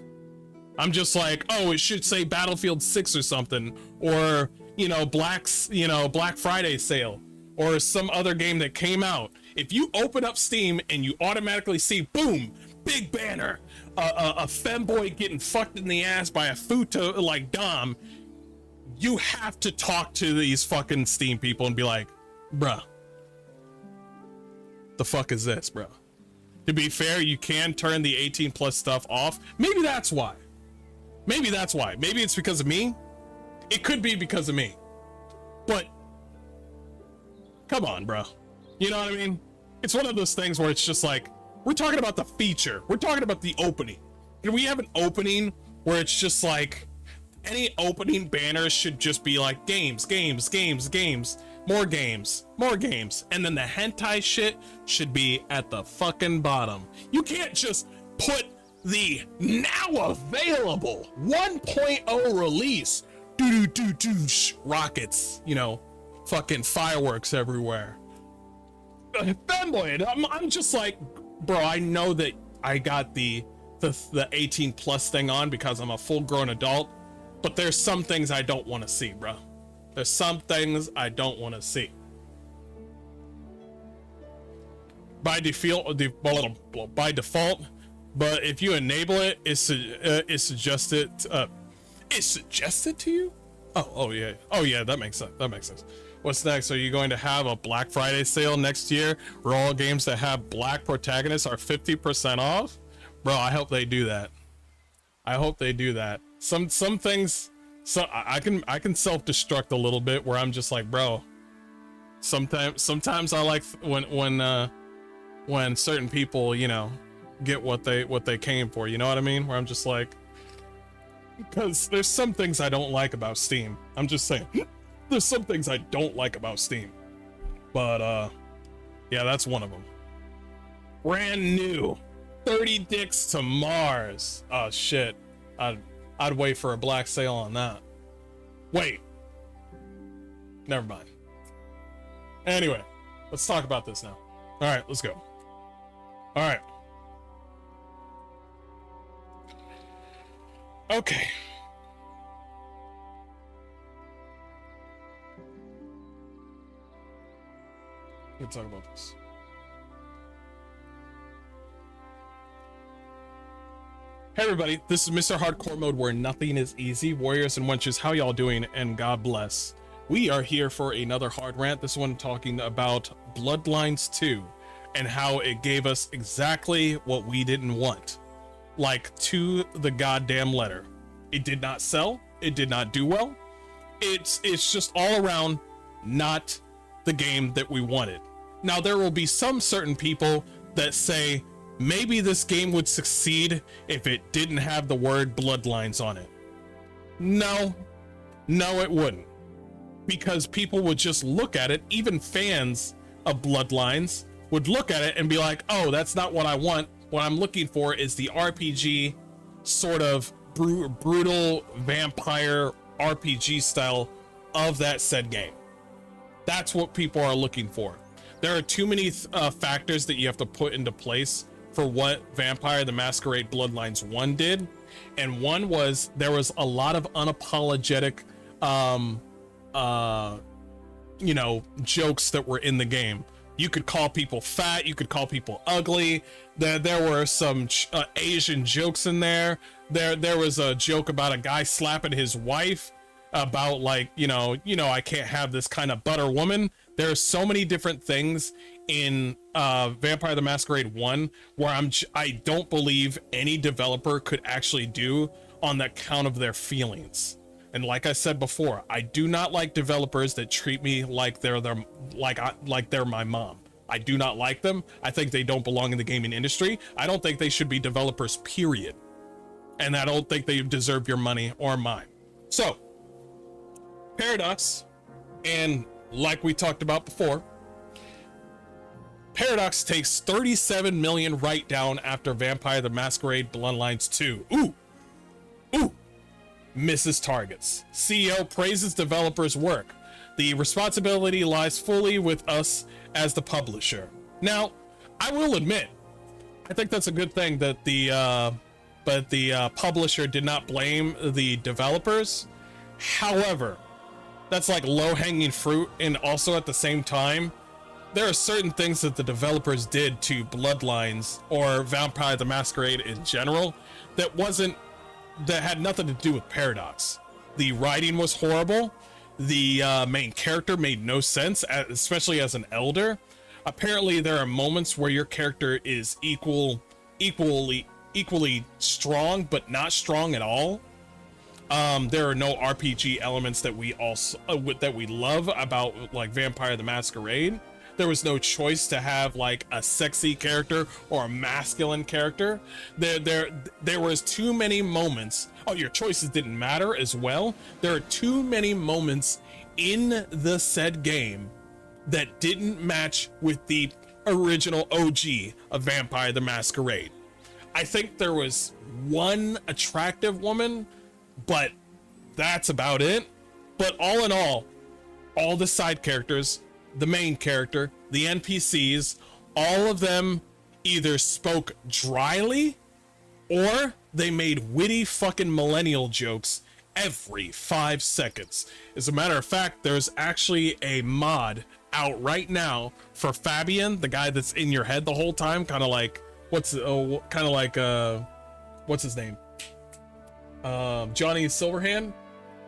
A: I'm just like, oh, it should say Battlefield 6 or something, or, you know, Black Friday sale, or some other game that came out. If you open up Steam and you automatically see, boom, big banner, a femboy getting fucked in the ass by a futa like Dom, you have to talk to these fucking Steam people and be like, bruh, the fuck is this, bro? To be fair, you can turn the 18 plus stuff off. Maybe that's why. Maybe that's why. Maybe it's because of me. It could be because of me. But come on, bro. You know what I mean? It's one of those things where it's just like, we're talking about the feature. We're talking about the opening. Can we have an opening where it's just like, any opening banners should just be like games, games, games, games, more games, more games. And then the hentai shit should be at the fucking bottom. You can't just put the now available 1.0 release, rockets, you know, fucking fireworks everywhere. Fanboy, I'm just like, bro, I know that I got the the 18 plus thing on because I'm a full grown adult, but there's some things I don't want to see, bro. There's some things I don't want to see. By default, but if you enable it, it's suggested. It's suggested to you. Oh yeah. That makes sense. What's next? Are you going to have a Black Friday sale next year where all games that have black protagonists are 50% off? Bro, I hope they do that. I hope they do that. Some things. So I can self-destruct a little bit where I'm just like, bro. Sometimes I like when certain people, you know, get what they came for, you know what I mean? Where I'm just like, because there's some things I don't like about Steam. I'm just saying, there's some things I don't like about Steam. But yeah, that's one of them. Brand new, 30 dicks to Mars. Oh shit, I'd wait for a black sale on that. Wait, never mind. Anyway, let's talk about this now. All right, let's go. All right. Okay. Let's talk about this. Hey everybody, this is Mr. Hardcore Mode where nothing is easy. Warriors and wenches, how y'all doing? And God bless. We are here for another hard rant. This one talking about Bloodlines 2 and how it gave us exactly what we didn't want. Like, to the goddamn letter. It did not sell. It did not do well. It's just all around not the game that we wanted. Now, there will be some certain people that say, maybe this game would succeed if it didn't have the word Bloodlines on it. No, it wouldn't. Because people would just look at it, even fans of Bloodlines would look at it and be like, oh, that's not what I want. What I'm looking for is the RPG sort of brutal vampire RPG style of that said game. That's what people are looking for. There are too many factors that you have to put into place for what Vampire the Masquerade Bloodlines 1 did. And one was there was a lot of unapologetic you know, jokes that were in the game. You could call people fat, you could call people ugly. There were some Asian jokes in there. There was a joke about a guy slapping his wife, about like, you know, I can't have this kind of butter woman. There are so many different things in Vampire the Masquerade 1 where I don't believe any developer could actually do on the count of their feelings. And like I said before, I do not like developers that treat me like they're my mom. I do not like them. I think they don't belong in the gaming industry. I don't think they should be developers, period. And I don't think they deserve your money or mine. So, Paradox, and like we talked about before, Paradox takes 37 million write down after Vampire the Masquerade Bloodlines 2. Ooh. Misses targets. CEO praises developers' work. The responsibility lies fully with us as the publisher. Now, I will admit, I think that's a good thing that the publisher did not blame the developers. However, that's like low-hanging fruit, and also at the same time, there are certain things that the developers did to Bloodlines or Vampire the Masquerade in general that had nothing to do with Paradox. The writing was horrible. The main character made no sense, especially as an elder. Apparently, there are moments where your character is equally strong, but not strong at all. There are no RPG elements that we love about like Vampire the Masquerade. There was no choice to have like a sexy character or a masculine character. There was too many moments. Oh, your choices didn't matter as well. There are too many moments in the said game that didn't match with the original OG of Vampire the Masquerade. I think there was one attractive woman, but that's about it. But all in all the side characters, the main character, the NPCs, all of them either spoke dryly or they made witty fucking millennial jokes every 5 seconds. As a matter of fact, there's actually a mod out right now for Fabian, the guy that's in your head the whole time, kind of like what's his name? Johnny Silverhand.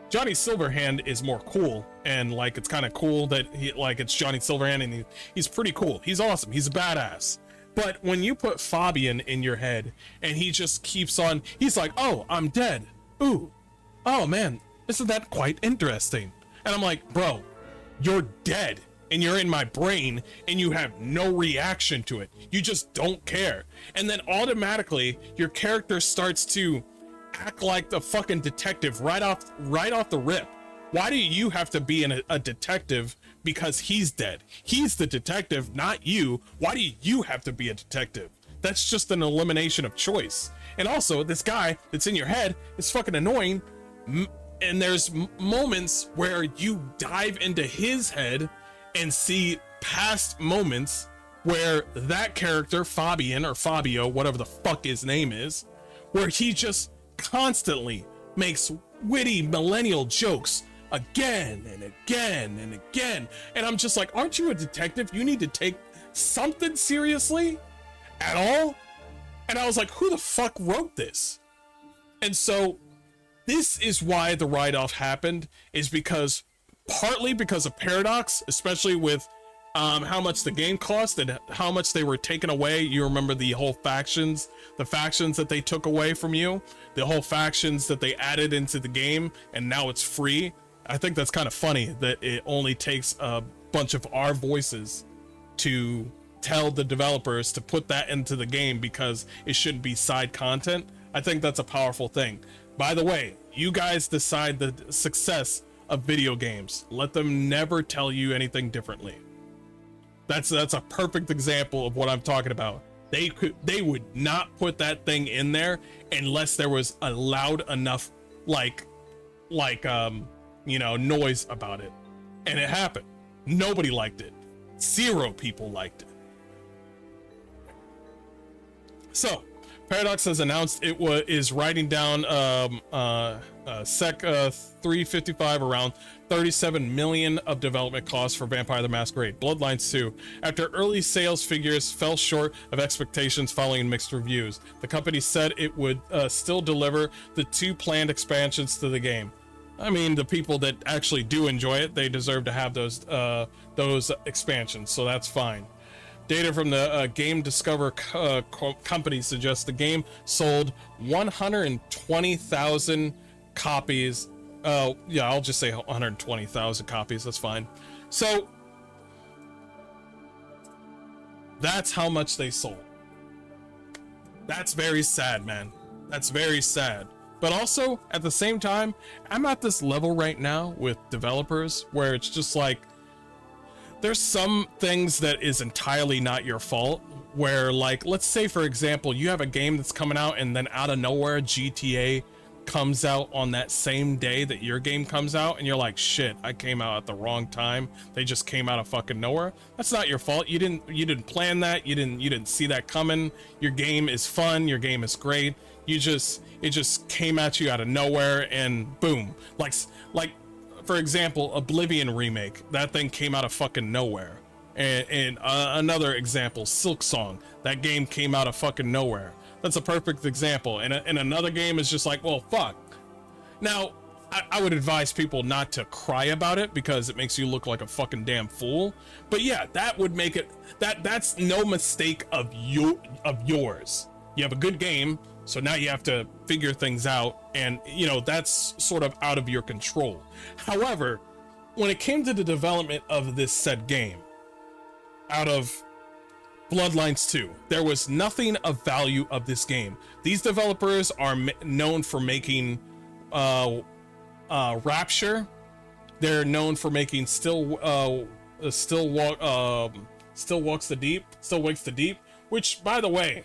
A: Johnny Silverhand is more cool, and like it's kind of cool that it's Johnny Silverhand, and he's pretty cool. He's awesome. He's a badass. But when you put Fabian in your head and he just keeps on, he's like, "Oh, I'm dead. Ooh, oh man, isn't that quite interesting?" And I'm like, "Bro, you're dead, and you're in my brain, and you have no reaction to it. You just don't care." And then automatically your character starts to act like the fucking detective right off the rip. Why do you have to be a detective because he's dead? He's the detective, not you. Why do you have to be a detective? That's just an elimination of choice. And also, this guy that's in your head is fucking annoying. And there's moments where you dive into his head and see past moments where that character, Fabian or Fabio, whatever the fuck his name is, where he just constantly makes witty millennial jokes again and again and again. And I'm just like, aren't you a detective? You need to take something seriously at all? And I was like, who the fuck wrote this? And so this is why the write-off happened, is because partly because of Paradox, especially with how much the game cost and how much they were taken away. You remember the whole factions, the factions that they took away from you, the whole factions that they added into the game, and now it's free. I think that's kind of funny that it only takes a bunch of our voices to tell the developers to put that into the game because it shouldn't be side content. I think that's a powerful thing. By the way, you guys decide the success of video games. Let them never tell you anything differently. That's a perfect example of what I'm talking about. They would not put that thing in there unless there was a loud enough noise about it. And it happened. Nobody liked it. 0 people liked it. So Paradox has announced it is writing down Sec 355 around 37 million of development costs for Vampire the Masquerade Bloodlines 2 after early sales figures fell short of expectations following mixed reviews. The company said it would still deliver the 2 planned expansions to the game. I mean, the people that actually do enjoy it, they deserve to have those expansions, so that's fine. Data from the Game Discover company suggests the game sold 120,000 copies. Yeah, I'll just say 120,000 copies. That's fine. So that's how much they sold. That's very sad, man. That's very sad. But also, at the same time, I'm at this level right now with developers where it's just like, there's some things that is entirely not your fault, where like, let's say for example, you have a game that's coming out and then out of nowhere GTA comes out on that same day that your game comes out, and you're like, shit, I came out at the wrong time. They just came out of fucking nowhere. That's not your fault. You didn't plan that. You didn't see that coming. Your game is fun. Your game is great. It just came at you out of nowhere, and boom. Like for example, Oblivion remake, that thing came out of fucking nowhere. And another example, Silk Song, that game came out of fucking nowhere. That's a perfect example. And another game is just like, well, fuck. Now, I would advise people not to cry about it because it makes you look like a fucking damn fool. But yeah, that would make it, that's no mistake of yours. You have a good game, so now you have to figure things out, and that's sort of out of your control. However, when it came to the development of this said game, out of Bloodlines 2, there was nothing of value of this game. These developers are known for making Rapture. They're known for making Still Wakes the Deep, which, by the way,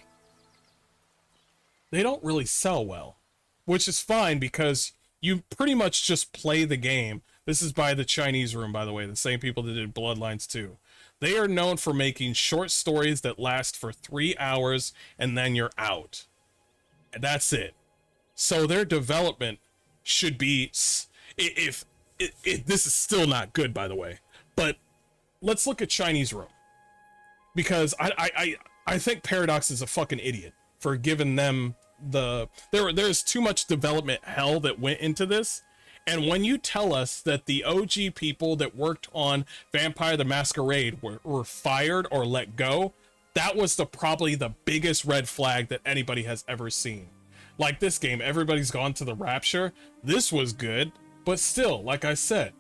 A: they don't really sell well, which is fine because you pretty much just play the game. This is by the Chinese Room, by the way, the same people that did Bloodlines 2. They are known for making short stories that last for 3 hours and then you're out. That's it. So their development should be, if this is still not good, by the way, but let's look at Chinese Room, because I think Paradox is a fucking idiot for giving them there's too much development hell that went into this. And when you tell us that the OG people that worked on Vampire the Masquerade were fired or let go, that was probably the biggest red flag that anybody has ever seen. Like this game, everybody's gone to the Rapture. This was good, but still, like I said,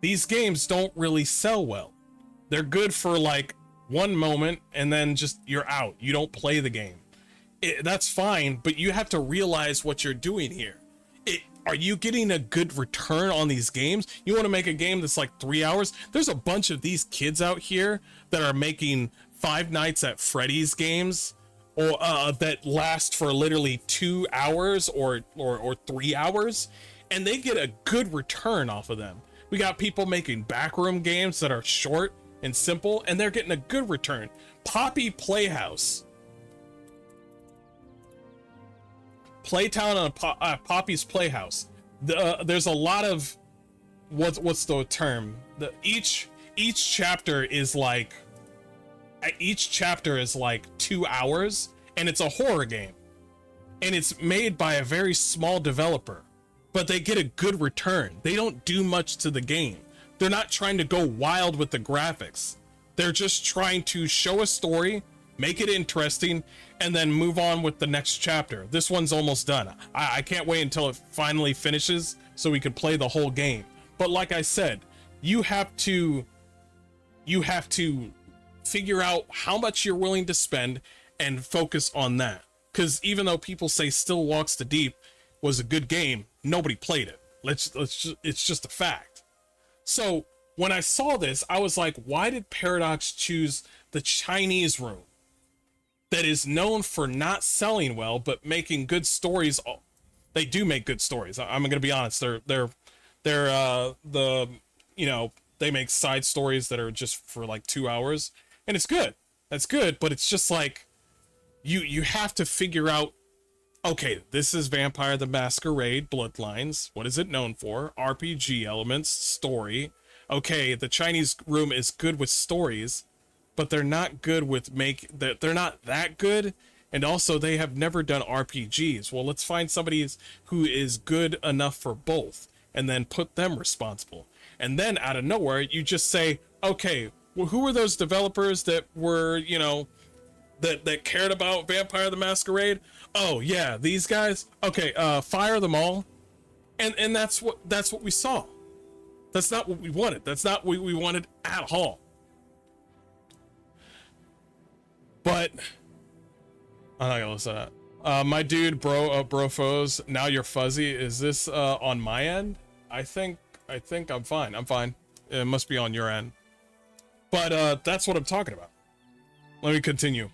A: these games don't really sell well. They're good for like one moment and then just you're out. You don't play the game. That's fine, but you have to realize what you're doing here. Are you getting a good return on these games? You want to make a game that's like 3 hours? There's a bunch of these kids out here that are making Five Nights at Freddy's games, or that last for literally 2 hours or 3 hours, and they get a good return off of them. We got people making backroom games that are short and simple, and they're getting a good return. Poppy Playhouse, Playtown on Poppy's Playhouse. There's a lot of what's the term? Each chapter is like 2 hours, and it's a horror game, and it's made by a very small developer, but they get a good return. They don't do much to the game. They're not trying to go wild with the graphics. They're just trying to show a story, make it interesting, and then move on with the next chapter. This one's almost done. I can't wait until it finally finishes so we can play the whole game. But like I said, you have to figure out how much you're willing to spend and focus on that. Because even though people say Still Walks the Deep was a good game, nobody played it. It's just a fact. So when I saw this, I was like, why did Paradox choose the Chinese Room that is known for not selling well but making good stories? They do make good stories. I'm gonna be honest. They're they make side stories that are just for like 2 hours, and it's good. That's good, but it's just like you have to figure out, okay, this is Vampire the Masquerade Bloodlines. What is it known for? RPG elements, story. Okay, the Chinese Room is good with stories, but they're not good with they're not that good, and also they have never done RPGs. Well, let's find somebody who is good enough for both and then put them responsible. And then out of nowhere, you just say, okay, well, who were those developers that were, that cared about Vampire the Masquerade? Oh yeah, these guys. Okay, fire them all. And that's what we saw. That's not what we wanted. That's not what we wanted at all. But I'm not gonna listen to that. My dude, brofos, now you're fuzzy. Is this on my end? I think I'm fine. I'm fine. It must be on your end. But that's what I'm talking about. Let me continue.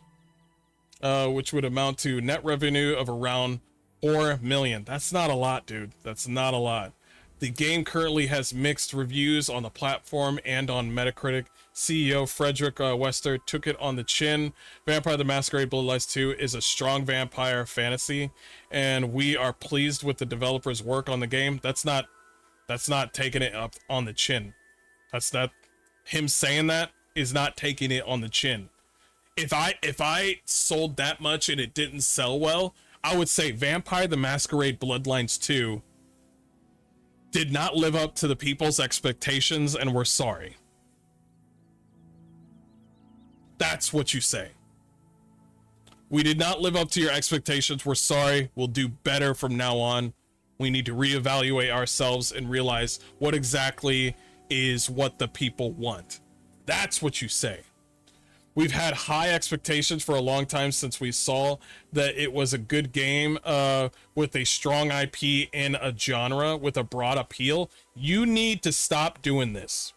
A: Which would amount to net revenue of around 4 million. That's not a lot, dude. That's not a lot. The game currently has mixed reviews on the platform and on Metacritic. CEO Frederick Wester took it on the chin. Vampire the Masquerade Bloodlines 2 is a strong vampire fantasy, and we are pleased with the developer's work on the game. That's not taking it up on the chin. Him saying that is not taking it on the chin. If I sold that much and it didn't sell well, I would say Vampire the Masquerade Bloodlines 2 did not live up to the people's expectations, and we're sorry. That's what you say. We did not live up to your expectations. We're sorry. We'll do better from now on. We need to reevaluate ourselves and realize what exactly is what the people want. That's what you say. We've had high expectations for a long time since we saw that it was a good game with a strong IP in a genre with a broad appeal. You need to stop doing this.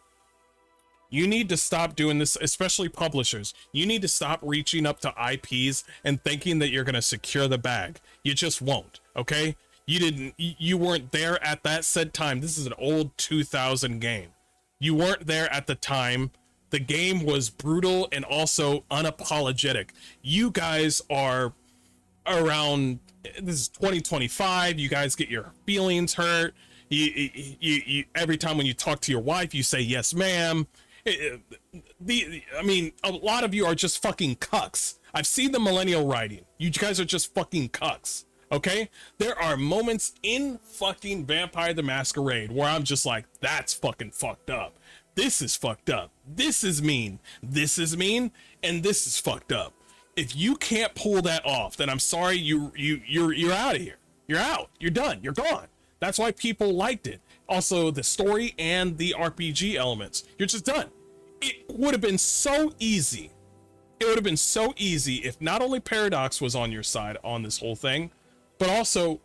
A: You need to stop doing this, especially publishers. You need to stop reaching up to IPs and thinking that you're going to secure the bag. You just won't, okay? You weren't there at that said time. This is an old 2000 game. You weren't there at the time. The game was brutal and also unapologetic. You guys are around, this is 2025, you guys get your feelings hurt. You every time when you talk to your wife, you say yes ma'am. I mean, a lot of you are just fucking cucks. I've seen the millennial writing. You guys are just fucking cucks. Okay, there are moments in fucking Vampire the Masquerade where I'm just like, that's fucking fucked up. This is fucked up. This is mean. This is mean, and this is fucked up. If you can't pull that off, then I'm sorry, you're out of here. You're out. You're done. You're gone. That's why people liked it. Also, the story and the RPG elements. You're just done. It would have been so easy. It would have been so easy if not only Paradox was on your side on this whole thing, but also,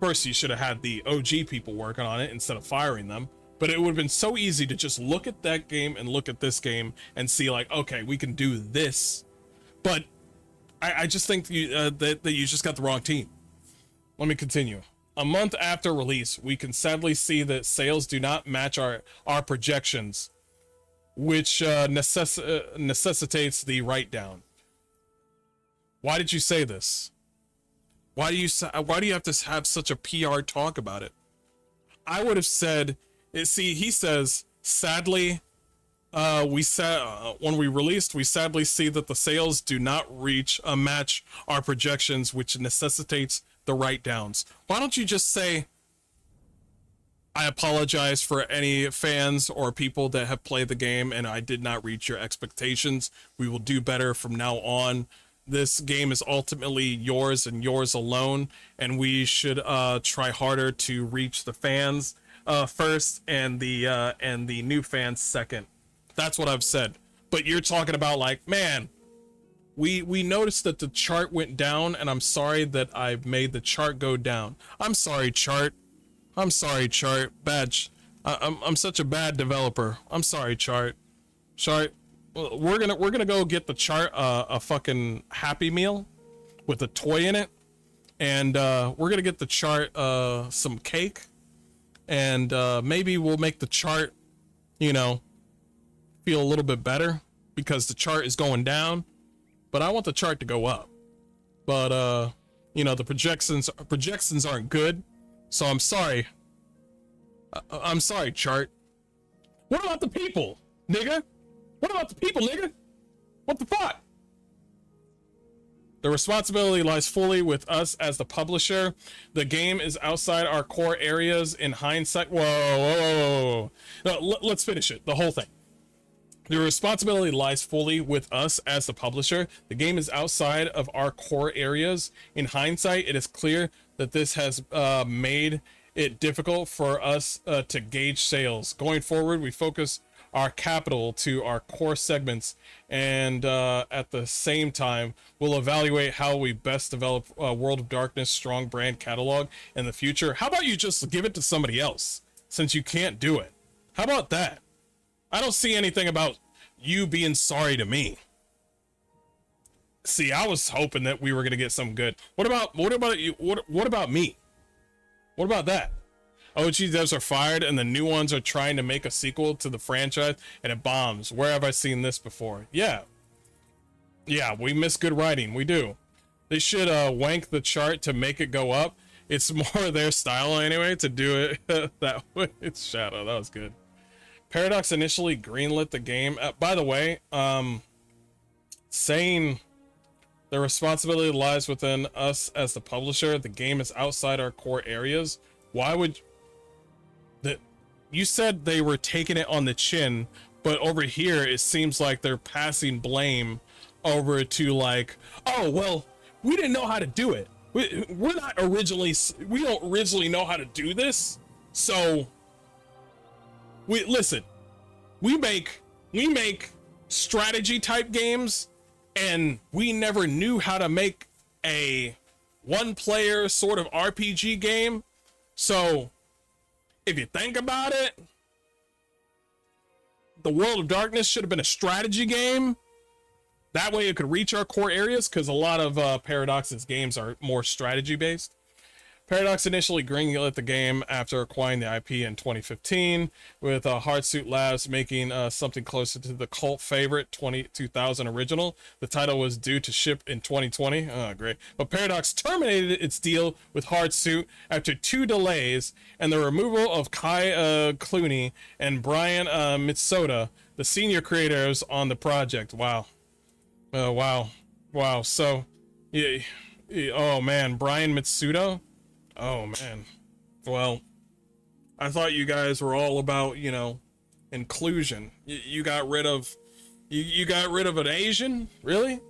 A: first you should have had the OG people working on it instead of firing them. But it would have been so easy to just look at that game and look at this game and see like, okay, we can do this. But I just think that you just got the wrong team. Let me continue. A month after release, we can sadly see that sales do not match our projections, which necessitates the write-down. Why did you say this? Why do you have to have such a PR talk about it? I would have said, see, he says, sadly, when we released, we sadly see that the sales do not match our projections, which necessitates the write-downs. Why don't you just say, I apologize for any fans or people that have played the game and I did not reach your expectations. We will do better from now on. This game is ultimately yours and yours alone, and we should try harder to reach the fans first and the new fans second. That's what I've said. But you're talking about like, man, we noticed that the chart went down, and I'm sorry that I've made the chart go down. I'm sorry, chart. I'm sorry, chart. I'm such a bad developer. I'm sorry, chart. Chart. We're gonna go get the chart a fucking Happy Meal with a toy in it, and we're gonna get the chart some cake, and maybe we'll make the chart, you know, feel a little bit better because the chart is going down, but I want the chart to go up. But you know, the projections aren't good, so I'm sorry. I'm sorry, chart. What about the people, nigga? What about the people, nigga? What the fuck? The responsibility lies fully with us as the publisher. The game is outside our core areas in hindsight. Whoa. No, let's finish it, the whole thing. The responsibility lies fully with us as the publisher. The game is outside of our core areas. In hindsight, it is clear that this has made it difficult for us to gauge sales. Going forward, we focus our capital to our core segments, and at the same time we'll evaluate how we best develop World of Darkness strong brand catalog in the future. How about you just give it to somebody else since you can't do it? How about that? I don't see anything about you being sorry to me. See, I was hoping that we were gonna get something good. What about you? What about me? What about that? OG devs are fired and the new ones are trying to make a sequel to the franchise and it bombs. Where have I seen this before? Yeah, we miss good writing. We do. They should wank the chart to make it go up. It's more their style anyway to do it that way. It's Shadow. That was good. Paradox initially greenlit the game. By the way, saying the responsibility lies within us as the publisher. The game is outside our core areas. Why would you said they were taking it on the chin, but over here it seems like they're passing blame over to like, oh well, we didn't know how to do it. We don't originally know how to do this. So we make strategy type games, and we never knew how to make a one player sort of RPG game. So if you think about it, the World of Darkness should have been a strategy game. That way it could reach our core areas, because a lot of Paradox's games are more strategy based. Paradox initially greenlit the game after acquiring the IP in 2015, with Hardsuit Labs making something closer to the cult favorite 2000 original. The title was due to ship in 2020. Oh, great. But Paradox terminated its deal with Hardsuit after 2 delays and the removal of Kai Clooney and Brian Mitsoda, the senior creators on the project. Wow. Wow. So, yeah. Oh man, Brian Mitsuda? Oh man. Well, I thought you guys were all about, you know, inclusion. You got rid of you got rid of an Asian? Really?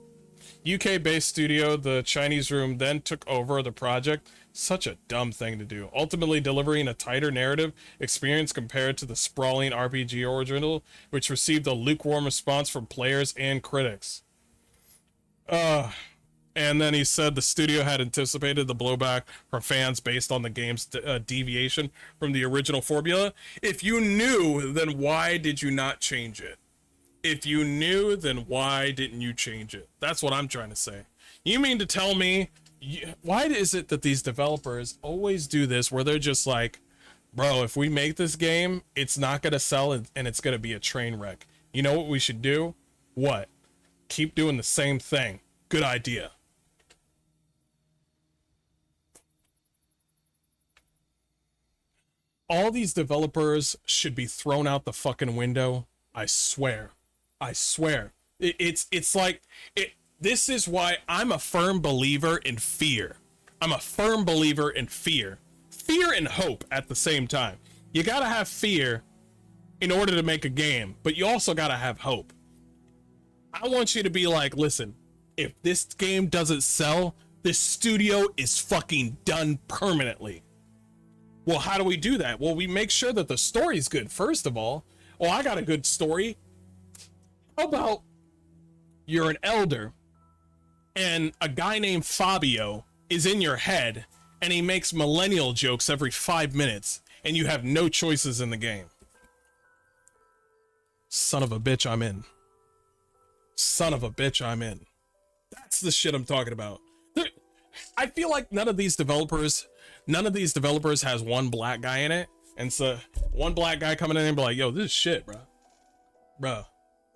A: UK-based studio, the Chinese Room, then took over the project. Such a dumb thing to do. Ultimately delivering a tighter narrative experience compared to the sprawling RPG original, which received a lukewarm response from players and critics. And then he said the studio had anticipated the blowback from fans based on the game's deviation from the original formula. If you knew, then why did you not change it? If you knew, then why didn't you change it? That's what I'm trying to say. You mean to tell me, why is it that these developers always do this where they're just like, bro, if we make this game, it's not going to sell and it's going to be a train wreck. You know what we should do? What? Keep doing the same thing. Good idea. All these developers should be thrown out the fucking window. I swear. It's like this is why I'm a firm believer in fear. I'm a firm believer in fear. Fear and hope at the same time. You gotta have fear in order to make a game, but you also gotta have hope. I want you to be like, listen, if this game doesn't sell, this studio is fucking done permanently. Well, how do we do that? Well, we make sure that the story's good, first of all. Oh, I got a good story. How about you're an elder and a guy named Fabio is in your head and he makes millennial jokes every 5 minutes and you have no choices in the game. Son of a bitch, I'm in. Son of a bitch, I'm in. That's the shit I'm talking about. I feel like none of these developers has one black guy in it. And so one black guy coming in and be like, yo, this is shit, bro.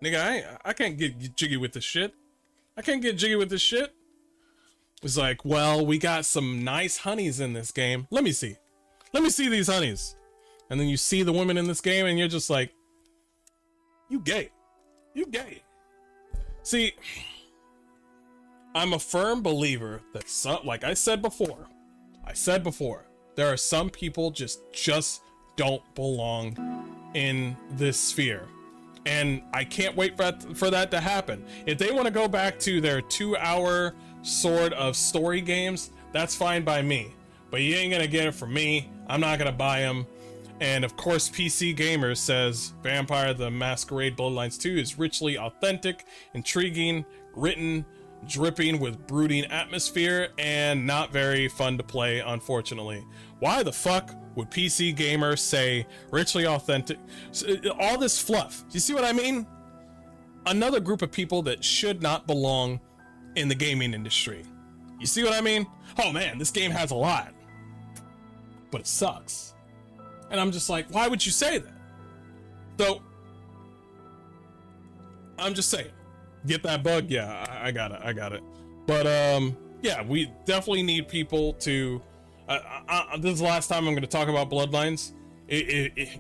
A: Nigga, I can't get jiggy with this shit. It's like, well, we got some nice honeys in this game. Let me see these honeys. And then you see the women in this game and you're just like, you gay. See, I'm a firm believer that some, like I said before, there are some people just don't belong in this sphere. And I can't wait for that to happen. If they want to go back to their 2-hour sort of story games, that's fine by me. But you ain't gonna get it from me. I'm not gonna buy them. And of course, PC Gamer says Vampire the Masquerade Bloodlines 2 is richly authentic, intriguing, written, dripping with brooding atmosphere, and not very fun to play, unfortunately. Why the fuck would PC Gamer say richly authentic? All this fluff. Do you see what I mean? Another group of people that should not belong in the gaming industry. You see what I mean? Oh man, this game has a lot, but it sucks. And I'm just like, why would you say that? So, I'm just saying. Get that bug? Yeah, I got it. But, yeah, we definitely need people to... this is the last time I'm going to talk about Bloodlines.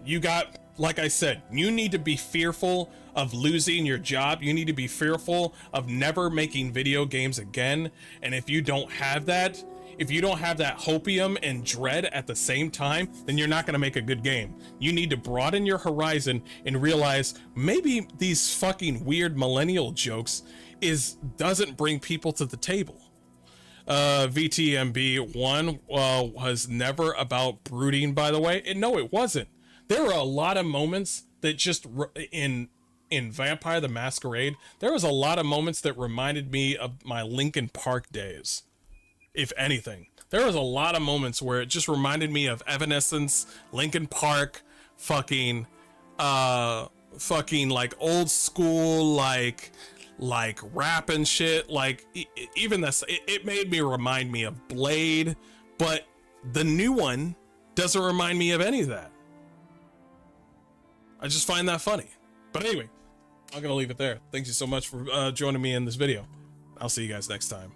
A: You got, like I said, you need to be fearful of losing your job. You need to be fearful of never making video games again. And if you don't have that... If you don't have that hopium and dread at the same time, then you're not going to make a good game. You need to broaden your horizon and realize maybe these fucking weird millennial jokes doesn't bring people to the table. VTMB 1 was never about brooding, by the way. And no, it wasn't. There were a lot of moments that just in Vampire the Masquerade, there was a lot of moments that reminded me of my Linkin Park days. If anything, there was a lot of moments where it just reminded me of Evanescence, Linkin Park, fucking like old school, like rap and shit. Like even this, it made me remind me of Blade, but the new one doesn't remind me of any of that. I just find that funny. But anyway, I'm gonna leave it there. Thank you so much for joining me in this video. I'll see you guys next time.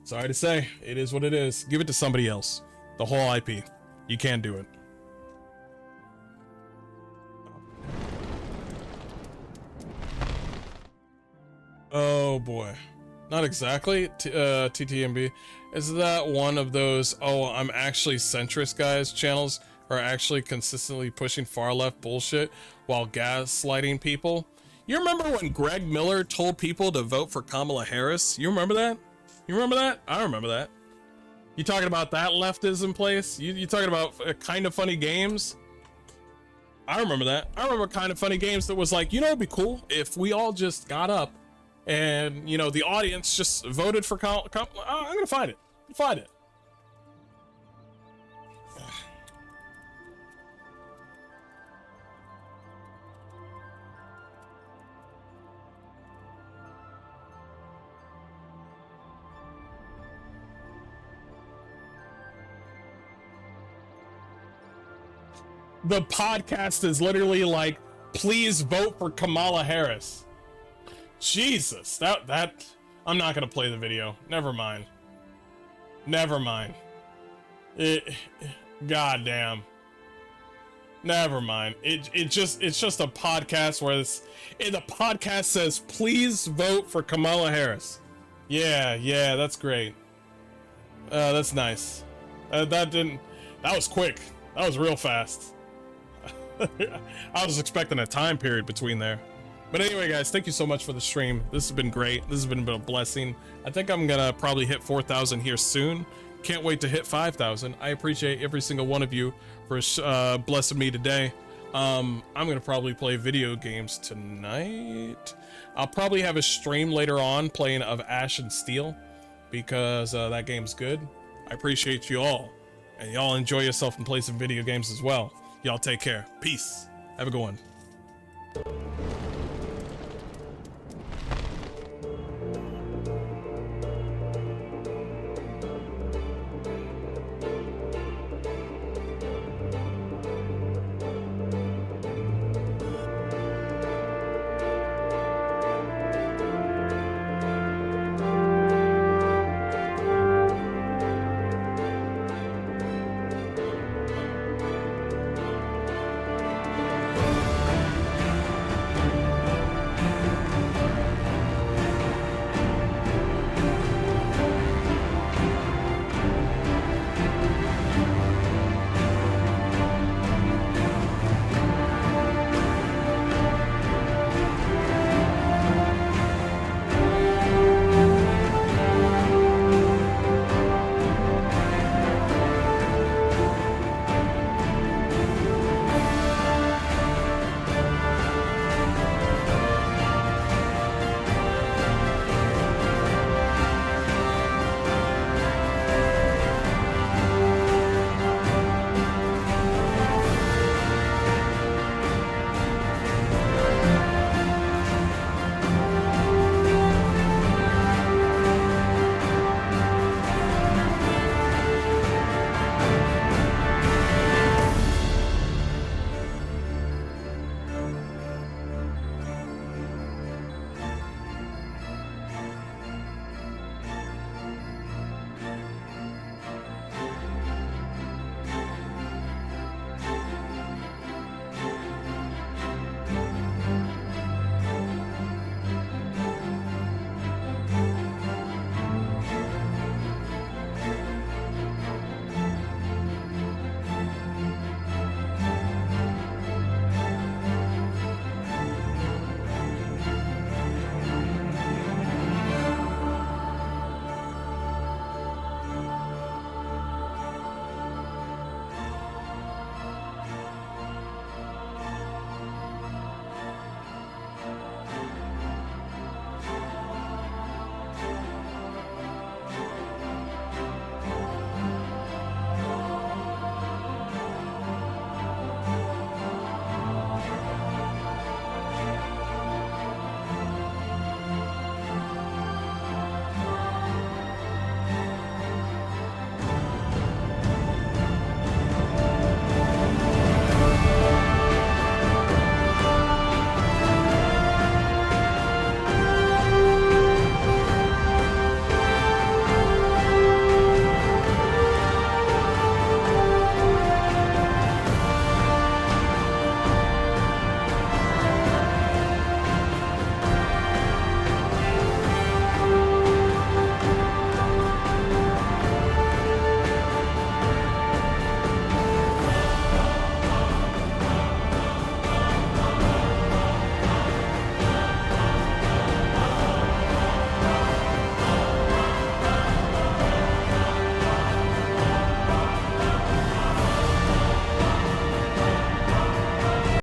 A: Sorry to say, it is what it is. Give it to somebody else. The whole IP. You can't do it. Oh boy. Not exactly. TTMB. Is that one of those, oh, I'm actually centrist guys channels are actually consistently pushing far left bullshit while gaslighting people? You remember when Greg Miller told people to vote for Kamala Harris? You remember that? You remember that? I remember that. You talking about that leftism place? You talking about Kind of Funny Games? I remember that. I remember Kind of Funny Games that was like, you know, it'd be cool if we all just got up and, you know, the audience just voted for I'm gonna find it. Find it. The podcast is literally like, please vote for Kamala Harris. Jesus, that I'm not gonna play the video. Never mind. Never mind. Goddamn. Never mind. It's just a podcast where the podcast says, please vote for Kamala Harris. Yeah, that's great. That's nice. That was quick. That was real fast. I was expecting a time period between there. But anyway, guys, thank you so much for the stream. This has been great. This has been a blessing. I think I'm gonna probably hit 4,000 here soon. Can't wait to hit 5,000. I appreciate every single one of you for blessing me today. I'm gonna probably play video games tonight. I'll probably have a stream later on playing of Ash and Steel because that game's good. I appreciate you all, and y'all enjoy yourself and play some video games as well. Y'all take care. Peace. Have a good one.